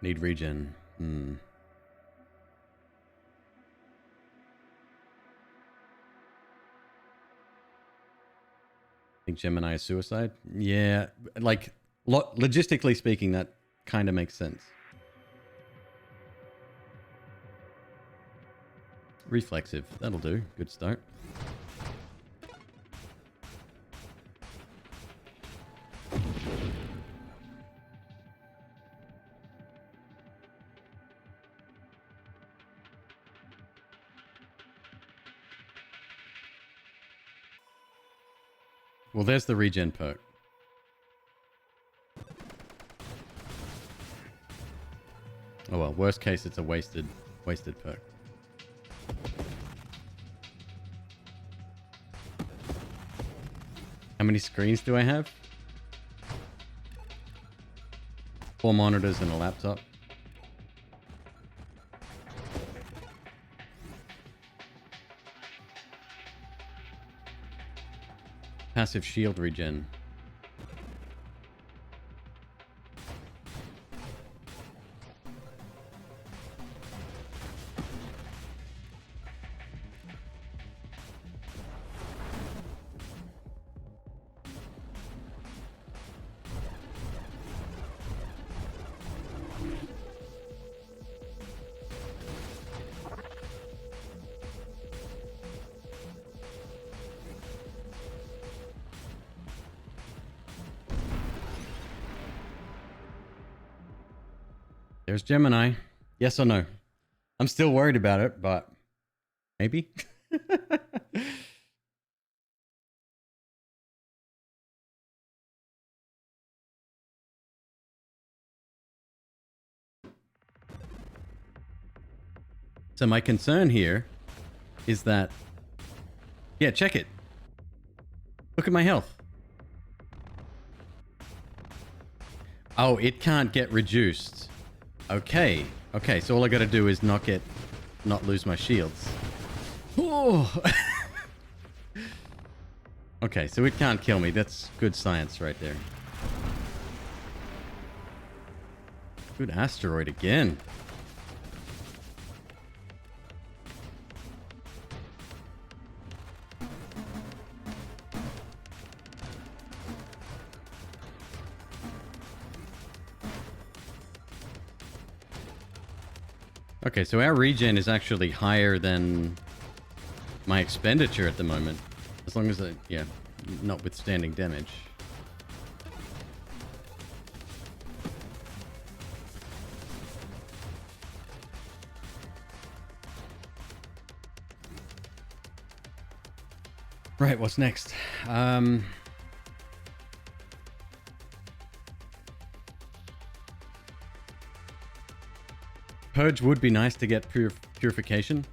Need regen. Think Gemini is suicide? Yeah, like, logistically speaking, that kind of makes sense. Reflexive, that'll do. Good start. Well, there's the regen perk. Oh well, worst case, it's a wasted perk. How many screens do I have? 4 monitors and a laptop. Passive shield regen. There's Gemini. Yes or no? I'm still worried about it, but maybe. So my concern here is that, yeah, check it. Look at my health. Oh, it can't get reduced. Okay. Okay, so all I gotta do is not lose my shields. Oh. Okay, so it can't kill me. That's good science right there. Good asteroid again. Okay, so our regen is actually higher than my expenditure at the moment. As long as I, yeah, notwithstanding damage. Right, what's next? Purge would be nice to get purification.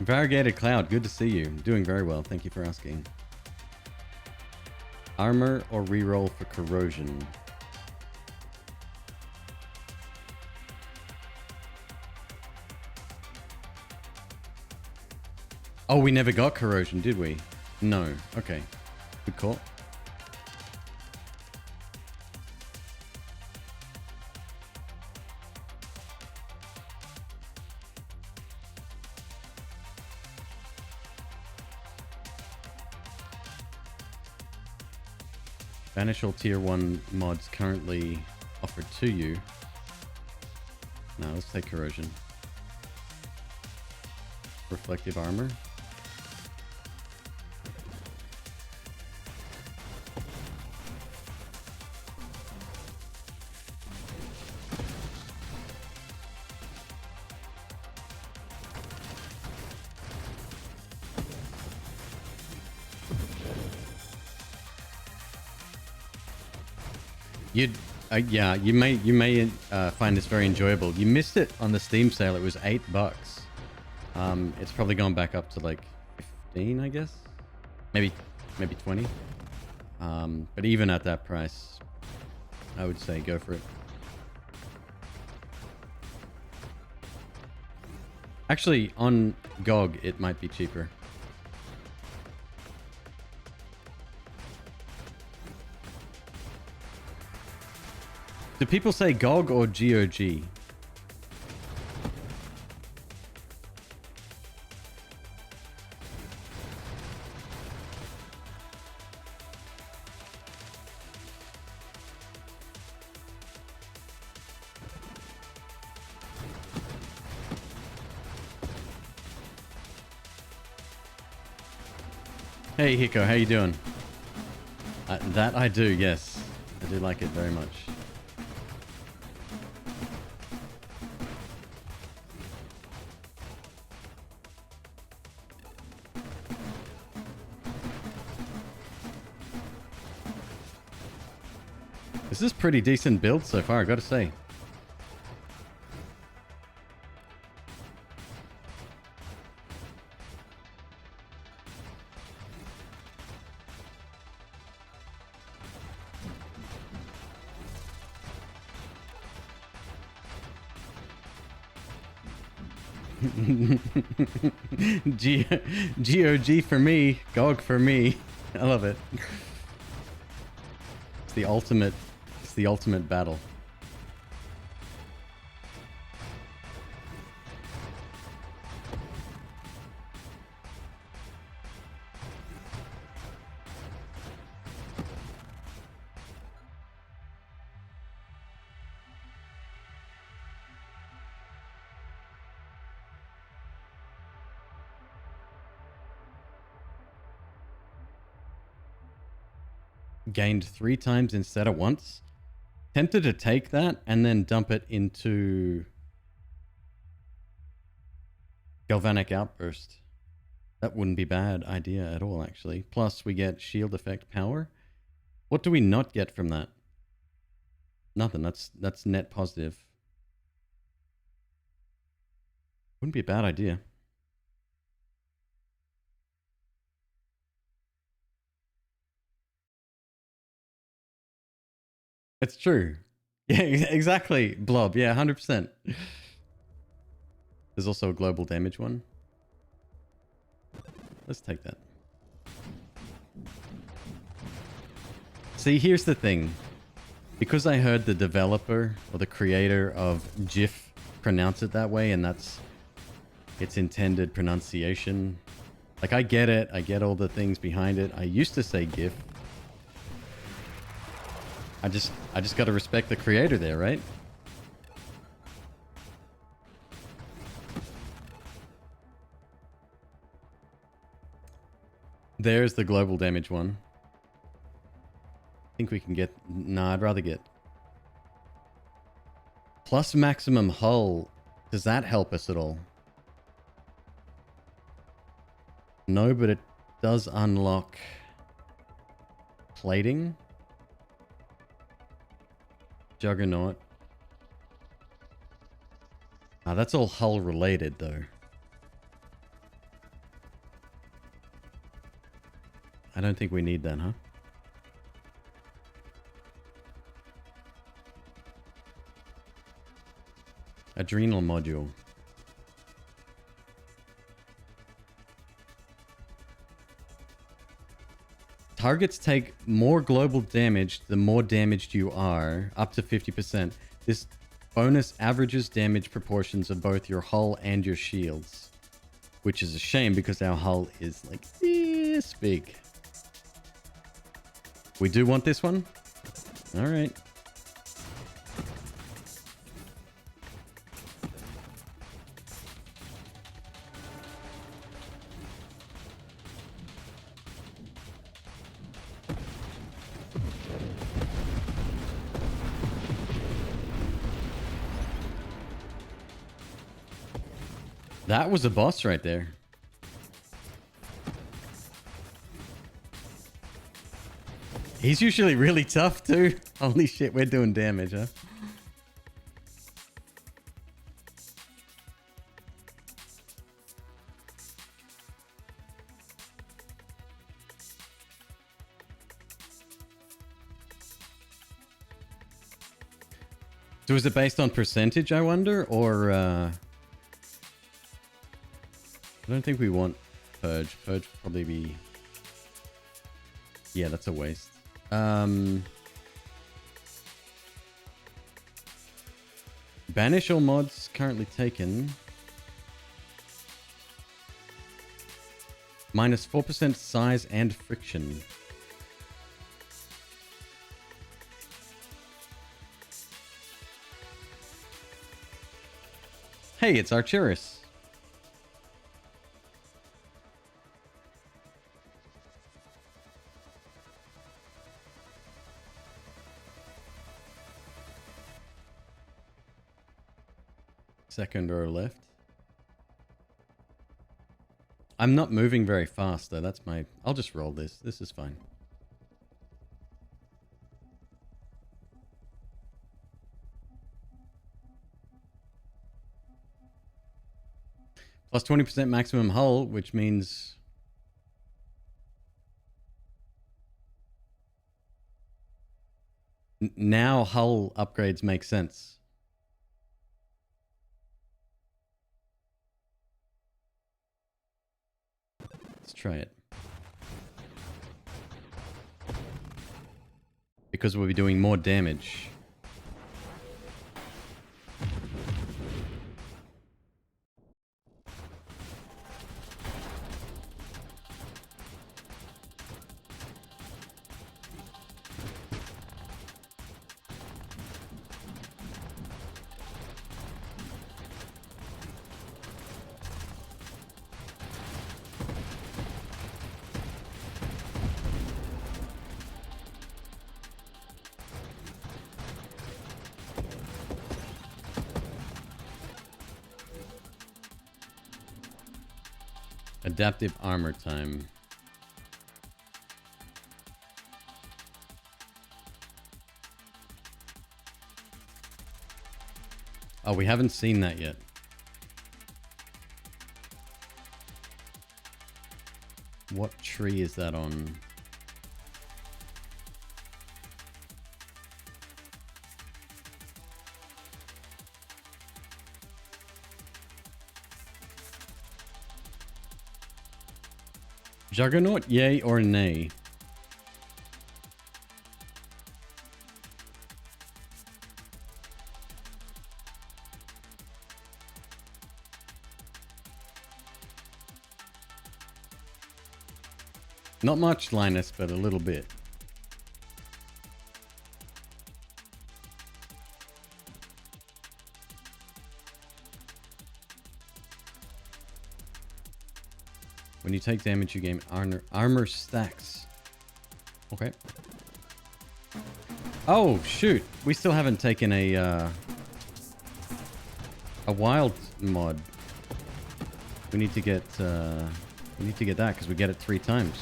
Variegated Cloud, good to see you. Doing very well, thank you for asking. Armor or reroll for corrosion? Oh, we never got corrosion, did we? No. Okay. Good call. Banish all tier 1 mods currently offered to you. No, let's take corrosion. Reflective armor. Yeah, you may find this very enjoyable. You missed it on the Steam sale. It was $8. It's probably gone back up to like 15, I guess. Maybe 20. But even at that price, I would say go for it. Actually, on GOG, it might be cheaper. Do people say GOG or GOG? Hey Hiko, how you doing? That I do, yes. I do like it very much. This is pretty decent build so far, I gotta say. GOG for me, GOG for me. I love it. It's the ultimate battle. Gained 3 times instead of once. Tempted to take that and then dump it into Galvanic Outburst. That wouldn't be a bad idea at all, actually. Plus, we get shield effect power. What do we not get from that? Nothing. That's net positive. Wouldn't be a bad idea. It's true. Yeah, exactly. Blob. Yeah, 100%. There's also a global damage one. Let's take that. See, here's the thing. Because I heard the developer or the creator of GIF pronounce it that way, and that's its intended pronunciation. Like, I get it. I get all the things behind it. I used to say GIF. I just got to respect the creator there, right? There's the global damage one. I think we can get... Nah, I'd rather get... Plus maximum hull. Does that help us at all? No, but it does unlock... plating. Juggernaut. Ah, that's all hull related, though. I don't think we need that, huh? Adrenal module. Targets take more global damage the more damaged you are, up to 50%. This bonus averages damage proportions of both your hull and your shields. Which is a shame because our hull is like this big. We do want this one? Alright. That was a boss right there. He's usually really tough too. Holy shit, we're doing damage, huh? So is it based on percentage, I wonder? Or, I don't think we want Purge. Purge would probably be... Yeah, that's a waste. Banish all mods currently taken. Minus 4% size and friction. Hey, it's Archeris. Second row left. I'm not moving very fast though. That's my... I'll just roll this. This is fine. Plus 20% maximum hull, which means... Now hull upgrades make sense. Let's try it. Because we'll be doing more damage. Adaptive armor time. Oh, we haven't seen that yet. What tree is that on? Juggernaut, yay or nay? Not much, Linus, but a little bit. When you take damage, you gain armor stacks. Okay. Oh, shoot. We still haven't taken a wild mod. We need to get that because we get it 3 times.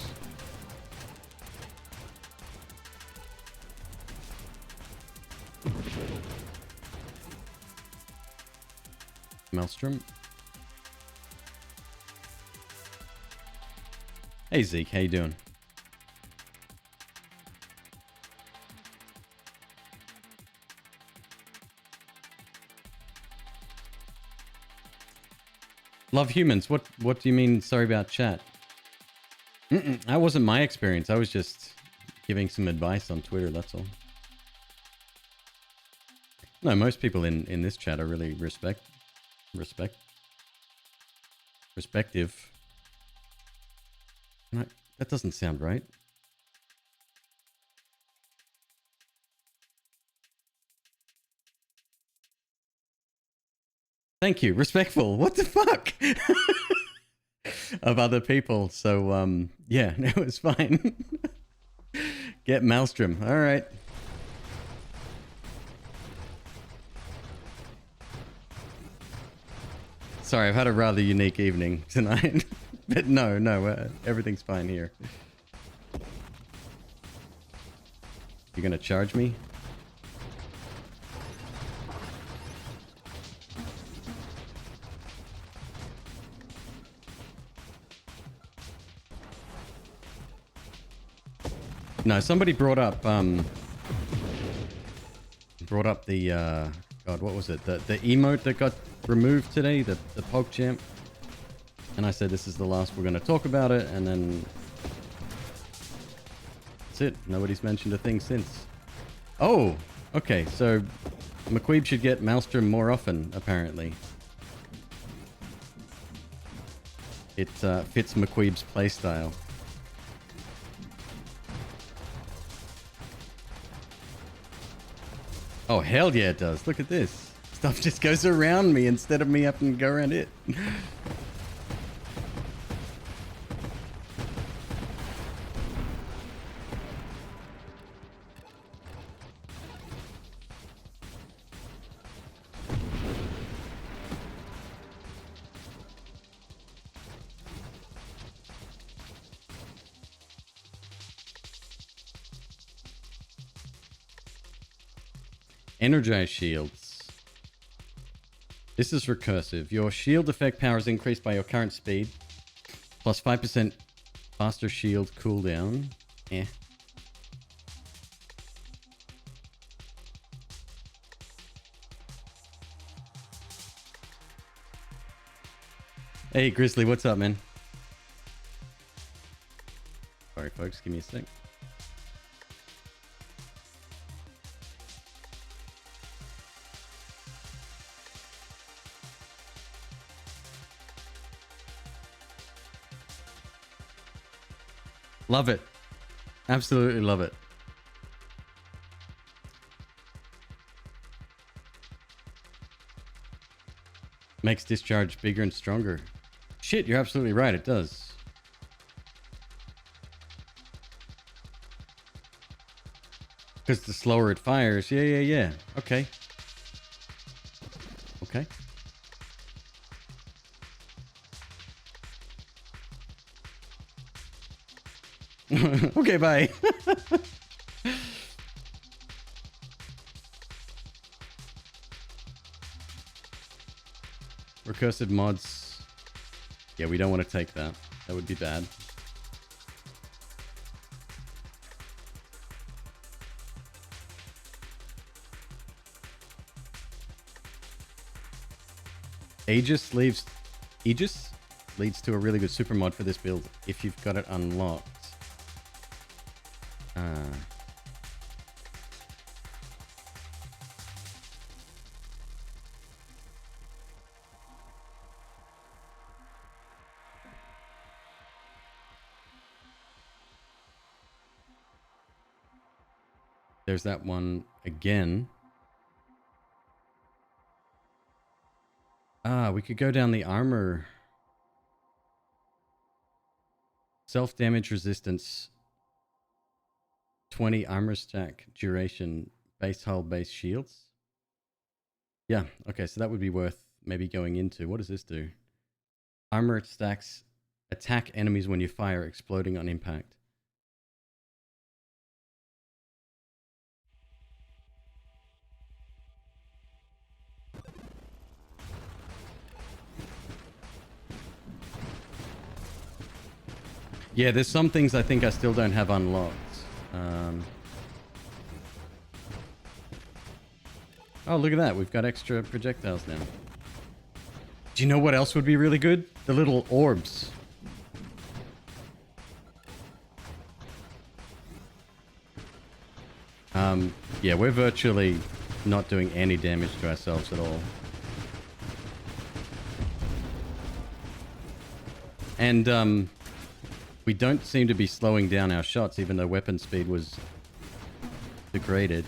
Maelstrom. Hey Zeke, how you doing? Love humans. What do you mean? Sorry about chat. That wasn't my experience. I was just giving some advice on Twitter. That's all. No, most people in this chat are really respective. That doesn't sound right. Thank you. Respectful. What the fuck? Of other people. So, yeah, it was fine. Get Maelstrom. All right. Sorry, I've had a rather unique evening tonight. But no, everything's fine here. You're gonna charge me? No, somebody brought up the God, what was it? The emote that got removed today, the PogChamp. And I said this is the last we're gonna talk about it, and then that's it. Nobody's mentioned a thing since. Oh, okay, so McQueeb should get Maelstrom more often, apparently. It fits McQueeb's playstyle. Oh, hell yeah, it does. Look at this. Stuff just goes around me instead of me having to go around it. Energize shields. This is recursive. Your shield effect power is increased by your current speed. Plus 5% faster shield cooldown. Eh. Hey, Grizzly, what's up, man? Sorry, folks. Give me a sec. Love it. Absolutely love it. Makes discharge bigger and stronger. Shit, you're absolutely right. It does. Because the slower it fires. Yeah. Okay. Okay. Okay, bye. Recursive mods. Yeah, we don't want to take that. That would be bad. Aegis leads to a really good super mod for this build if you've got it unlocked. There's that one again. Ah, we could go down the armor. Self-damage resistance. 20 armor stack duration. Base hull, base shields. Yeah, okay, so that would be worth maybe going into. What does this do? Armor stacks attack enemies when you fire, exploding on impact. Yeah, there's some things I think I still don't have unlocked. Oh, look at that. We've got extra projectiles now. Do you know what else would be really good? The little orbs. Yeah, we're virtually not doing any damage to ourselves at all. And, we don't seem to be slowing down our shots, even though weapon speed was degraded.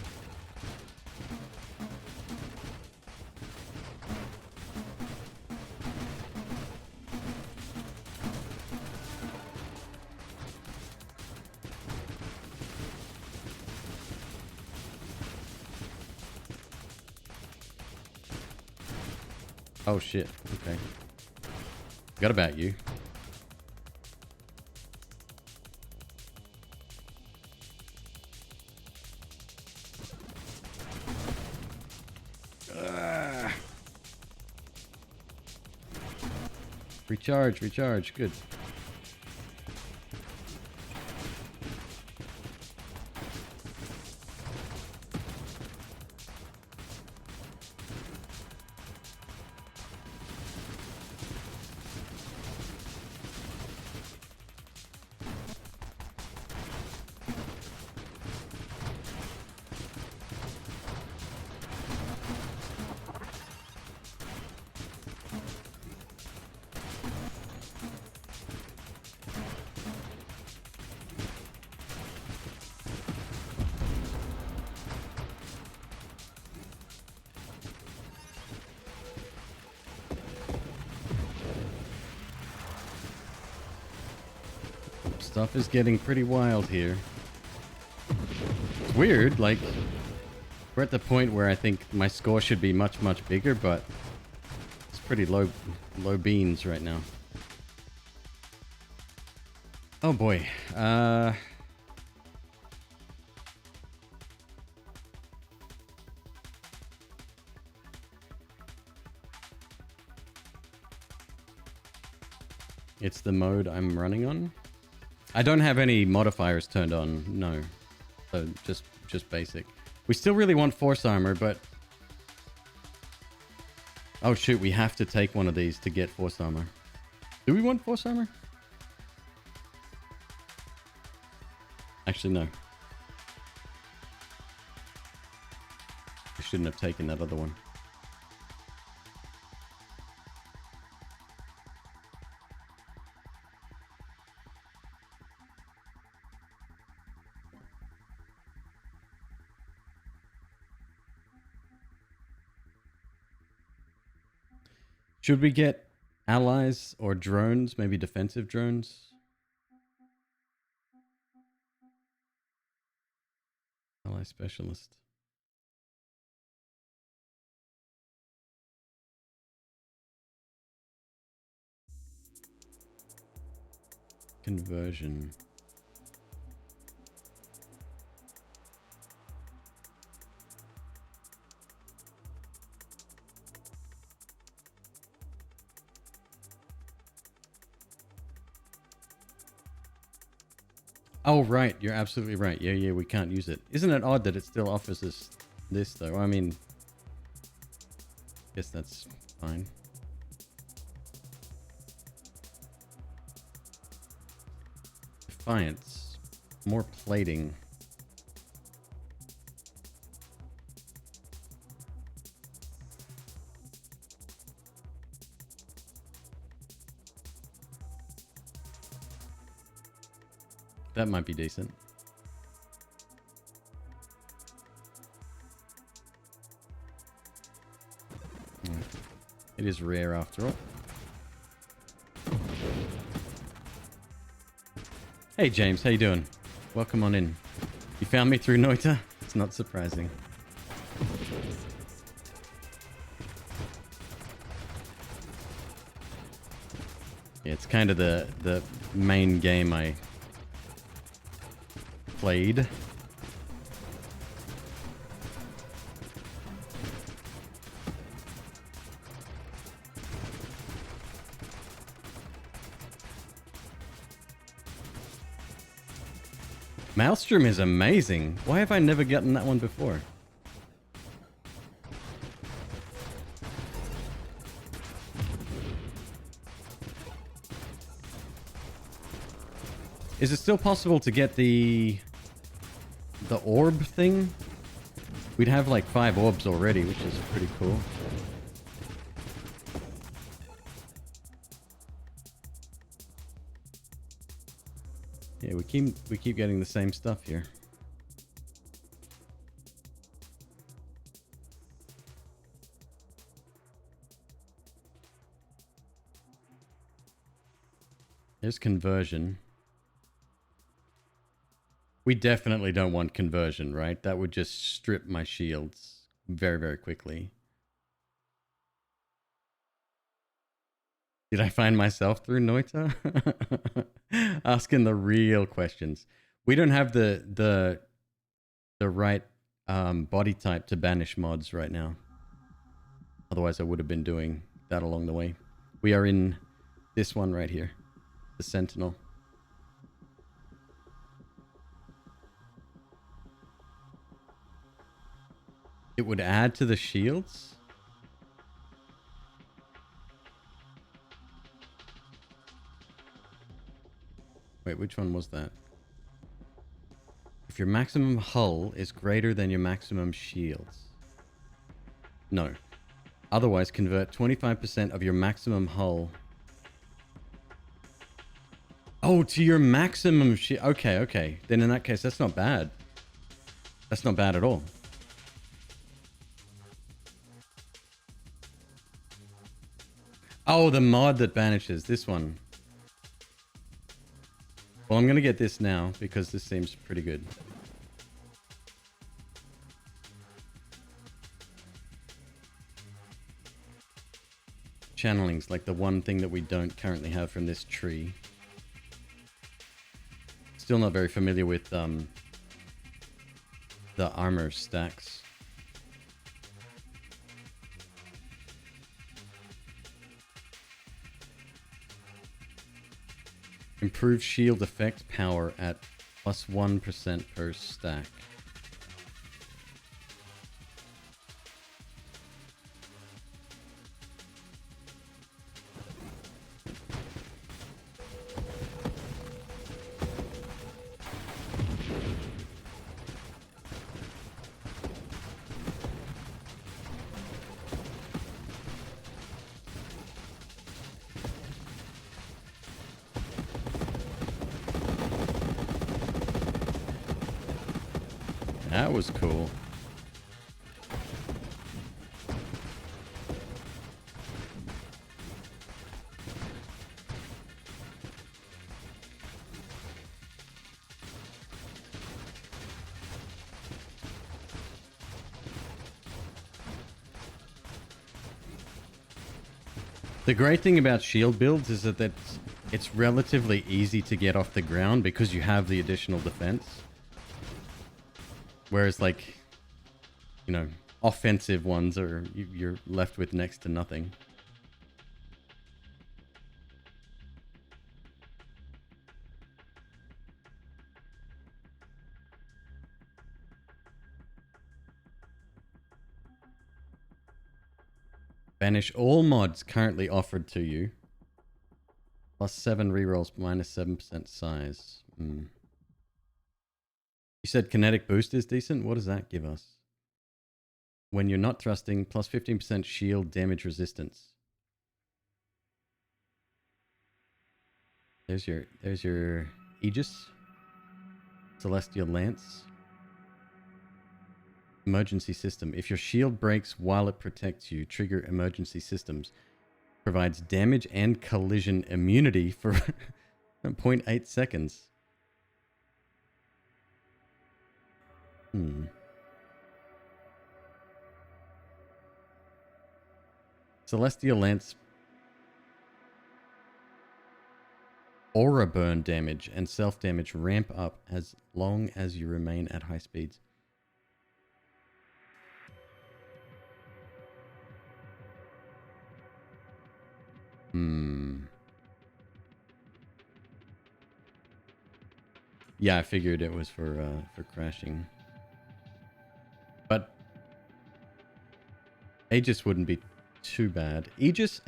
Oh shit, okay. Forgot about you. Recharge, recharge, good. Stuff is getting pretty wild here. It's weird, like, we're at the point where I think my score should be much, much bigger, but it's pretty low beans right now. Oh boy. It's the mode I'm running on. I don't have any modifiers turned on, no. So just basic. We still really want force armor, but... Oh shoot, we have to take one of these to get force armor. Do we want force armor? Actually, no. I shouldn't have taken that other one. Should we get allies or drones? Maybe defensive drones? Ally specialist. Conversion. Oh, right. You're absolutely right. Yeah, we can't use it. Isn't it odd that it still offers us this, though? I mean, guess that's fine. Defiance. More plating. That might be decent. It is rare after all. Hey James, how you doing? Welcome on in. You found me through Noita? It's not surprising. Yeah, it's kind of the main game I played. Maelstrom is amazing. Why have I never gotten that one before? Is it still possible to get the orb thing? We'd have like 5 orbs already, which is pretty cool. Yeah, we keep getting the same stuff here. There's conversion. We definitely don't want conversion, right? That would just strip my shields very, very quickly. Did I find myself through Noita? Asking the real questions. We don't have the right body type to banish mods right now. Otherwise, I would have been doing that along the way. We are in this one right here, the Sentinel. It would add to the shields? Wait, which one was that? If your maximum hull is greater than your maximum shields. No. Otherwise, convert 25% of your maximum hull. Oh, to your maximum shield. Okay, okay. Then in that case, that's not bad. That's not bad at all. Oh, the mod that banishes. This one. Well, I'm going to get this now because this seems pretty good. Channeling's like the one thing that we don't currently have from this tree. Still not very familiar with the armor stacks. Improve shield effect power at plus 1% per stack. That was cool. The great thing about shield builds is that it's relatively easy to get off the ground because you have the additional defense. Whereas, like, you know, offensive ones are you're left with next to nothing. Banish all mods currently offered to you. Plus 7 rerolls, minus 7% size. You said kinetic boost is decent? What does that give us? When you're not thrusting, plus 15% shield damage resistance. There's your Aegis. Celestial Lance. Emergency system. If your shield breaks while it protects you, trigger emergency systems. provides damage and collision immunity for 0.8 seconds. Celestial Lance aura burn damage and self-damage ramp up as long as you remain at high speeds. Yeah, I figured it was for crashing. But Aegis wouldn't be too bad. Aegis?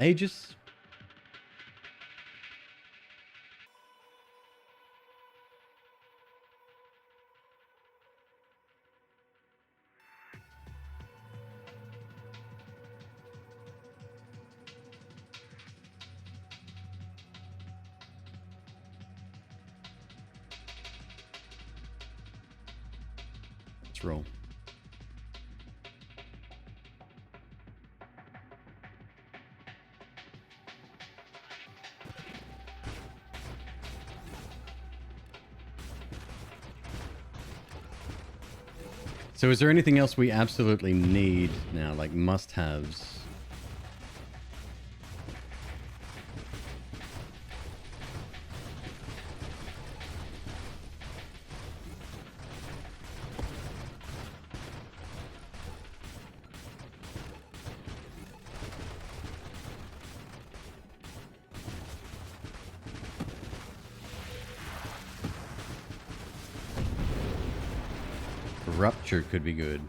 Let's roll. So is there anything else we absolutely need now, like must-haves? Rupture could be good.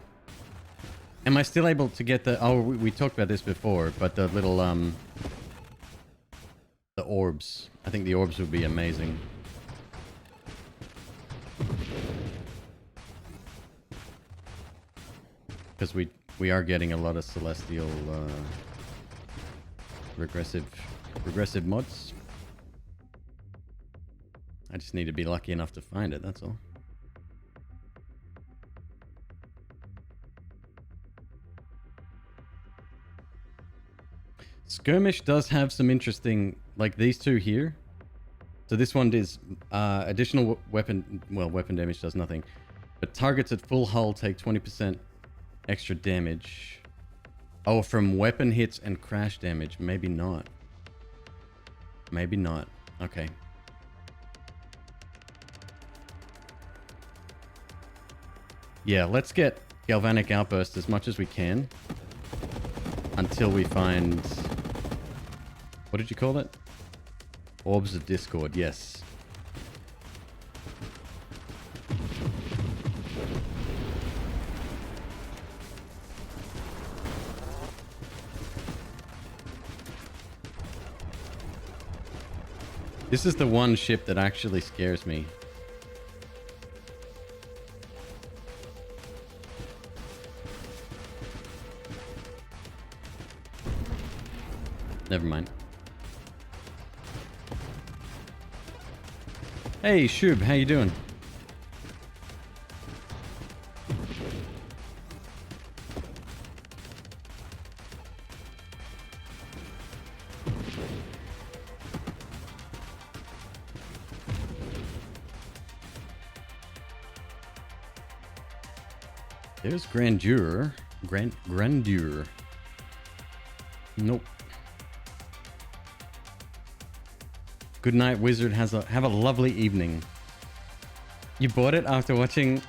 Am I still able to get the... Oh, we talked about this before, but the little, the orbs. I think the orbs would be amazing. Because we are getting a lot of celestial, regressive mods. I just need to be lucky enough to find it, that's all. Skirmish does have some interesting, like these two here. So this one is additional weapon, well, weapon damage does nothing. But targets at full hull take 20% extra damage. Oh, from weapon hits and crash damage. Maybe not. Maybe not. Okay. Yeah, let's get Galvanic Outburst as much as we can. Until we find... What did you call it? Orbs of Discord, yes. This is the one ship that actually scares me. Never mind. Hey, Shub, how you doing? There's Grandeur. Grandeur. Nope. Good night, Wizard. Have a lovely evening. You bought it after watching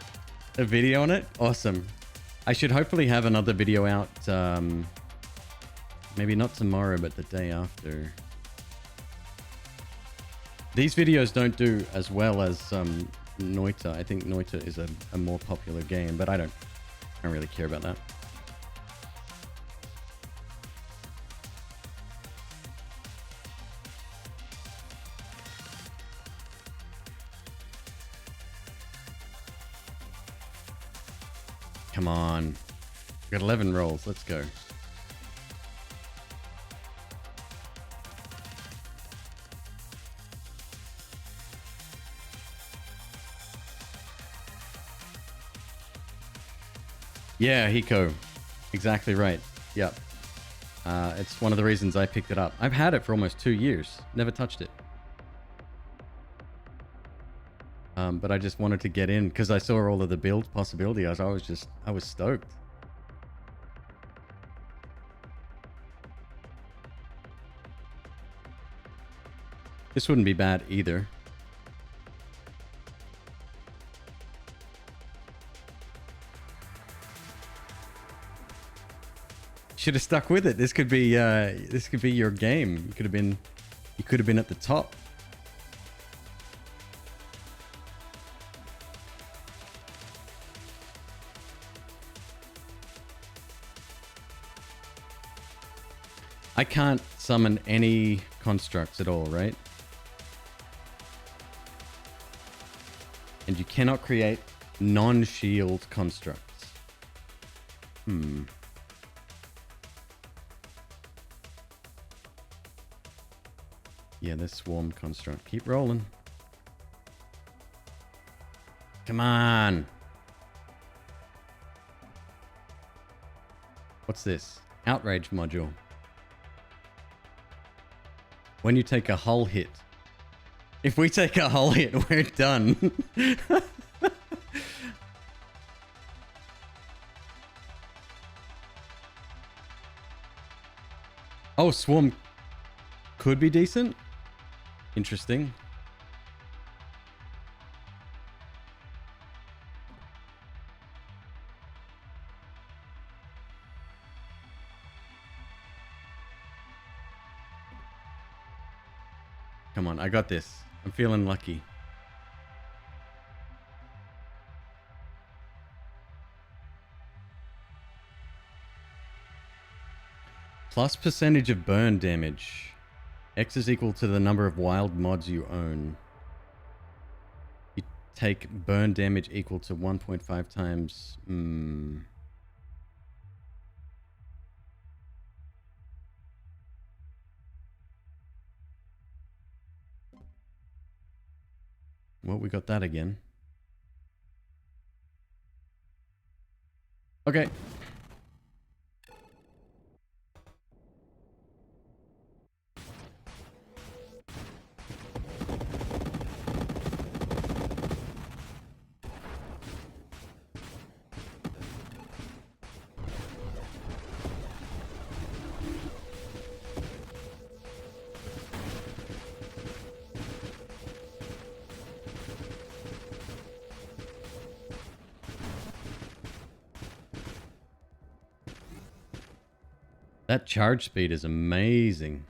a video on it? Awesome. I should hopefully have another video out, maybe not tomorrow, but the day after. These videos don't do as well as Noita. I think Noita is a more popular game, but I don't really care about that. Come on. We've got 11 rolls. Let's go. Yeah, Hiko. Exactly right. Yep. It's one of the reasons I picked it up. I've had it for almost 2 years. Never touched it. But I just wanted to get in because I saw all of the build possibility. I was stoked. This wouldn't be bad either. Should have stuck with it. This could be your game. You could have been at the top. I can't summon any constructs at all, right? And you cannot create non-shield constructs. Yeah, this swarm construct. Keep rolling. Come on. What's this? Outrage module. When you take a hull hit. If we take a hull hit, we're done. Oh, swarm could be decent. Interesting. Come on, I got this. I'm feeling lucky. Plus percentage of burn damage. X is equal to the number of wild mods you own. You take burn damage equal to 1.5 times... Well, we got that again. Okay. That charge speed is amazing.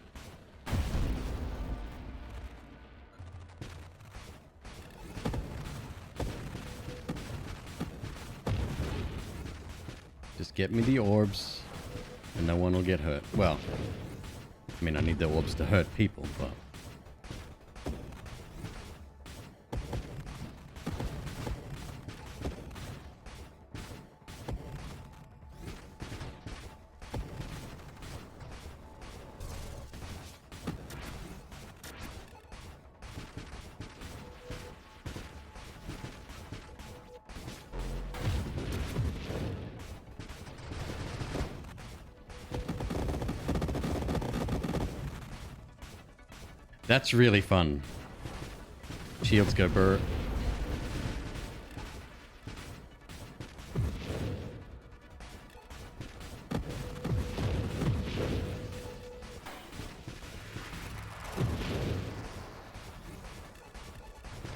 Just get me the orbs and no one will get hurt. Well, I mean, I need the orbs to hurt people, but... That's really fun. Shields go burr.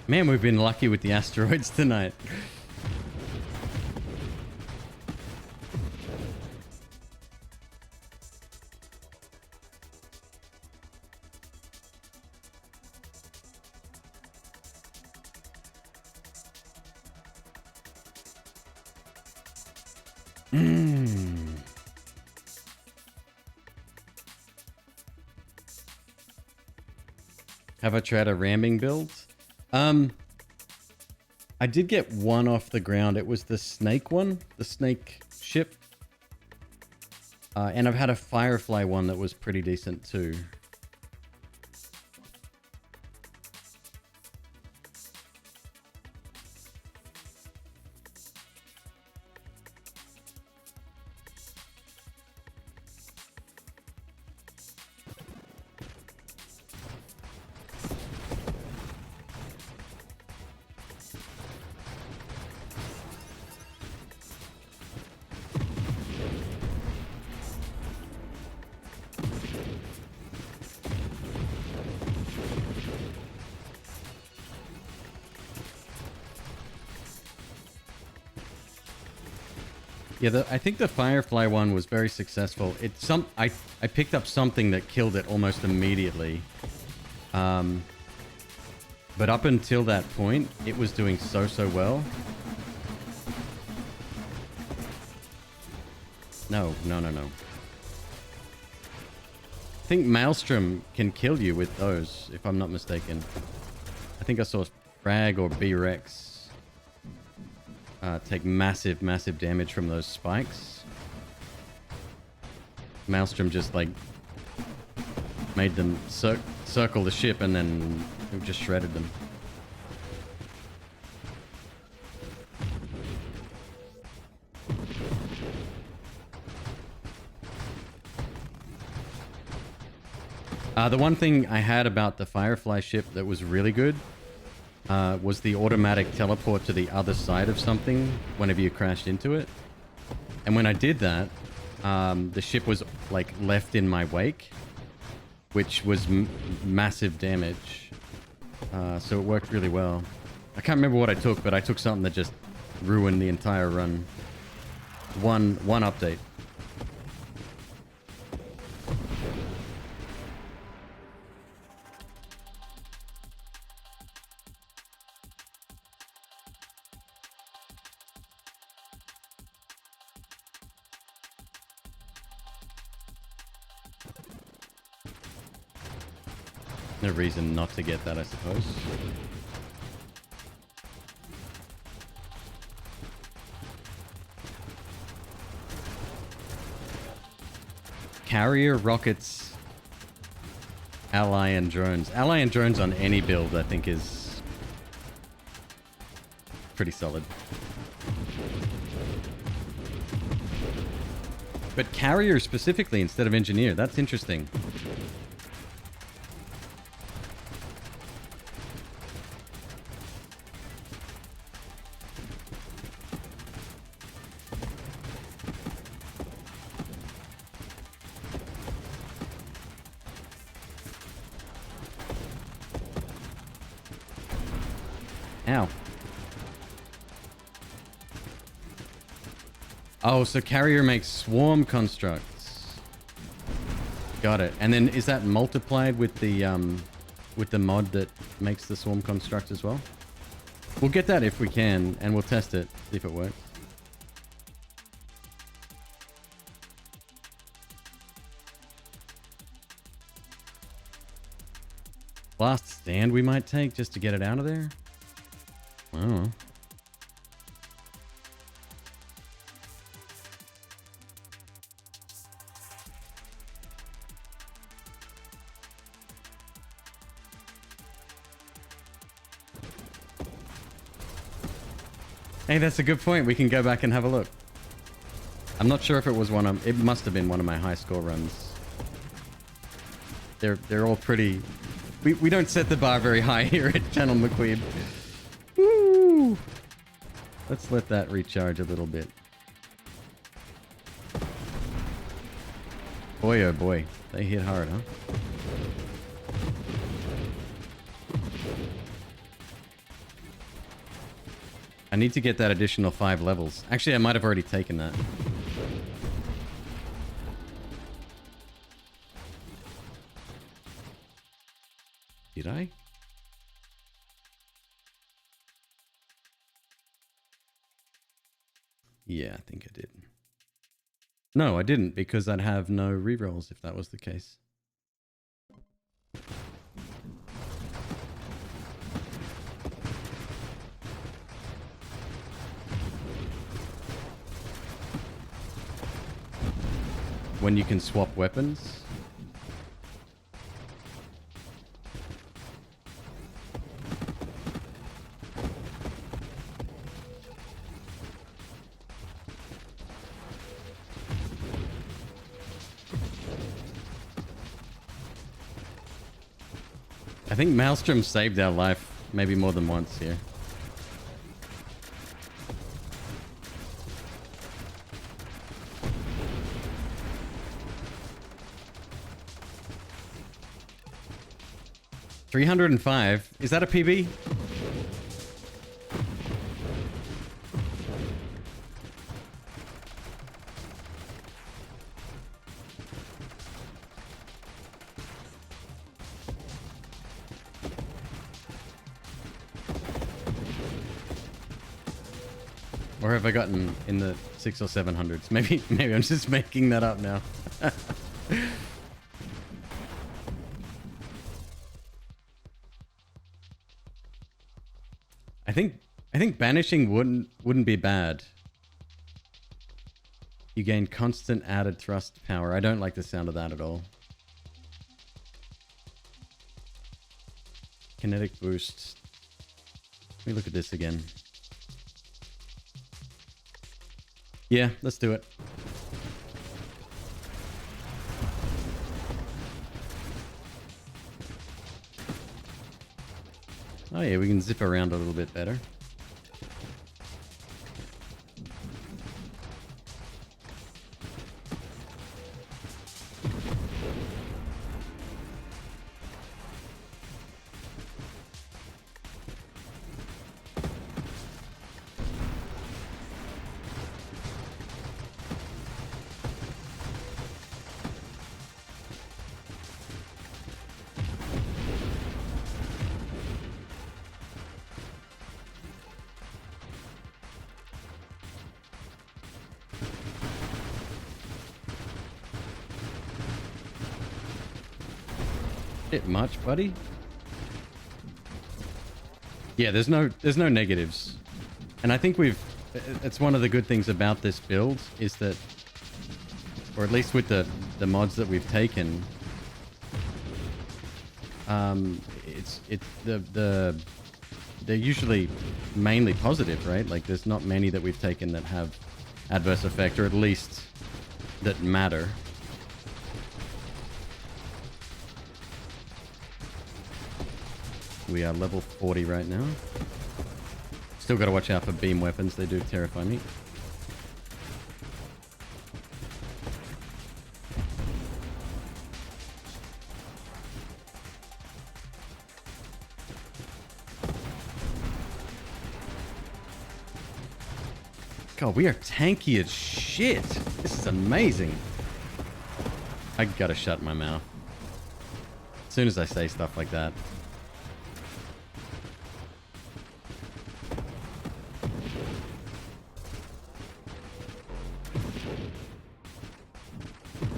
Man, we've been lucky with the asteroids tonight. Have I tried a ramming build? I did get one off the ground. It was the snake one, the snake ship. And I've had a firefly one that was pretty decent too. Yeah, I think the Firefly one was very successful. I picked up something that killed it almost immediately. But up until that point, it was doing so well. No. I think Maelstrom can kill you with those, if I'm not mistaken. I think I saw Frag or B-Rex take massive damage from those spikes. Maelstrom just, like, made them circle the ship and then it just shredded them. The one thing I had about the Firefly ship that was really good was the automatic teleport to the other side of something whenever you crashed into it. And when I did that, the ship was like left in my wake, which was massive damage. So it worked really well. I can't remember what I took, but I took something that just ruined the entire run. One update. No reason not to get that, I suppose. Carrier, rockets, ally, and drones. Ally and drones on any build, I think, is pretty solid. But carrier specifically instead of engineer, that's interesting. Ow. Oh, so carrier makes swarm constructs. Got it. And then is that multiplied with the mod that makes the swarm construct as well? We'll get that if we can, and we'll test it, see if it works. Last stand we might take just to get it out of there? I don't know. Hey, that's a good point. We can go back and have a look. I'm not sure if it was it must have been one of my high score runs. They're all pretty... We don't set the bar very high here at Channel McQueeb. Woo! Let's let that recharge a little bit. Boy, oh boy. They hit hard, huh? I need to get that additional 5 levels. Actually, I might have already taken that. Did I? Yeah, I think I did. No, I didn't, because I'd have no rerolls if that was the case. When you can swap weapons. I think Maelstrom saved our life maybe more than once here. $305. Is that a PB? Or have I gotten in the 600s or 700s? Maybe I'm just making that up now. I think banishing wouldn't be bad. You gain constant added thrust power. I don't like the sound of that at all. Kinetic boost. Let me look at this again. Yeah, let's do it. Oh yeah, we can zip around a little bit better. Bit much, buddy. Yeah, there's no negatives. And I think it's one of the good things about this build is that, or at least with the mods that we've taken, they're usually mainly positive, right? Like there's not many that we've taken that have adverse effect, or at least that matter. We are level 40 right now. Still got to watch out for beam weapons. They do terrify me. God, we are tanky as shit. This is amazing. I gotta shut my mouth as soon as I say stuff like that.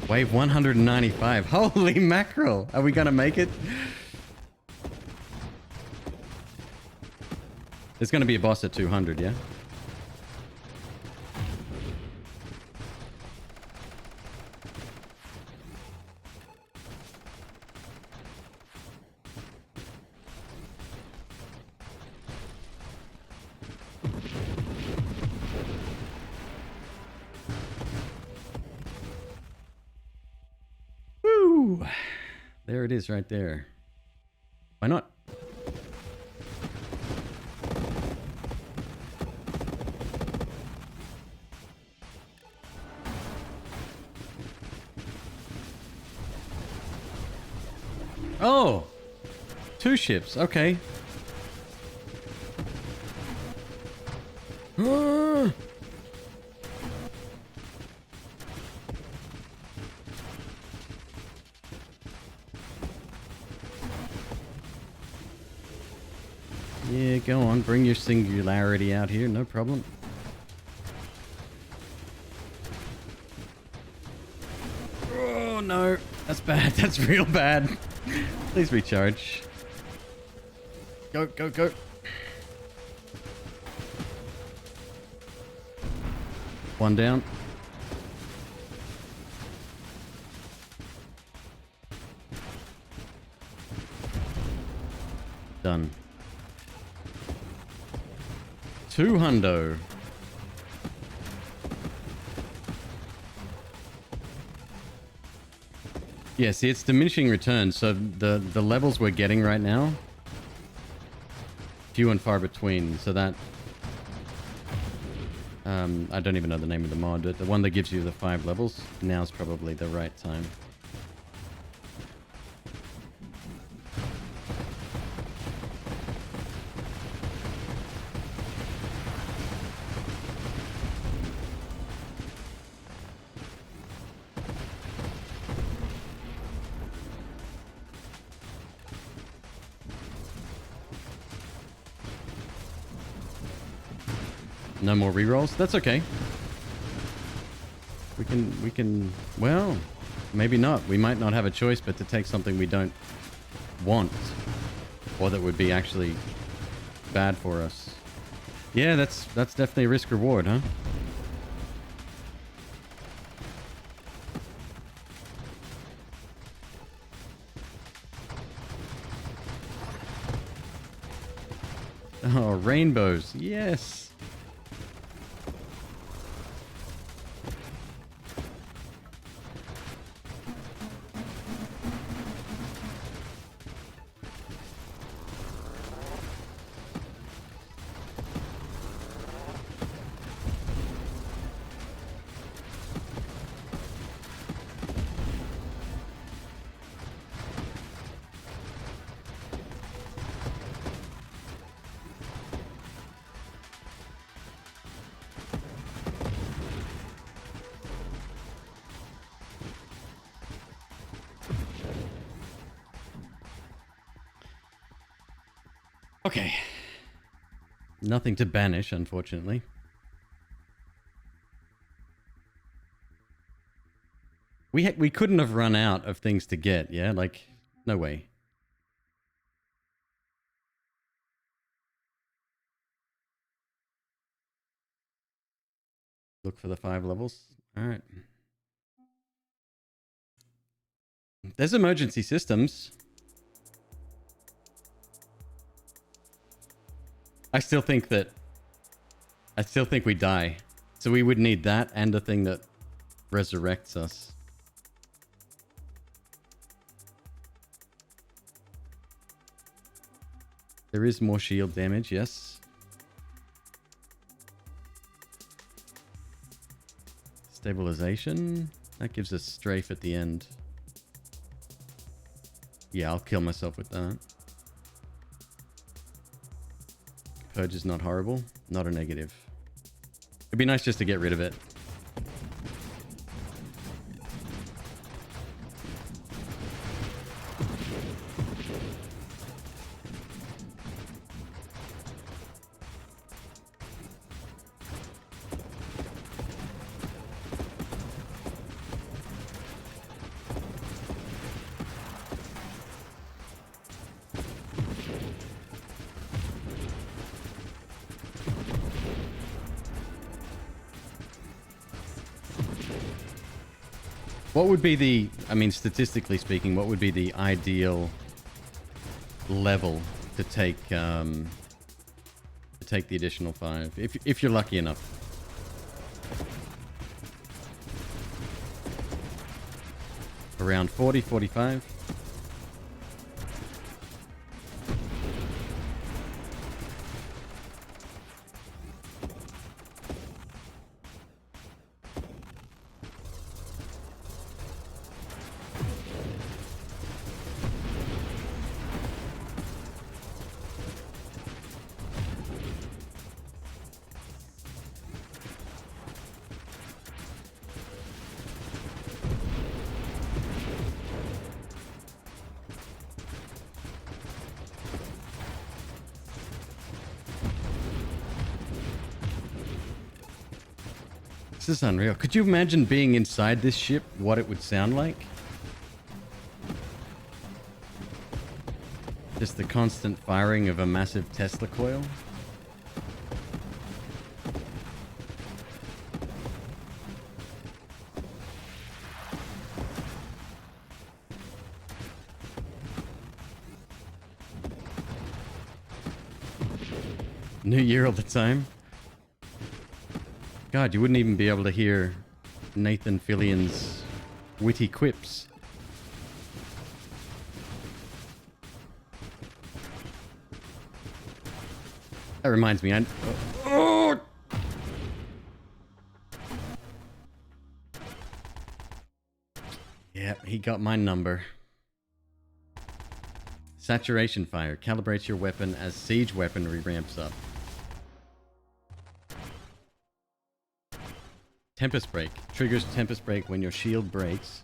Wave 195. Holy mackerel. Are we gonna make it? There's gonna be a boss at 200, yeah? There it is right there. Why not? Oh! 2 ships, okay. Yeah, go on. Bring your singularity out here. No problem. Oh, no. That's bad. That's real bad. Please recharge. Go, go, go. One down. Done. 200. Yeah, see, it's diminishing returns, so the levels we're getting right now, few and far between, so that I don't even know the name of the mod, but the one that gives you the 5 levels, now's probably the right time. No more rerolls? That's okay. We can, well, maybe not. We might not have a choice but to take something we don't want, or that would be actually bad for us. Yeah, that's definitely a risk reward, huh? Oh, rainbows. Yes. Okay. Nothing to banish, unfortunately. We couldn't have run out of things to get, yeah? Like, no way. Look for the 5 levels. All right. There's emergency systems. I still think we die. So we would need that and a thing that resurrects us. There is more shield damage, yes. Stabilization. That gives us strafe at the end. Yeah, I'll kill myself with that. Purge is not horrible. Not a negative. It'd be nice just to get rid of it. What would be the, I mean, statistically speaking, what would be the ideal level to take the additional 5, if you're lucky enough? Around 40, 45? This is unreal. Could you imagine being inside this ship, what it would sound like? Just the constant firing of a massive Tesla coil? New year all the time? God, you wouldn't even be able to hear Nathan Fillion's witty quips. That reminds me, oh! Yeah, he got my number. Saturation fire. Calibrates your weapon as siege weaponry ramps up. Tempest Break. Triggers Tempest Break when your shield breaks.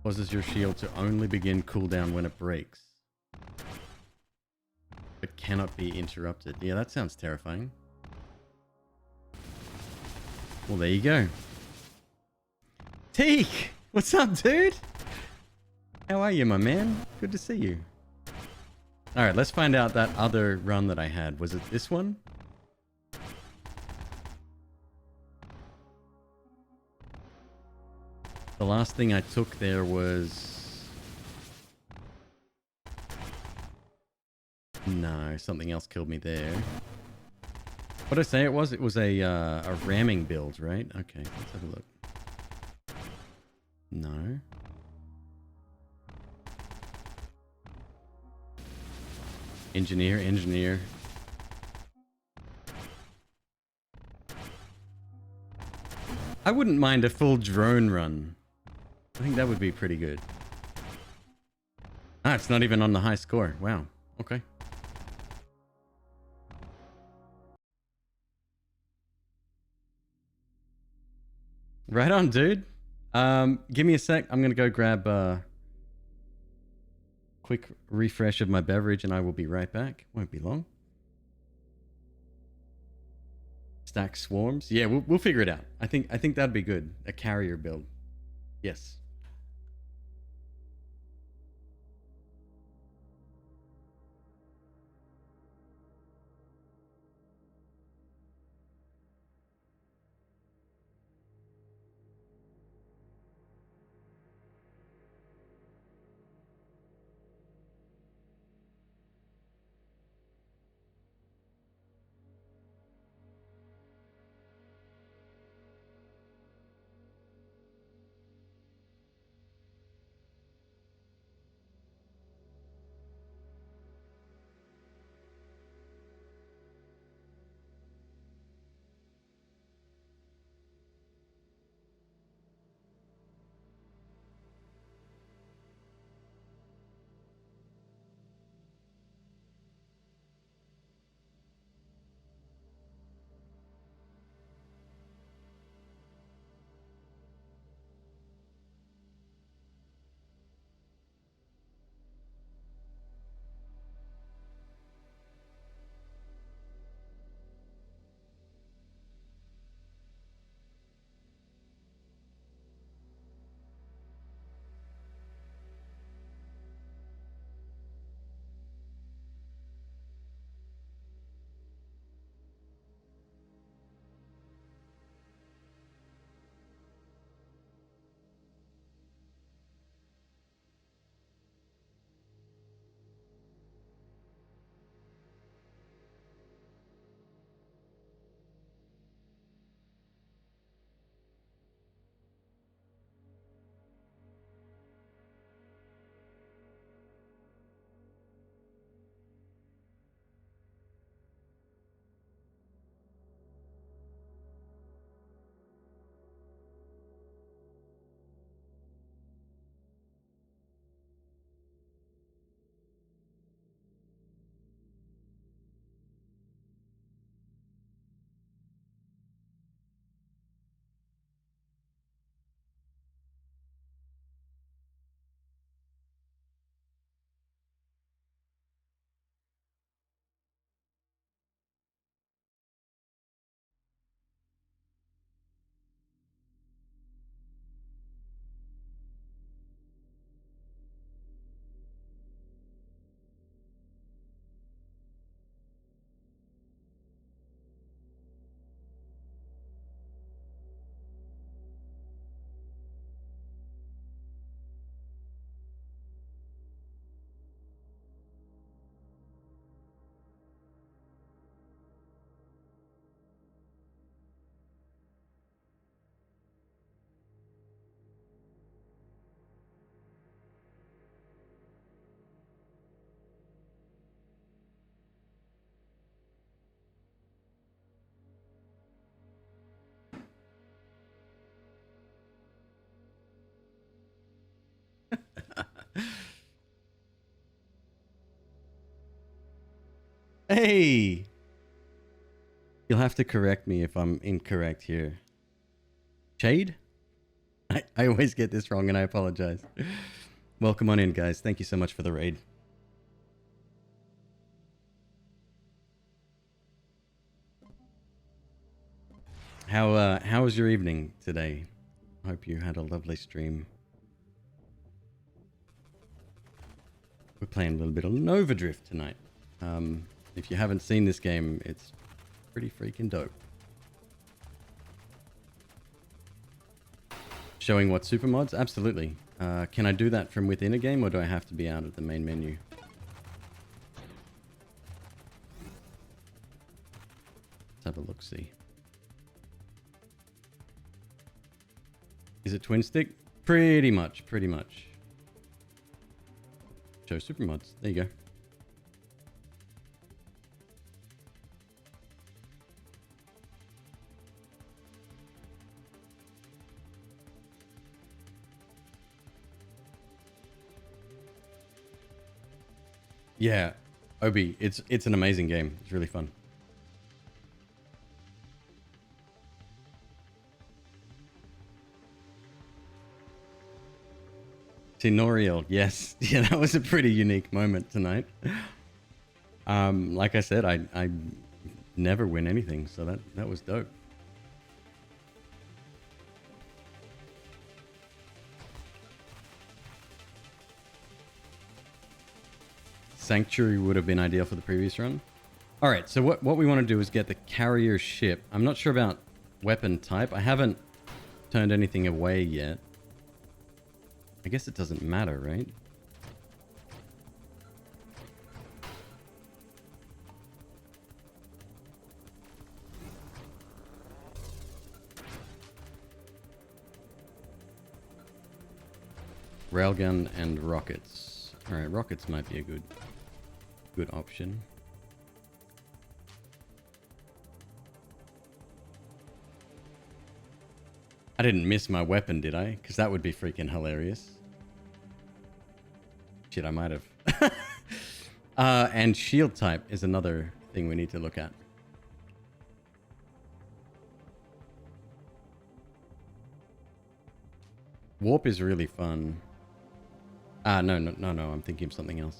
Causes your shield to only begin cooldown when it breaks. But cannot be interrupted. Yeah, that sounds terrifying. Well, there you go. Teak! What's up, dude? How are you, my man? Good to see you. Alright, let's find out that other run that I had. Was it this one? The last thing I took there was... No, something else killed me there. What did I say it was? It was a ramming build, right? Okay, let's have a look. No. Engineer. I wouldn't mind a full drone run. I think that would be pretty good. Ah, it's not even on the high score. Wow. Okay. Right on, dude. Give me a sec. I'm gonna go grab a quick refresh of my beverage and I will be right back. Won't be long. Stack swarms. Yeah, we'll figure it out. I think that'd be good. A carrier build. Yes. Hey! You'll have to correct me if I'm incorrect here. Shade? I always get this wrong and I apologize. Welcome on in, guys. Thank you so much for the raid. How was your evening today? Hope you had a lovely stream. We're playing a little bit of Nova Drift tonight. If you haven't seen this game, it's pretty freaking dope. Showing what super mods? Absolutely. Can I do that from within a game, or do I have to be out of the main menu? Let's have a look-see. Is it twin stick? Pretty much, pretty much. Show super mods. There you go. Yeah, Obi, it's an amazing game. It's really fun. Tenorial, yes. Yeah, that was a pretty unique moment tonight. Like I said, I never win anything, so that was dope. Sanctuary would have been ideal for the previous run. All right, so what we want to do is get the carrier ship. I'm not sure about weapon type. I haven't turned anything away yet. I guess it doesn't matter, right? Railgun and rockets. All right, rockets might be a good option. I didn't miss my weapon, did I? Because that would be freaking hilarious. Shit, I might have. And shield type is another thing we need to look at. Warp is really fun. No, I'm thinking of something else.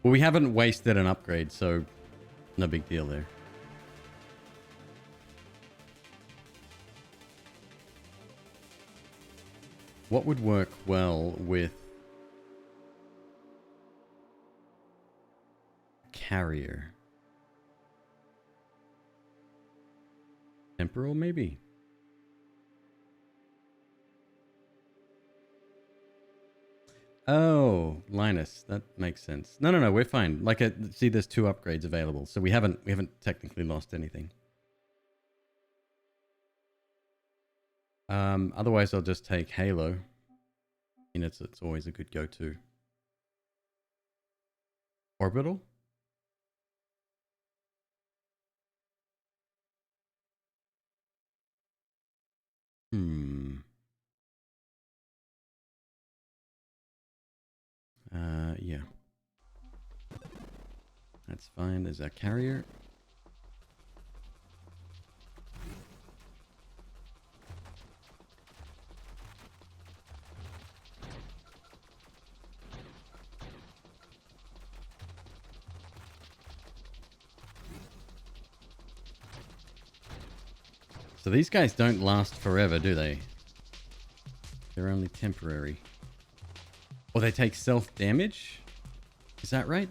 Well, we haven't wasted an upgrade, so no big deal there. What would work well with carrier? Temporal, maybe? Oh, Linus, that makes sense. No, we're fine. Like, see, there's 2 upgrades available, so we haven't technically lost anything. Otherwise, I'll just take Halo. And it's always a good go-to. Orbital? Yeah. That's fine. There's a carrier. So these guys don't last forever, do they? They're only temporary. Or they take self-damage? Is that right?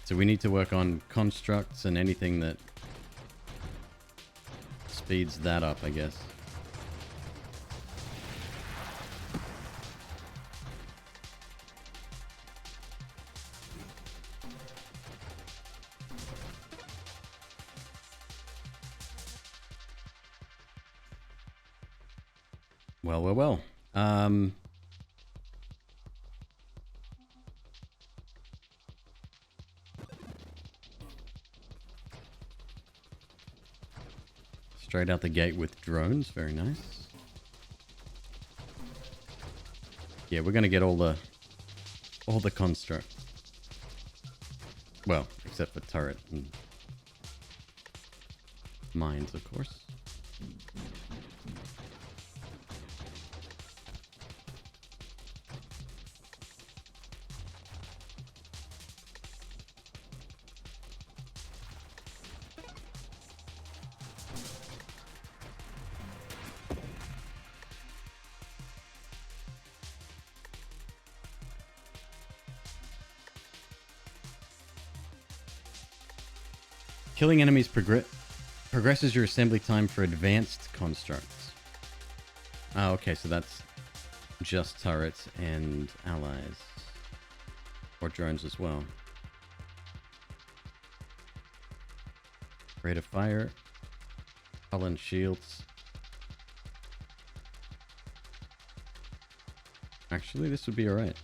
So we need to work on constructs and anything that speeds that up, I guess. Well. Straight out the gate with drones. Very nice. Yeah, we're gonna get all the construct. Well, except for turret and mines, of course. Killing enemies progresses your assembly time for advanced constructs. Oh, okay, so that's just turrets and allies. Or drones as well. Rate of fire. Hull and shields. Actually, this would be alright.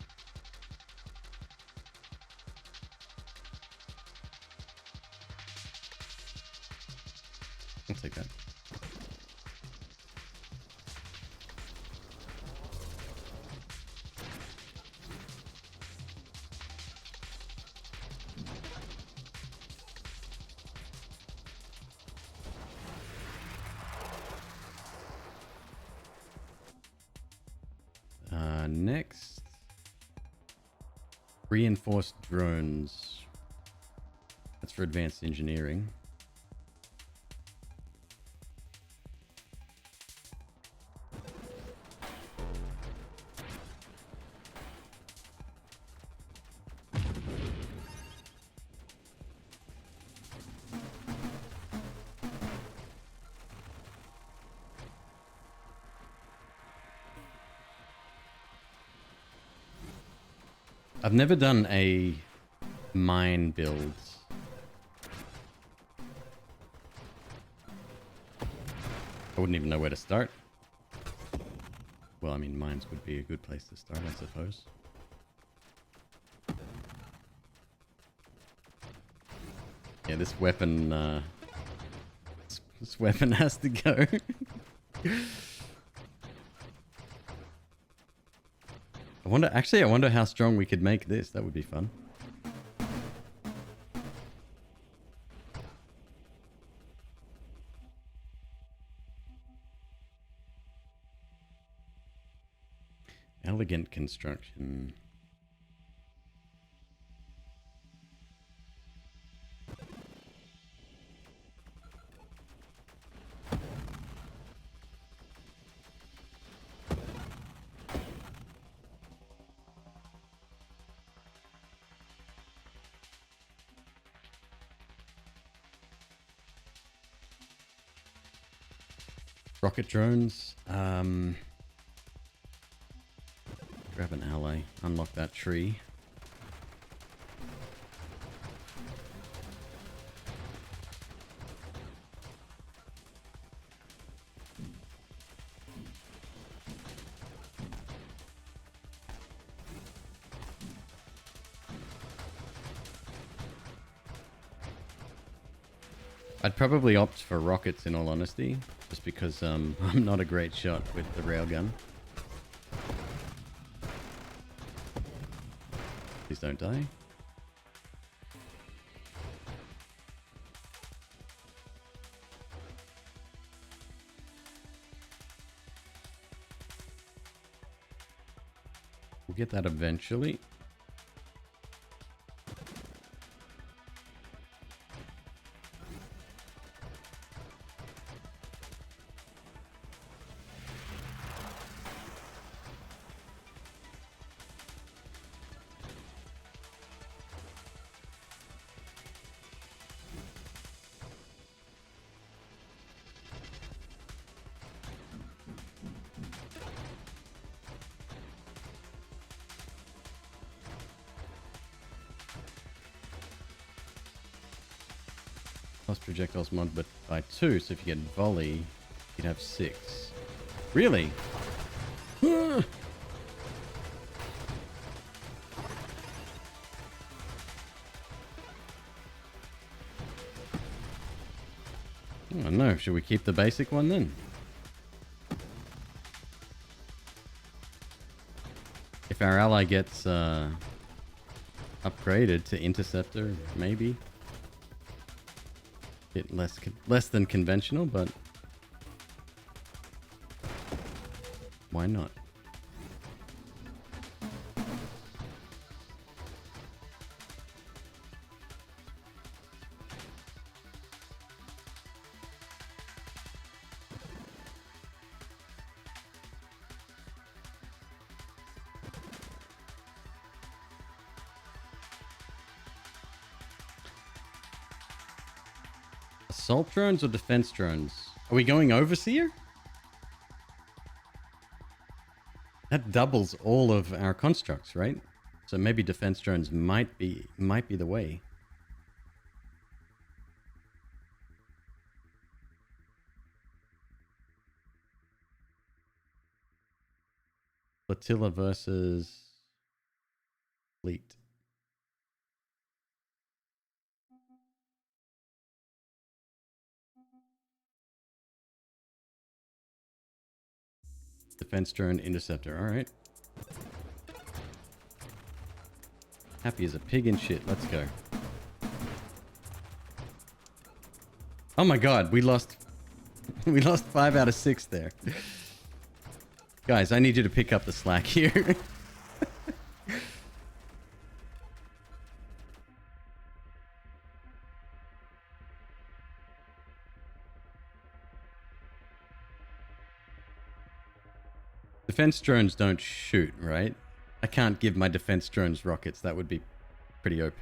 I'll take that. Next. Reinforced drones. That's for advanced engineering. I've never done a mine build. I wouldn't even know where to start. Well, I mean, mines would be a good place to start, I suppose. Yeah, this weapon, this weapon has to go. I wonder how strong we could make this. That would be fun. Elegant construction. Rocket drones. Grab an ally. Unlock that tree. I'd probably opt for rockets in all honesty, just because I'm not a great shot with the railgun. Please don't die. We'll get that eventually. Plus projectiles mod but by 2, so if you get volley, you'd have 6. Really? I don't know. Should we keep the basic one then? If our ally gets upgraded to interceptor, maybe. Bit less than conventional, but why not? Assault drones or defense drones? Are we going overseer? That doubles all of our constructs, right? So maybe defense drones might be the way. Flotilla versus fleet. Defense drone interceptor. All right. Happy as a pig in shit. Let's go. Oh my god, we lost 5 out of 6 there. Guys, I need you to pick up the slack here. Defense drones don't shoot, right? I can't give my defense drones rockets. That would be pretty OP.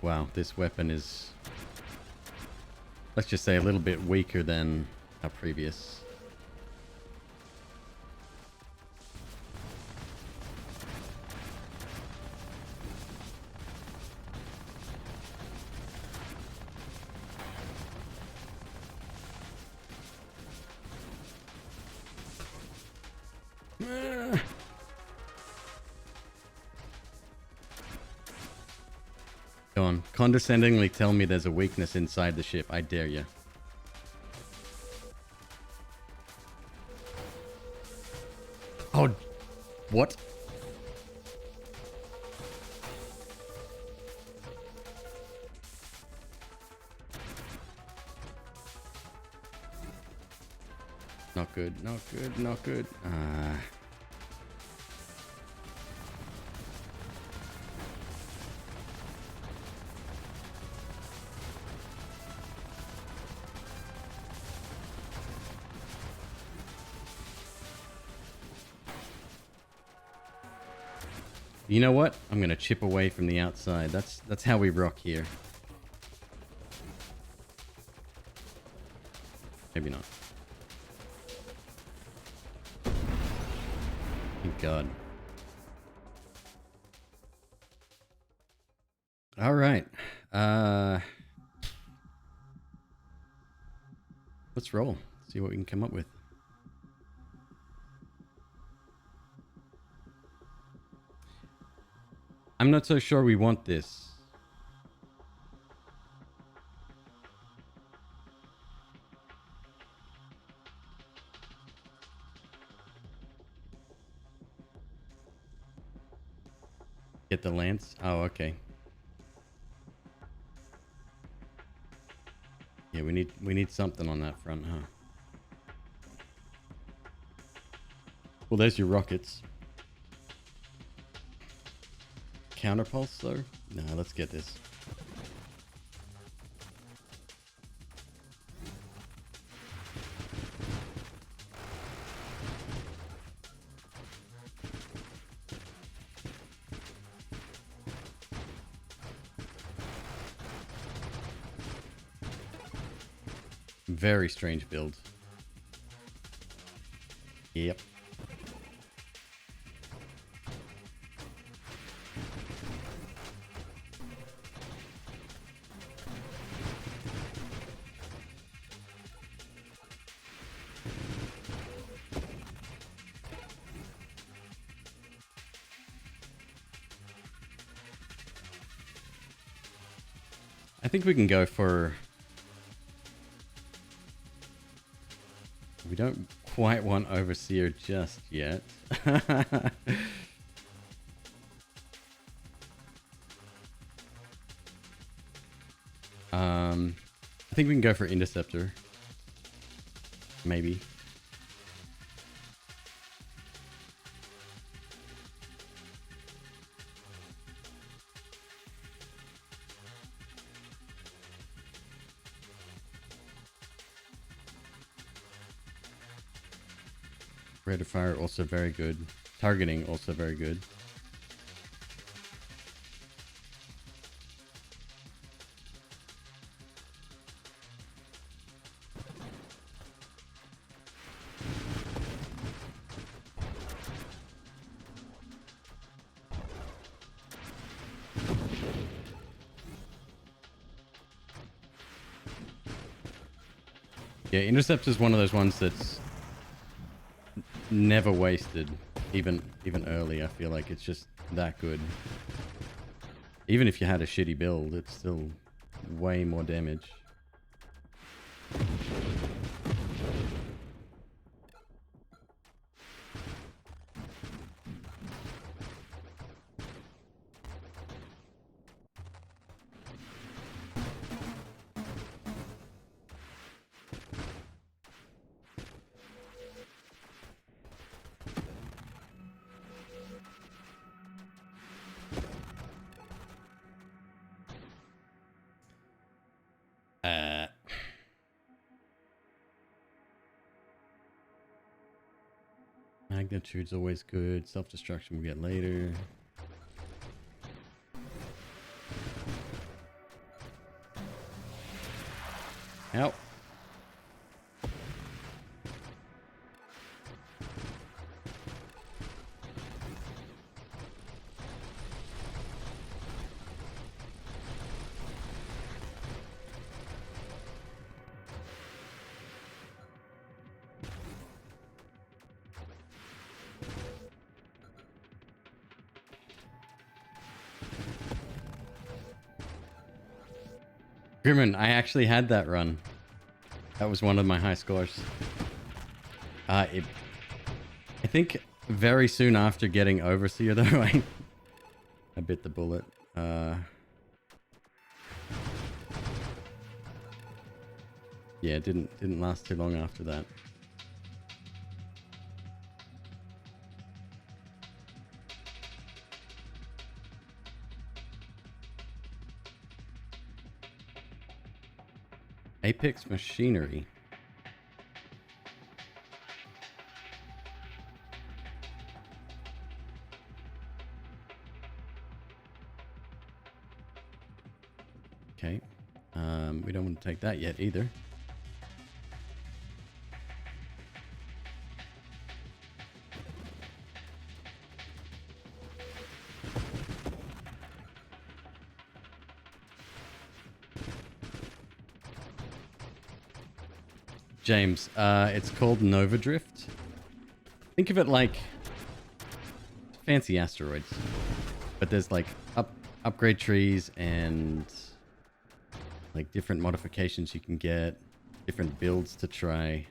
Wow, this weapon is, let's just say, a little bit weaker than our previous. Go on, condescendingly tell me there's a weakness inside the ship. I dare you. Oh, what? Not good, not good, not good. You know what? I'm gonna chip away from the outside. That's how we rock here. Maybe not. Thank God. All right. Let's roll. See what we can come up with. I'm not so sure we want this. Get the lance? Oh, okay. Yeah, we need something on that front, huh? Well, there's your rockets. Counterpulse, though? No, let's get this. Very strange build. Yep. I think we can go for... We don't quite want Overseer just yet. I think we can go for Interceptor. Maybe. Rate of fire also very good. Targeting also very good. Yeah, Intercept is one of those ones that's never wasted, even early. I feel like it's just that good. Even if you had a shitty build, it's still way more damage. Magnitude's always good. Self-destruction we'll get later. Ow. Grimmin, I actually had that run. That was one of my high scores. I think very soon after getting Overseer though, I bit the bullet. Yeah, it didn't last too long after that. Apex Machinery. Okay. We don't want to take that yet either. James, it's called Nova Drift. Think of it like fancy asteroids, but there's like upgrade trees and like different modifications you can get, different builds to try.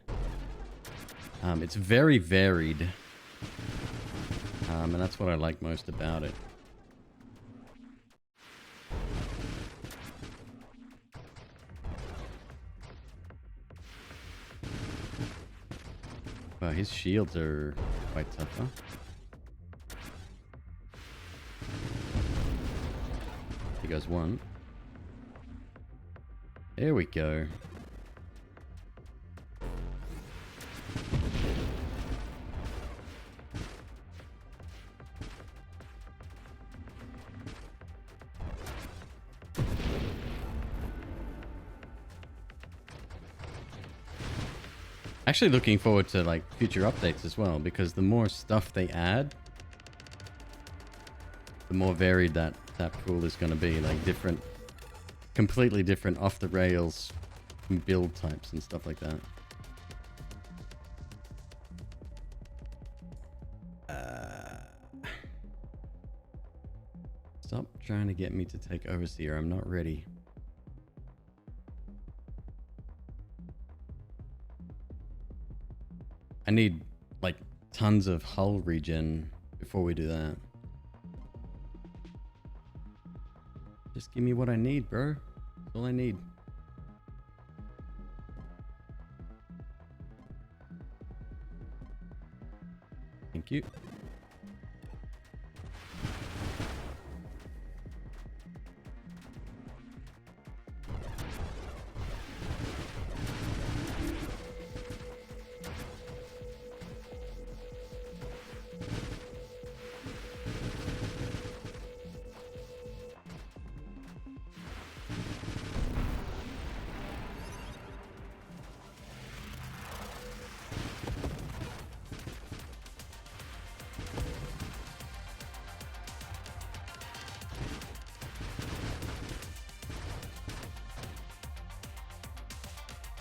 It's very varied, and that's what I like most about it. Wow, his shields are quite tough, huh? He goes one. There we go. Actually looking forward to like future updates as well, because the more stuff they add, the more varied that pool is going to be. Like different, completely different off the rails build types and stuff like that. Stop trying to get me to take Overseer. I'm not ready. I need like tons of hull regen before we do that. Just give me what I need, bro. That's all I need. Thank you.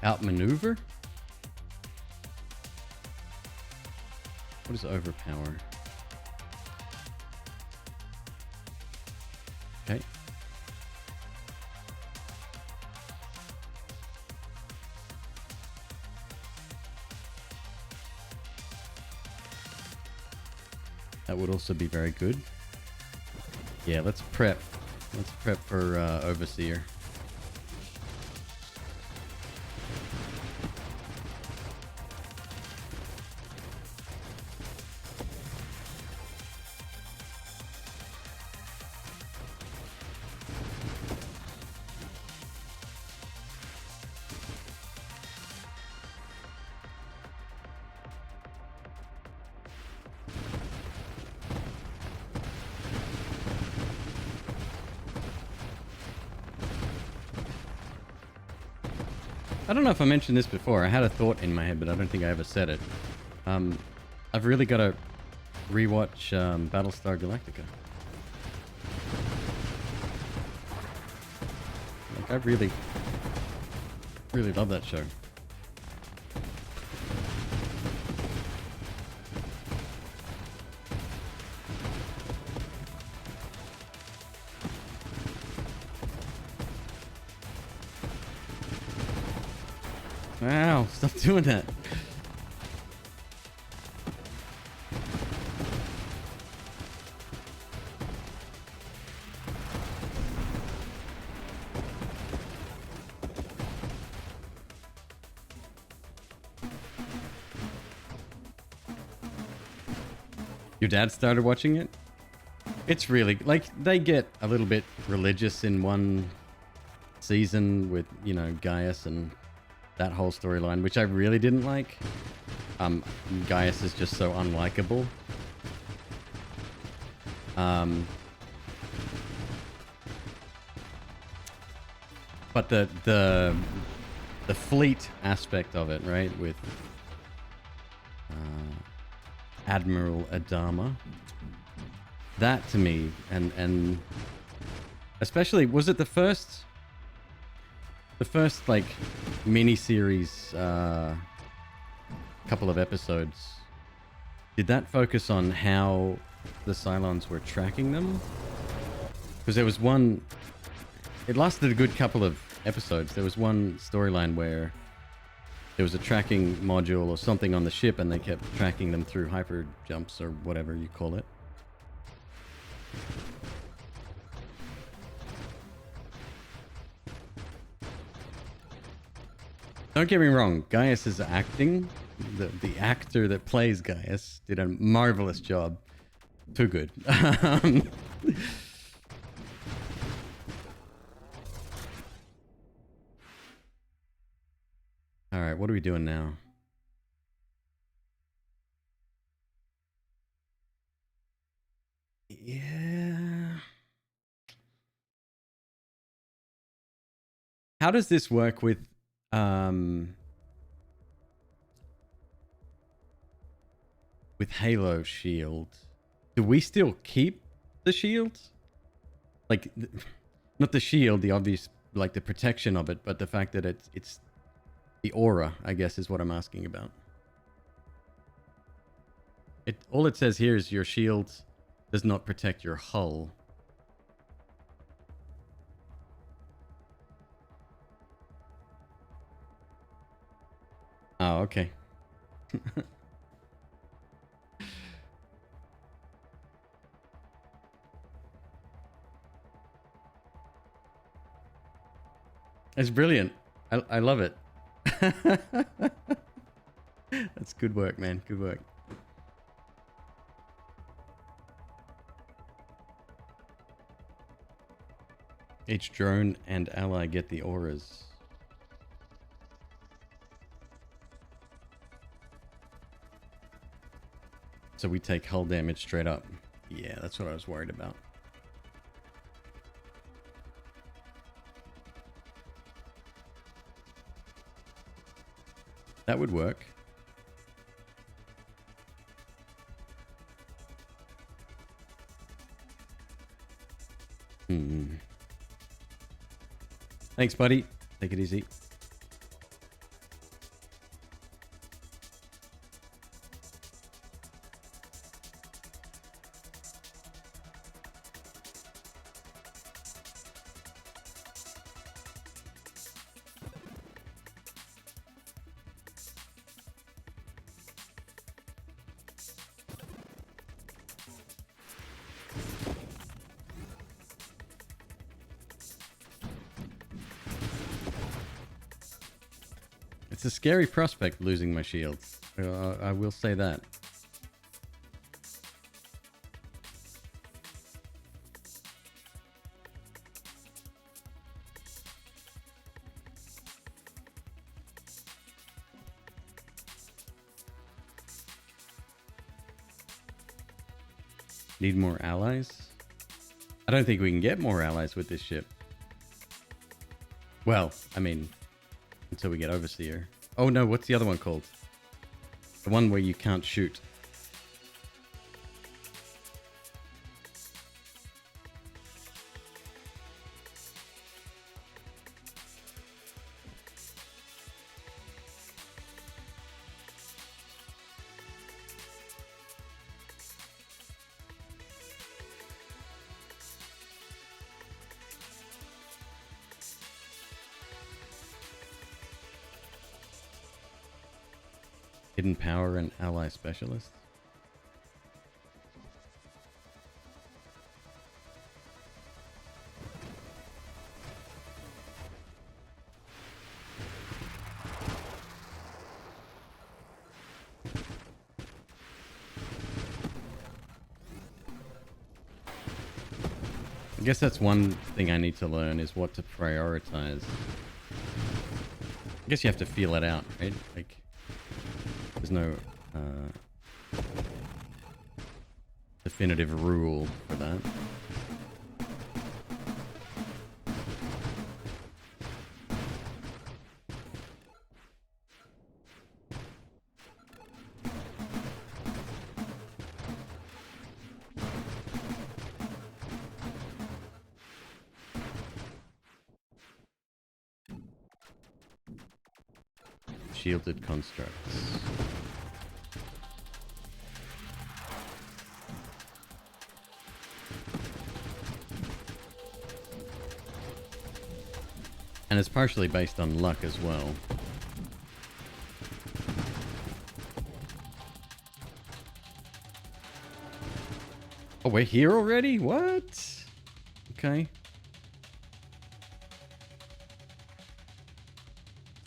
Outmaneuver? What is overpower? Okay. That would also be very good. Yeah, let's prep. Let's prep for Overseer. I don't know if I mentioned this before. I had a thought in my head, but I don't think I ever said it. I've really got to rewatch Battlestar Galactica. Like, I really love that show. Wow, stop doing that. Your dad started watching it? It's really, like, they get a little bit religious in one season with, you know, Gaius and that whole storyline, which I really didn't like. Gaius is just so unlikable. But the fleet aspect of it, right, with Admiral Adama, that to me, and especially, was it the first like mini-series couple of episodes, did that focus on how the Cylons were tracking them? Because there was one, it lasted a good couple of episodes. There was one storyline where there was a tracking module or something on the ship and they kept tracking them through hyper jumps or whatever you call it. Don't get me wrong, Gaius's acting, the actor that plays Gaius did a marvelous job. Too good. All right, what are we doing now? Yeah. How does this work with with Halo shield. Do we still keep the shield? Like, not the shield, the obvious, like the protection of it, but the fact that it's the aura, I guess, is what I'm asking about. All it says here is your shield does not protect your hull. Oh, okay. It's brilliant. I love it. That's good work, man. Good work. Each drone and ally get the auras. So we take hull damage straight up. Yeah, that's what I was worried about. That would work. Thanks, buddy. Take it easy. It's a scary prospect losing my shields. I will say that. Need more allies? I don't think we can get more allies with this ship. Well, I mean, until we get Overseer. Oh no, what's the other one called? The one where you can't shoot. Hidden power and ally specialist. I guess that's one thing I need to learn is what to prioritize. I guess you have to feel it out, right? Like, there's no definitive rule for that. Shielded constructs. And it's partially based on luck as well. Oh, we're here already? What? Okay.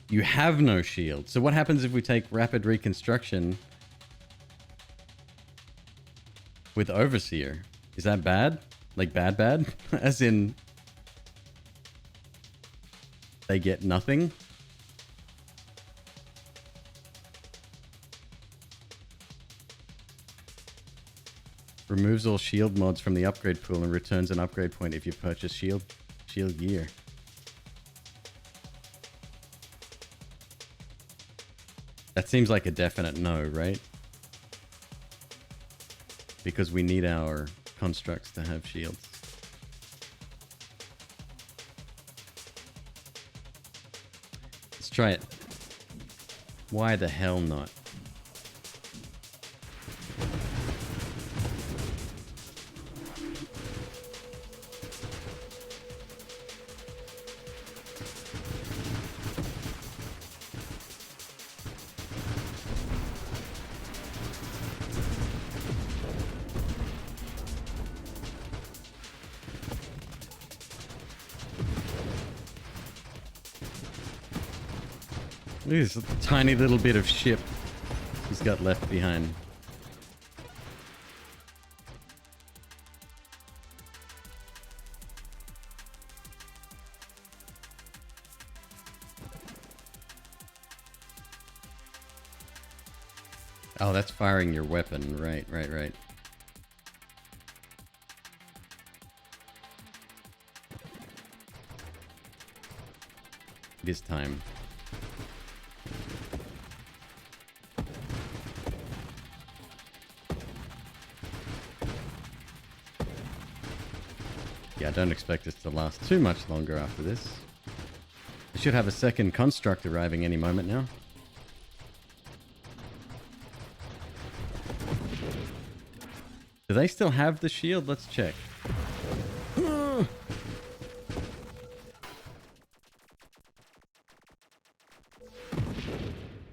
You have no shield. So what happens if we take rapid reconstruction with Overseer? Is that bad? Like bad? As in, they get nothing? Removes all shield mods from the upgrade pool and returns an upgrade point if you purchase shield gear. That seems like a definite no, right? because we need our constructs to have shields. Let's try it. Why the hell not? Look at this tiny little bit of ship he's got left behind. Oh, that's firing your weapon. Right. It is time. Yeah, I don't expect this to last too much longer after this. We should have a second construct arriving any moment now. Do they still have the shield? Let's check. They're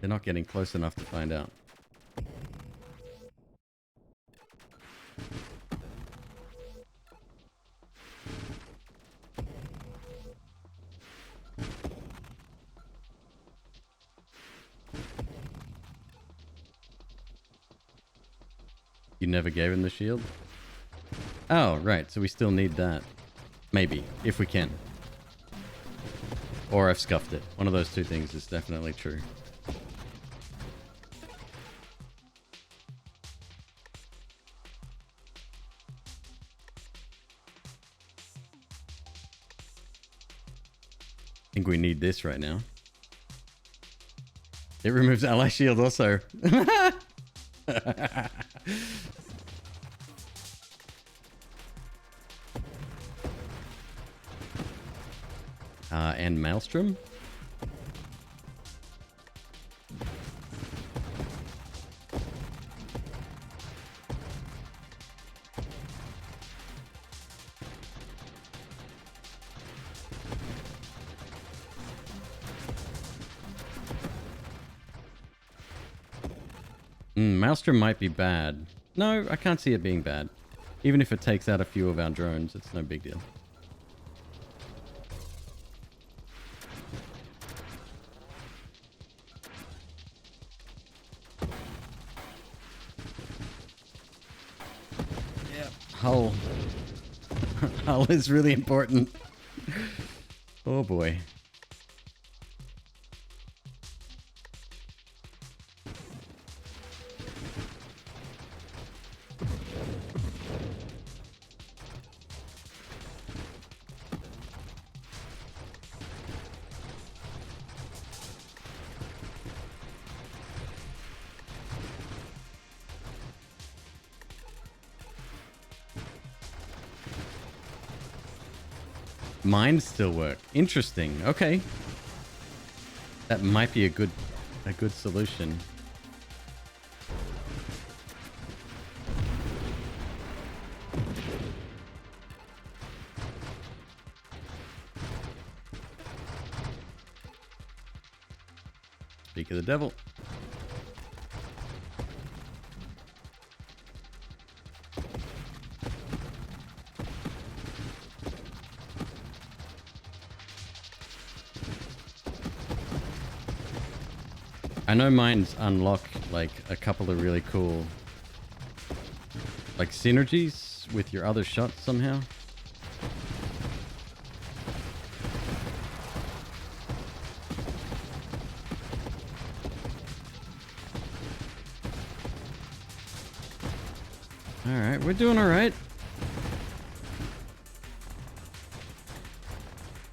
not getting close enough to find out. You never gave him the shield? Oh, right. So we still need that. Maybe, if we can. Or I've scuffed it. One of those two things is definitely true. I think we need this right now. It removes ally shield also. And Maelstrom. Maelstrom might be bad. No, I can't see it being bad. Even if it takes out a few of our drones, it's no big deal. Yeah, hull. Hull is really important. Oh boy. Mines still work. Interesting. Okay. That might be a good solution. Speak of the devil. I know mines unlock like a couple of really cool like synergies with your other shots somehow. Alright, we're doing alright.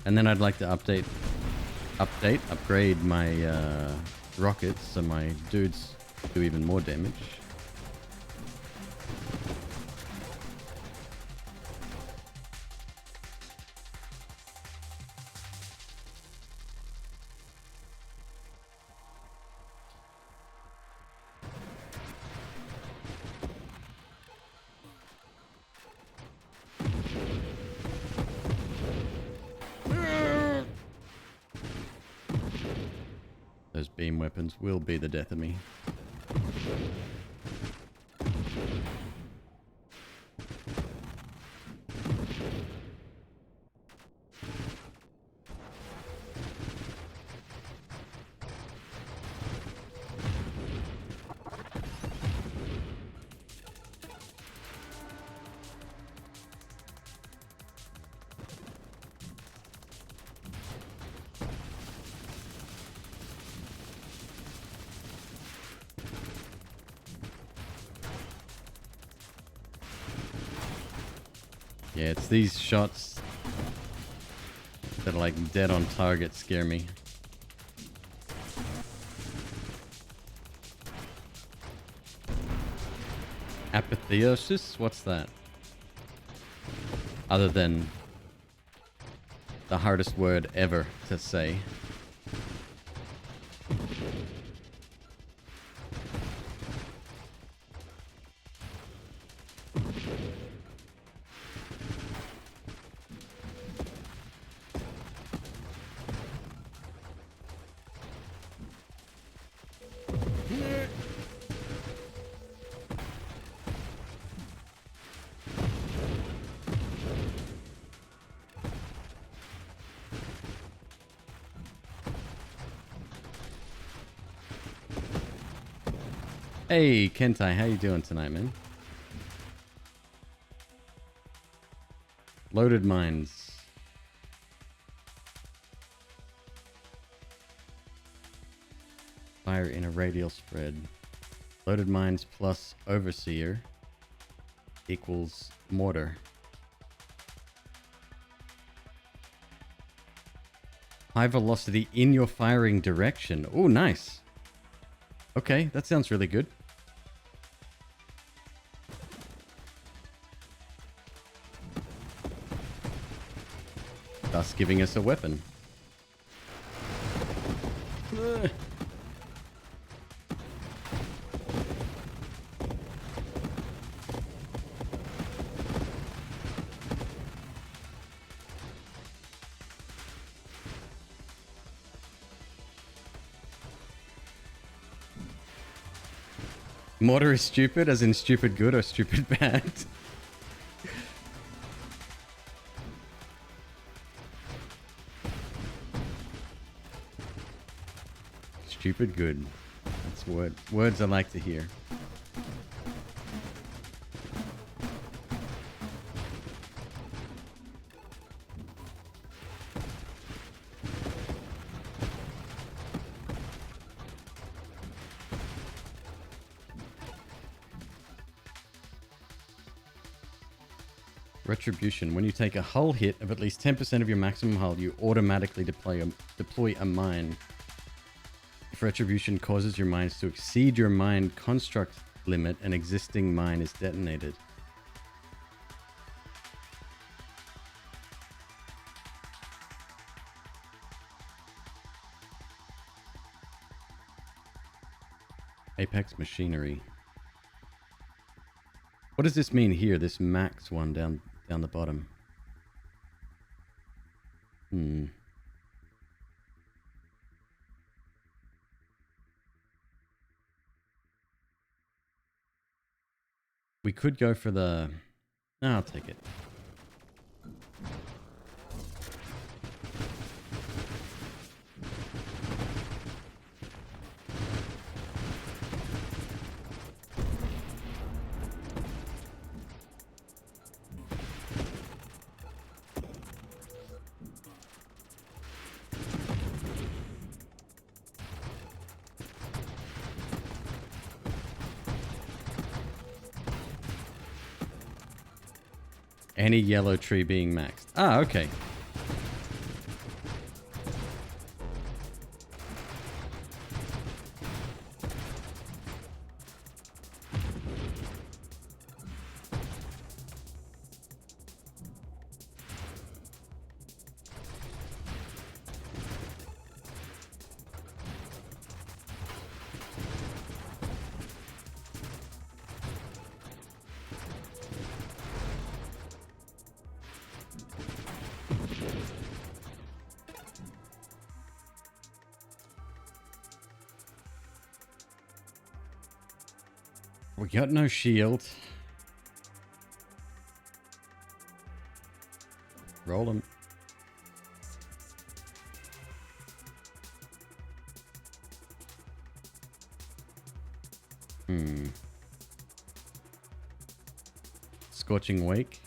And then I'd like to upgrade my rockets so my dudes do even more damage. Those beam weapons will be the death of me. Yeah, it's these shots that are like dead on target scare me. Apotheosis? What's that? Other than the hardest word ever to say. Hey, Kentai, how you doing tonight, man? Loaded mines. Fire in a radial spread. Loaded mines plus overseer equals mortar. High velocity in your firing direction. Oh, nice. Okay, that sounds really good. Thus giving us a weapon. Mortar is stupid, as in stupid good or stupid bad? Stupid good. That's words I like to hear. Retribution. When you take a hull hit of at least 10% of your maximum hull, you automatically deploy a mine. If Retribution causes your mines to exceed your mine construct limit, an existing mine is detonated. Apex Machinery. What does this mean here, this max one down the bottom? We could go for the... No, I'll take it. Any yellow tree being maxed. Ah, okay. We got no shield. Roll him. Scorching Wake.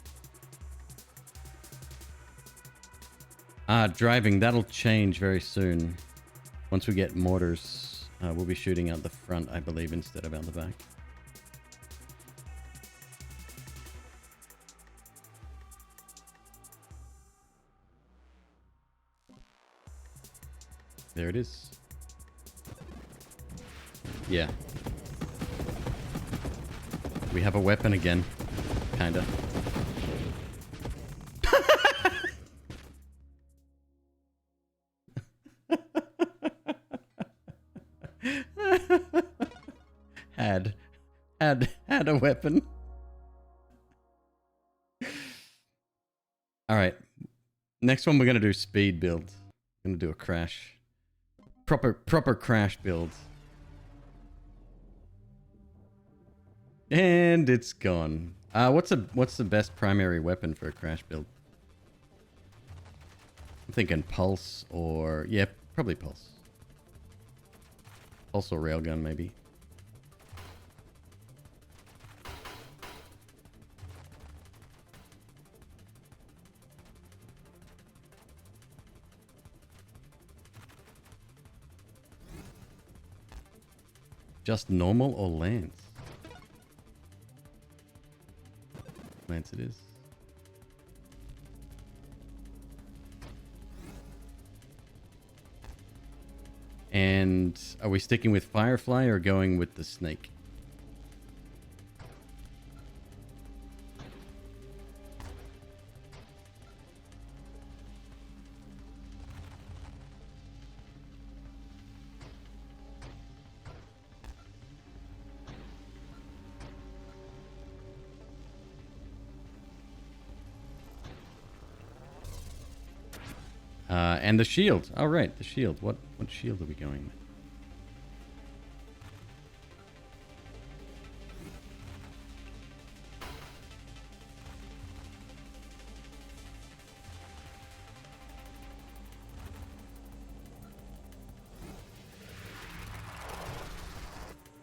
Driving. That'll change very soon. Once we get mortars, we'll be shooting out the front, I believe, instead of out the back. There it is. Yeah. We have a weapon again. Kinda. Had a weapon. Alright. Next one we're gonna do speed build. We're gonna do a crash. Proper crash build. And it's gone. What's the best primary weapon for a crash build? I'm thinking pulse or... yeah, probably pulse. Pulse or railgun, maybe. Just normal or lance? Lance it is. And are we sticking with Firefly or going with the snake? And the shield. All right, the shield. What shield are we going with?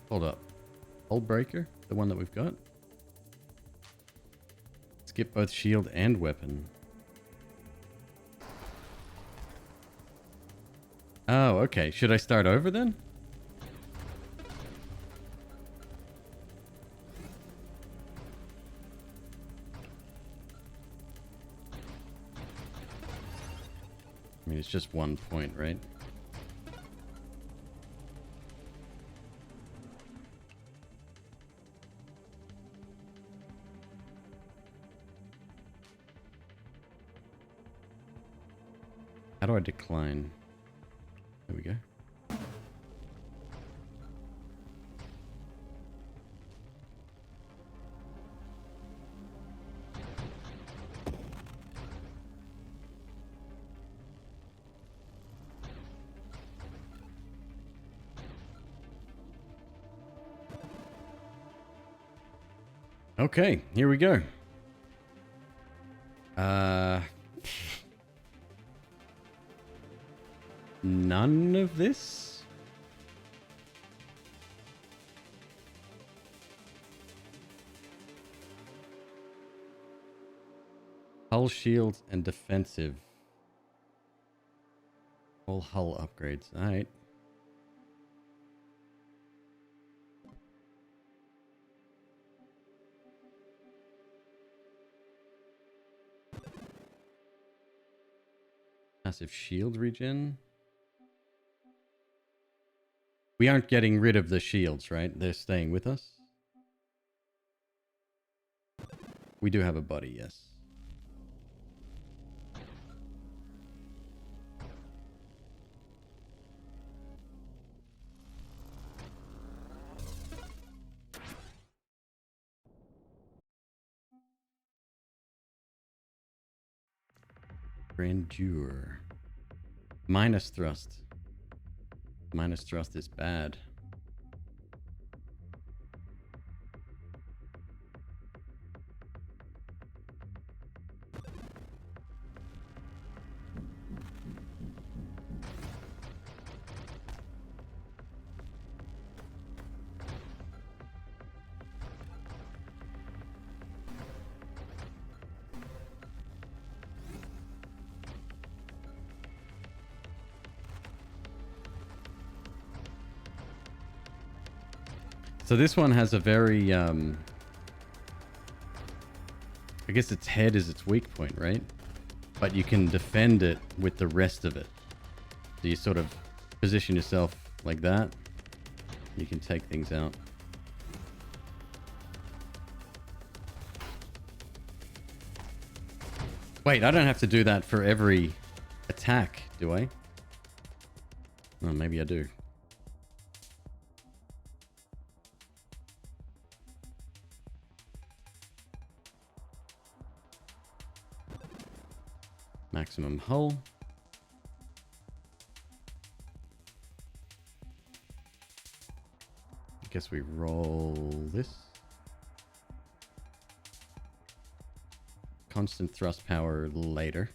Hold up. Hull breaker? The one that we've got? Skip both shield and weapon. Oh, okay. Should I start over then? I mean, it's just 1 point, right? How do I decline? There we go. Okay, here we go. None of this? Hull shield and defensive. All hull upgrades. Alright. Massive shield regen. We aren't getting rid of the shields, right? They're staying with us. We do have a buddy, yes. Grandeur. Minus thrust. Minus thrust is bad. So this one has a very, I guess its head is its weak point, right? But you can defend it with the rest of it. So you sort of position yourself like that. You can take things out. Wait, I don't have to do that for every attack, do I? Oh, maybe I do. Maximum hull. I guess we roll this. Constant thrust power later.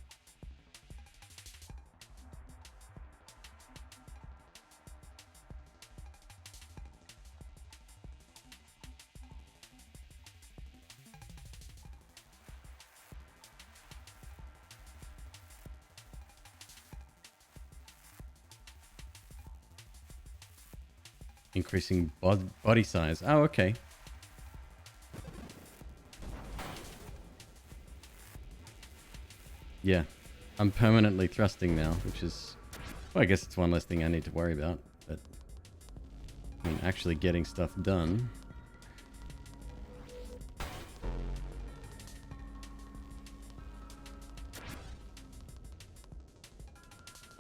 Increasing body size. Oh, okay. Yeah. I'm permanently thrusting now, which is... Well, I guess it's one less thing I need to worry about. But, I mean, actually getting stuff done...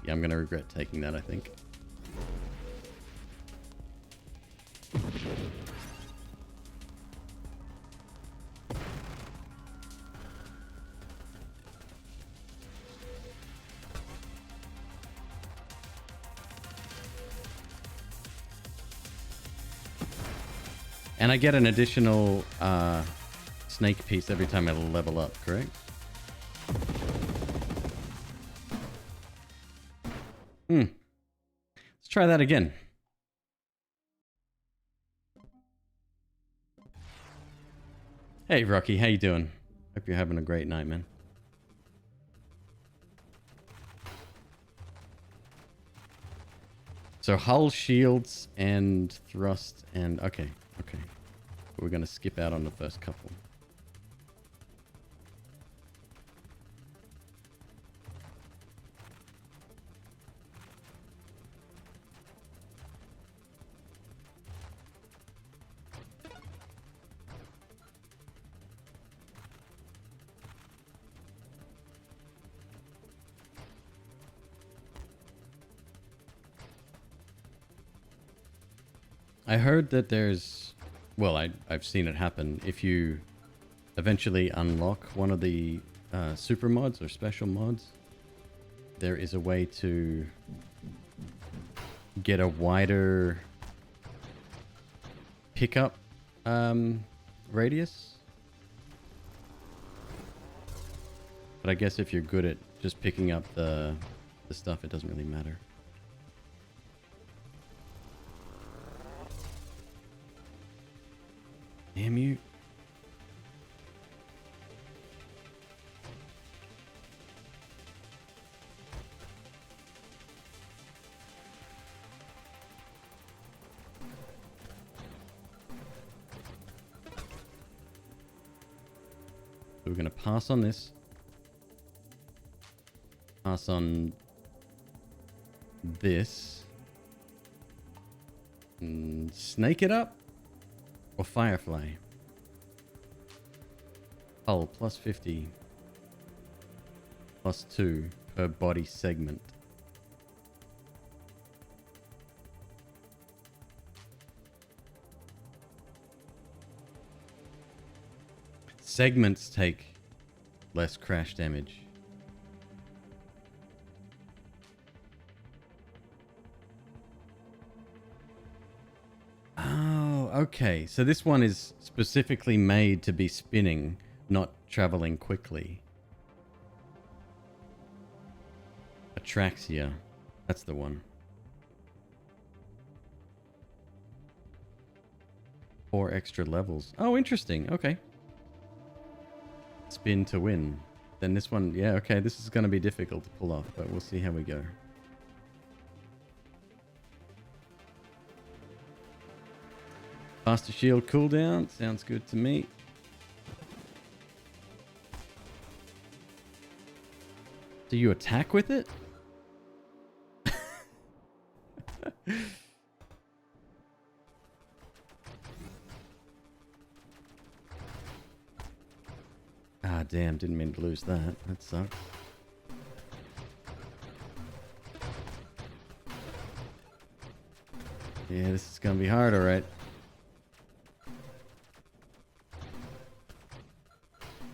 Yeah, I'm going to regret taking that, I think. And I get an additional snake piece every time I level up, correct? Let's try that again. Hey, Rocky, how you doing? Hope you're having a great night, man. So hull, shields, and thrust, and... Okay. We're going to skip out on the first couple. I heard that there's... Well, I've seen it happen. If you eventually unlock one of the super mods or special mods, there is a way to get a wider pickup radius. But I guess if you're good at just picking up the stuff, it doesn't really matter. Damn you. So we're going to pass on this. Pass on this. And snake it up. Or Firefly. Hull plus 50. Plus 2 per body segment. Segments take less crash damage. Okay, so this one is specifically made to be spinning, not traveling quickly. Atraxia. That's the one. 4 extra levels. Oh, interesting. Okay. Spin to win. Then this one, yeah, okay, this is going to be difficult to pull off, but we'll see how we go. Faster shield cooldown. Sounds good to me. Do you attack with it? Ah, damn. Didn't mean to lose that. That sucks. Yeah, this is gonna be hard, alright.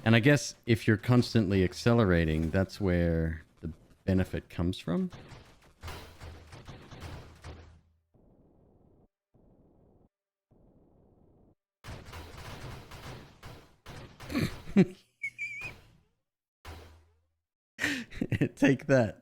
And I guess if you're constantly accelerating, that's where the benefit comes from. Take that.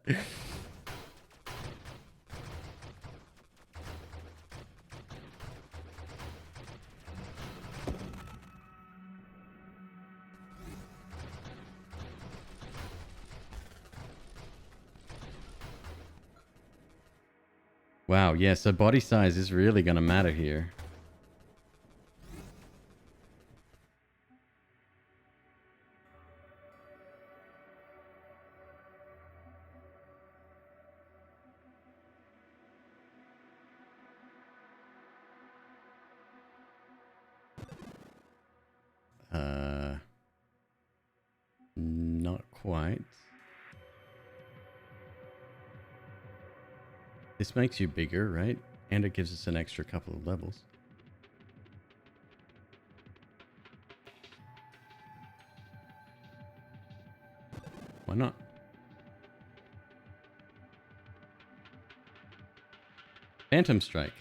Wow, yeah, so body size is really going to matter here. Not quite. This makes you bigger, right? And it gives us an extra couple of levels. Why not? Phantom Strike.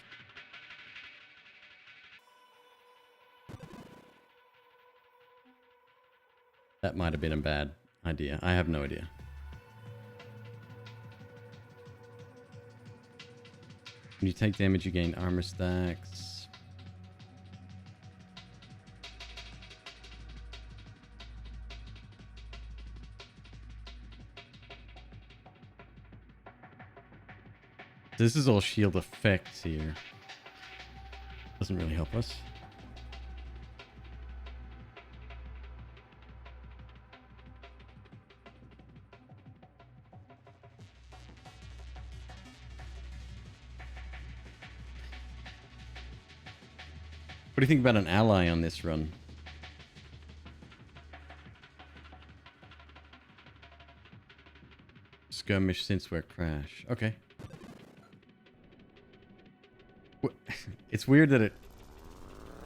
That might have been a bad idea. I have no idea. When you take damage, you gain armor stacks. This is all shield effects here. Doesn't really help us. What do you think about an ally on this run? Skirmish since we're crash. Okay. It's weird that it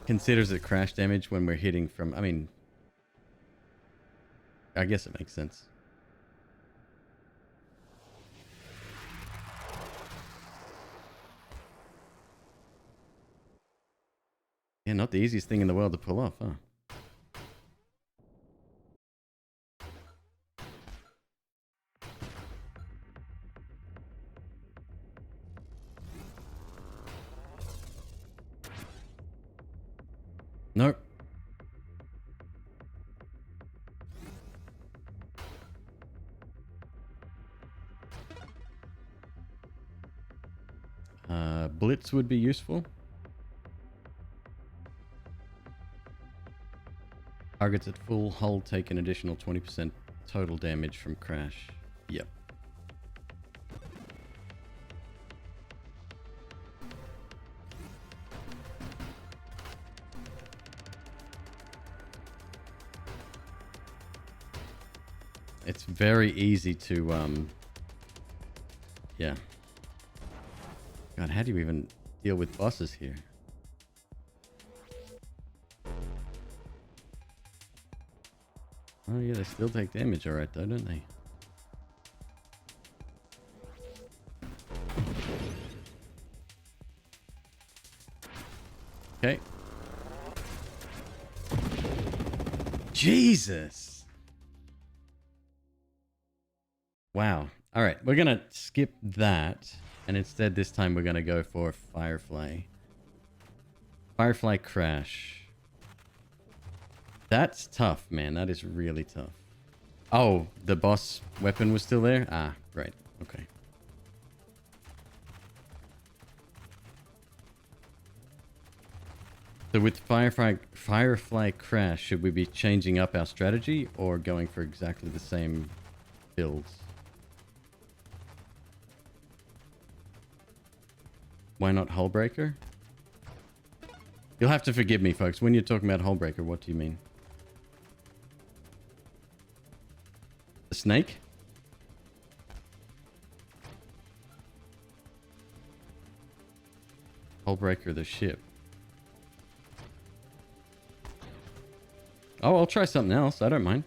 considers it crash damage when we're hitting from... I mean... I guess it makes sense. Yeah, not the easiest thing in the world to pull off, huh? Nope. Blitz would be useful. Targets at full hull take an additional 20% total damage from crash. Yep. It's very easy to, yeah. God, how do you even deal with bosses here? Oh yeah, they still take damage alright though, don't they? Okay. Jesus! Wow. Alright, we're gonna skip that. And instead this time we're gonna go for Firefly. Firefly Crash. That's tough, man. That is really tough. Oh, the boss weapon was still there? Ah, right. Okay. So with Firefly Crash, should we be changing up our strategy or going for exactly the same builds? Why not Hullbreaker? You'll have to forgive me, folks. When you're talking about Hullbreaker, what do you mean? The snake? Hullbreaker, the ship. Oh, I'll try something else. I don't mind.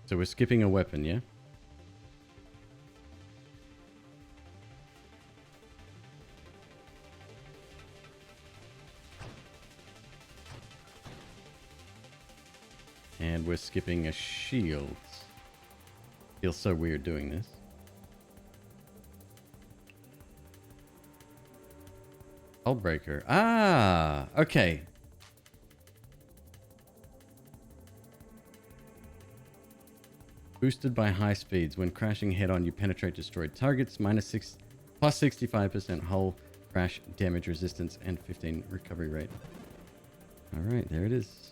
So we're skipping a weapon, yeah? And we're skipping a shield. Feels so weird doing this. Hullbreaker. Ah, okay. Boosted by high speeds. When crashing head-on, you penetrate destroyed targets. Plus 65% hull crash damage resistance and 15 recovery rate. All right, there it is.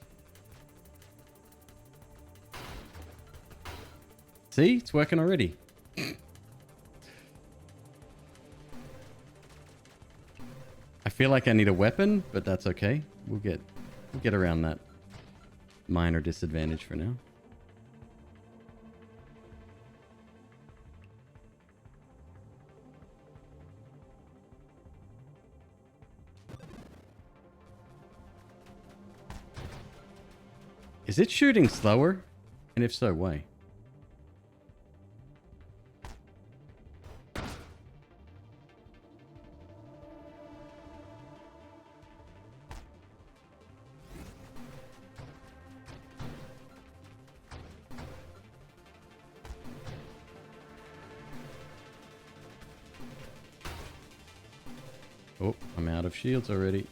See, it's working already. I feel like I need a weapon, but that's okay. We'll get around that minor disadvantage for now. Is it shooting slower? And if so, why? Oh, I'm out of shields already.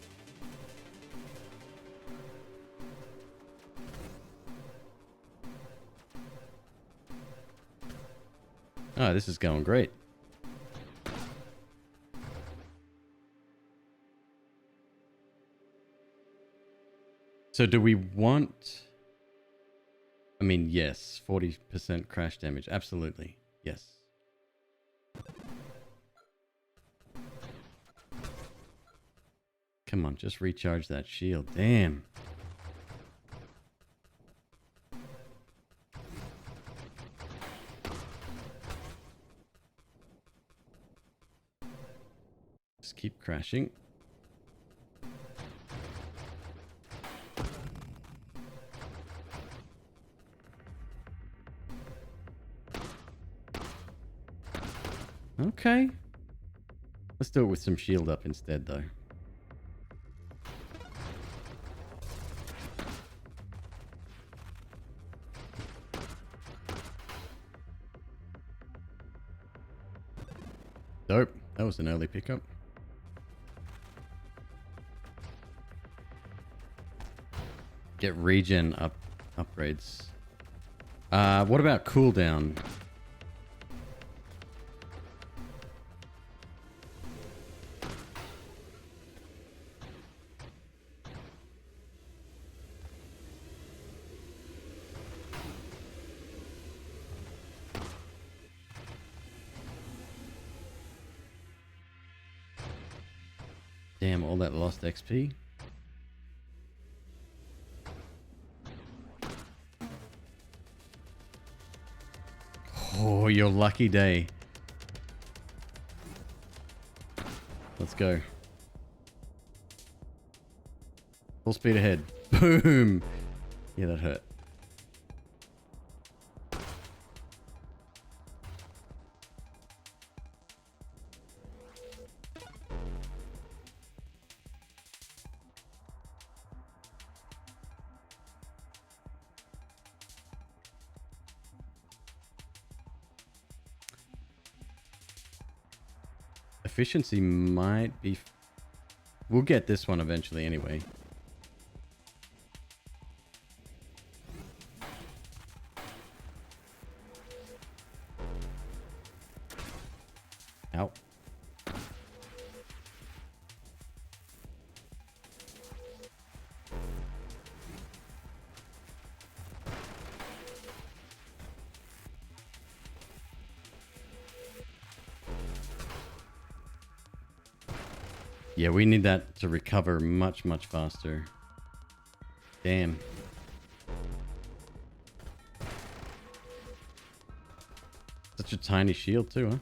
Oh, this is going great. So do we want... I mean, yes, 40% crash damage. Absolutely. Yes. Come on, just recharge that shield. Damn. Just keep crashing. Okay. Let's do it with some shield up instead, though. Dope. That was an early pickup. Get regen upgrades. What about cooldown? Damn, all that lost XP. Oh, your lucky day. Let's go. Full speed ahead. Boom! Yeah, that hurt. Efficiency might be... We'll get this one eventually anyway. Ow. Yeah, we need that to recover much, much faster. Damn. Such a tiny shield too, huh?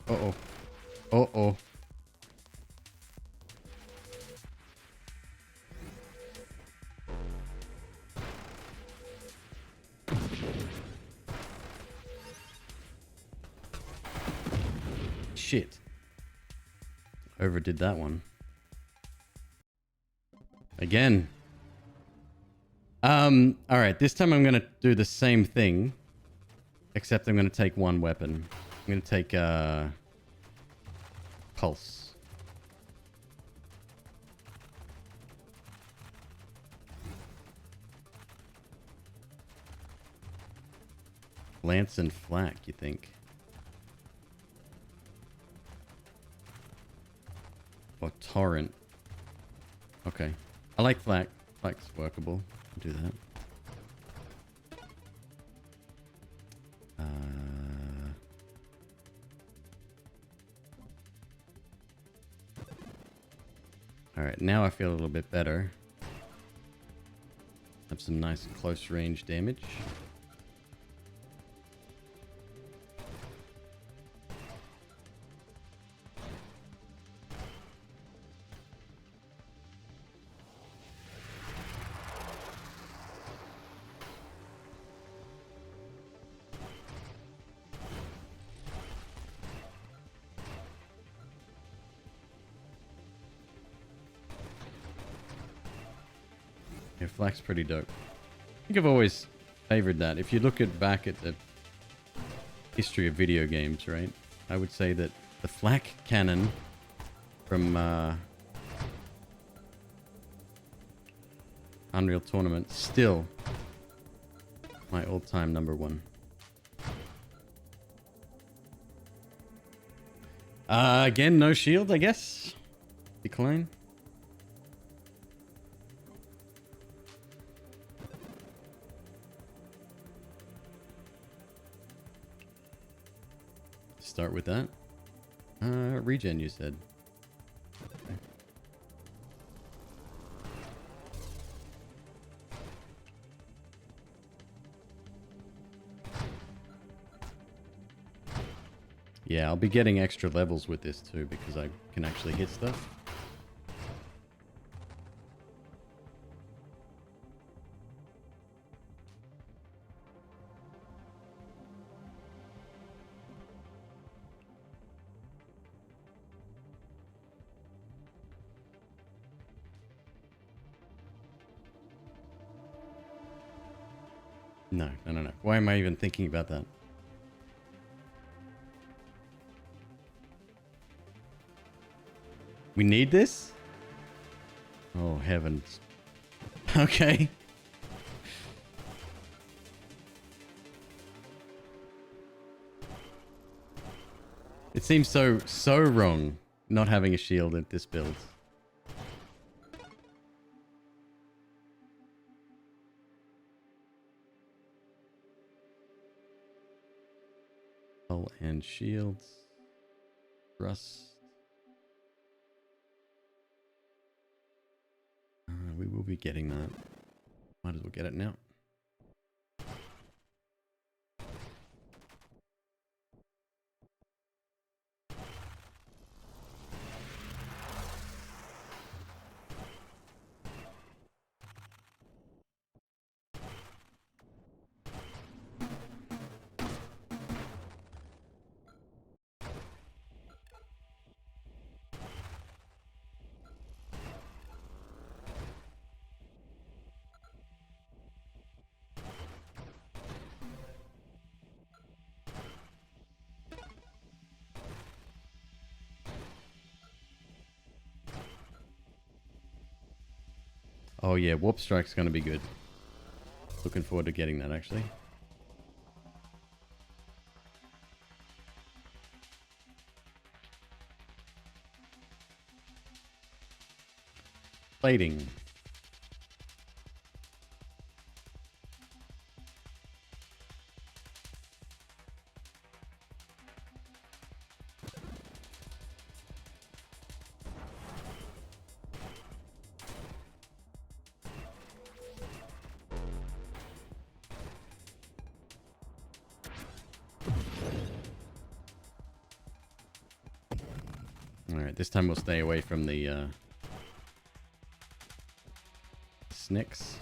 Uh-oh. Uh-oh. Shit. Overdid that one. Again. Alright, this time I'm gonna do the same thing. Except I'm gonna take one weapon. I'm gonna take, Pulse. Lance and Flak, you think? Or Torrent. Okay. I like Flak. Flak's workable. I'll do that. Alright, now I feel a little bit better. Have some nice close range damage. Yeah, Flak's pretty dope. I think I've always favored that. If you look back at the history of video games, right? I would say that the Flak cannon from Unreal Tournament still my all-time #1. Again, no shield, I guess. Decline. Start with that. Regen, you said. Okay. Yeah, I'll be getting extra levels with this too because I can actually hit stuff. No. Why am I even thinking about that? We need this? Oh, heavens. Okay. It seems so wrong not having a shield at this build. Hull and shields. Rust. We will be getting that. Might as well get it now. Oh yeah, Warp Strike's going to be good. Looking forward to getting that, actually. Plating. Alright, this time we'll stay away from the Snicks.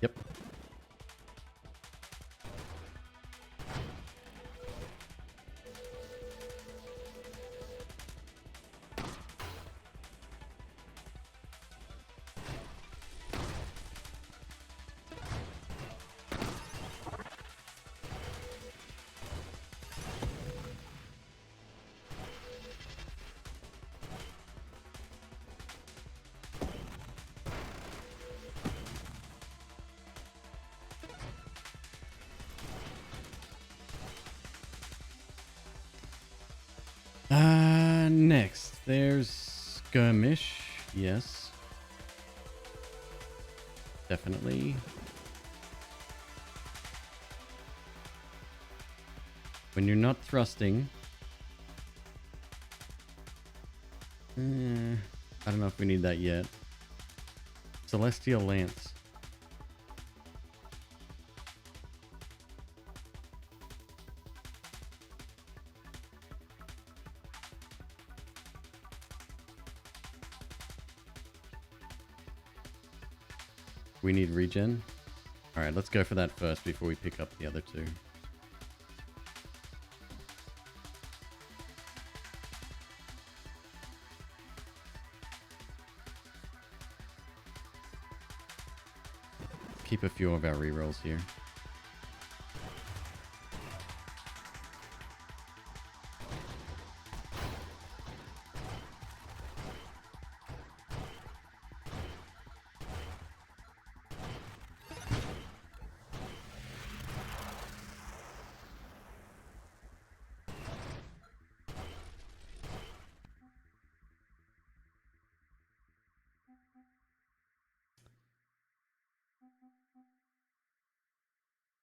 Yep. Next, there's Skirmish. Yes. Definitely. When you're not thrusting. I don't know if we need that yet. Celestial Lance. We need regen. Alright, let's go for that first before we pick up the other two. Keep a few of our rerolls here.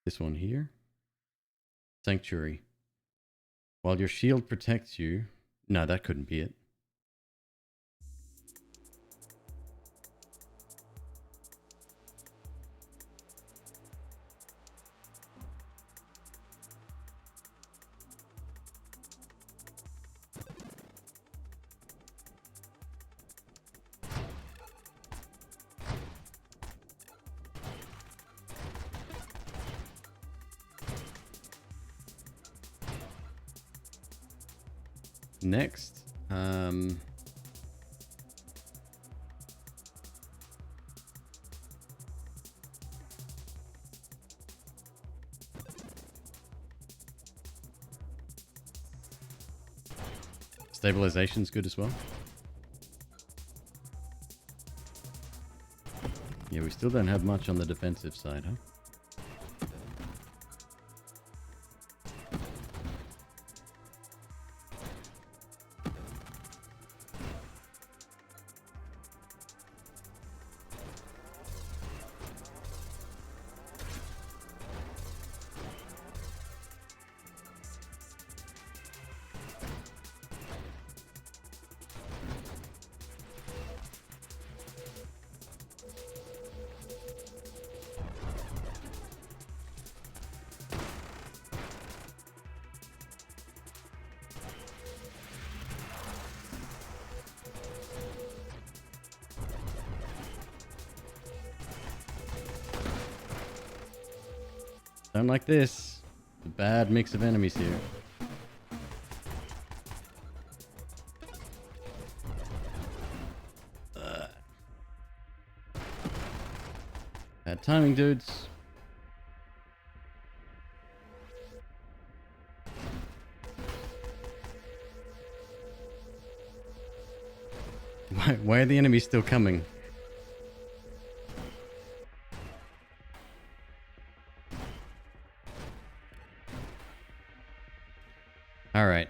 This one here. Sanctuary. While your shield protects you... No, that couldn't be it. Next, stabilization's good as well. Yeah, we still don't have much on the defensive side, huh? Don't like this. A bad mix of enemies here. Bad timing, dudes. Why are the enemies still coming? Alright,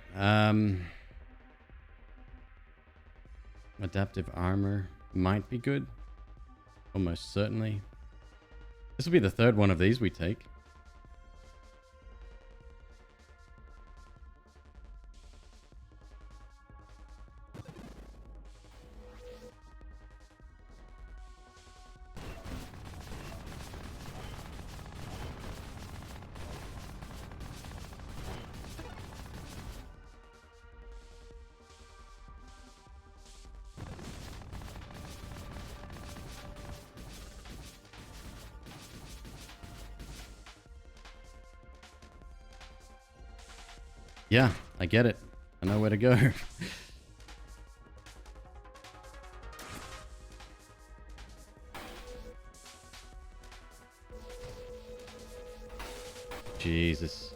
adaptive armor might be good. Almost certainly. This will be the third one of these we take. Yeah, I get it. I know where to go. Jesus.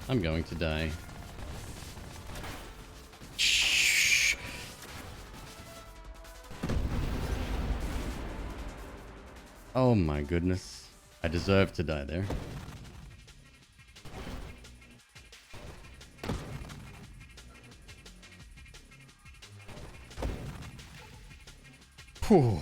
I'm going to die. Shh. Oh my goodness. I deserve to die there. Whew.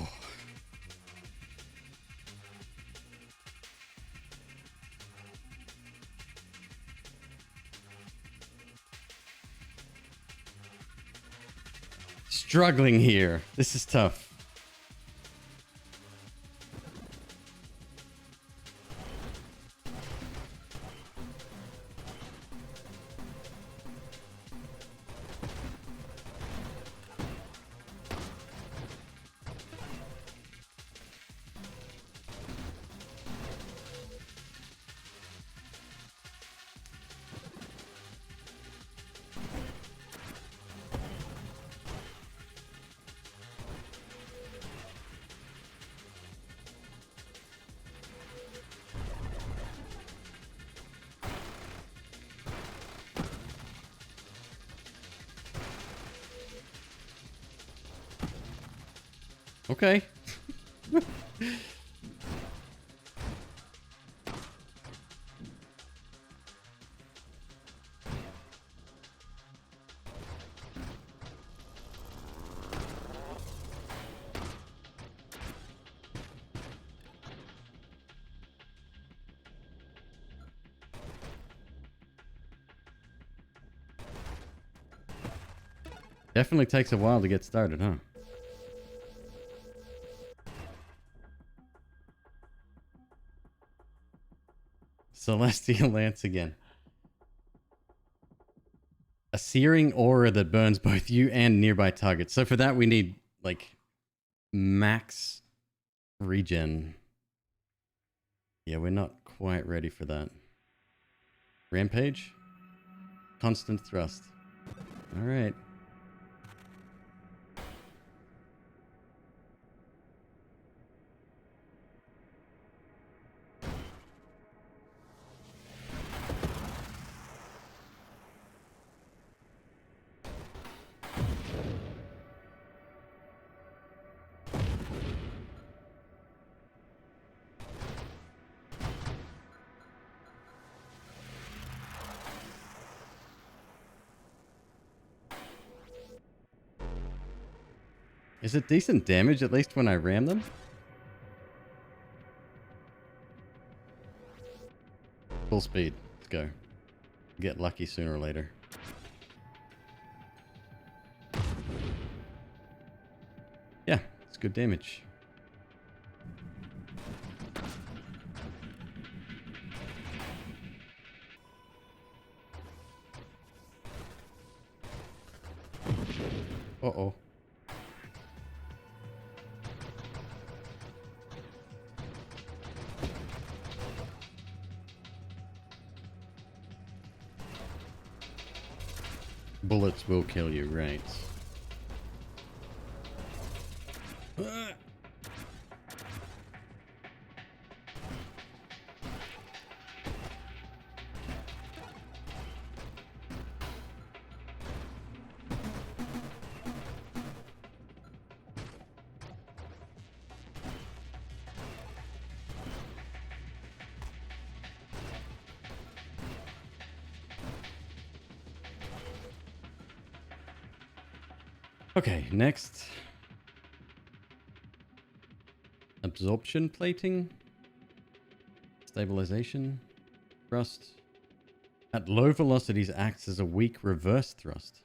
Struggling here. This is tough. Okay. Definitely takes a while to get started, huh? Celestial Lance again. A searing aura that burns both you and nearby targets. So for that we need, like, max regen. Yeah, we're not quite ready for that. Rampage? Constant thrust. Alright. Is it decent damage, at least when I ram them? Full speed. Let's go. Get lucky sooner or later. Yeah, it's good damage. Uh-oh. Bullets will kill you, right? Okay, next. Absorption plating. Stabilization. Thrust. At low velocities acts as a weak reverse thrust.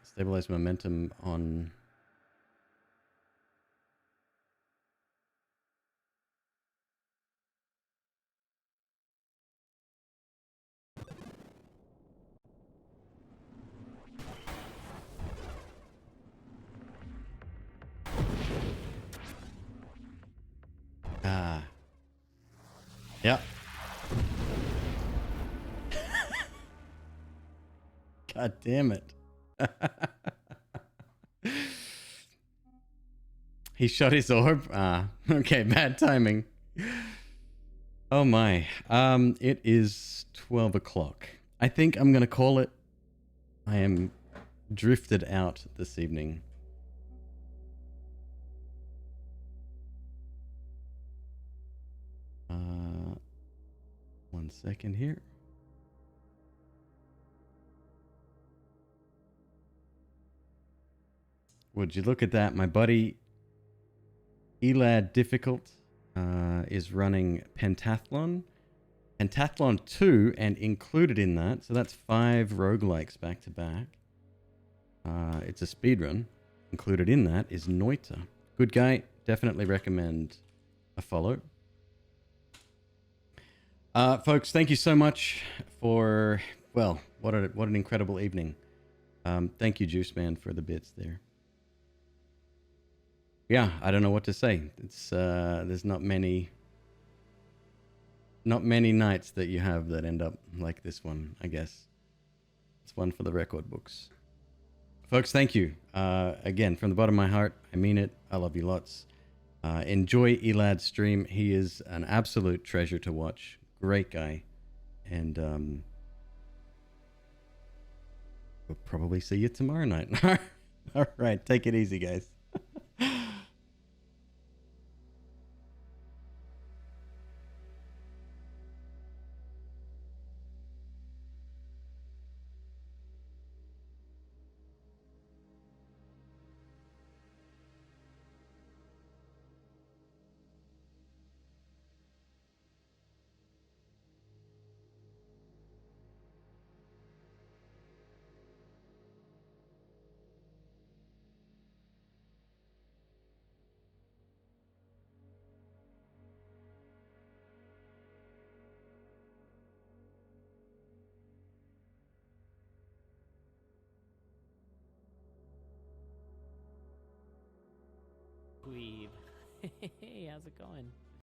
Stabilize momentum on... Ah. Yep. God damn it. He shot his orb? Ah, okay, bad timing. Oh my. It is 12 o'clock. I think I'm gonna call it. I am drifted out this evening. One second here. Would you look at that? My buddy Elad Difficult is running Pentathlon. Pentathlon 2, and included in that, so that's 5 roguelikes back to back. It's a speedrun. Included in that is Noita. Good guy. Definitely recommend a follow. Folks, thank you so much for, well, what an incredible evening. Thank you, Juice Man, for the bits there. Yeah, I don't know what to say. It's there's not many nights that you have that end up like this one, I guess. It's one for the record books. Folks, thank you. Again, from the bottom of my heart, I mean it. I love you lots. Enjoy Elad's stream. He is an absolute treasure to watch. Great guy. And we'll probably see you tomorrow night. All right. Take it easy, guys. McQueeb. Hey, how's it going?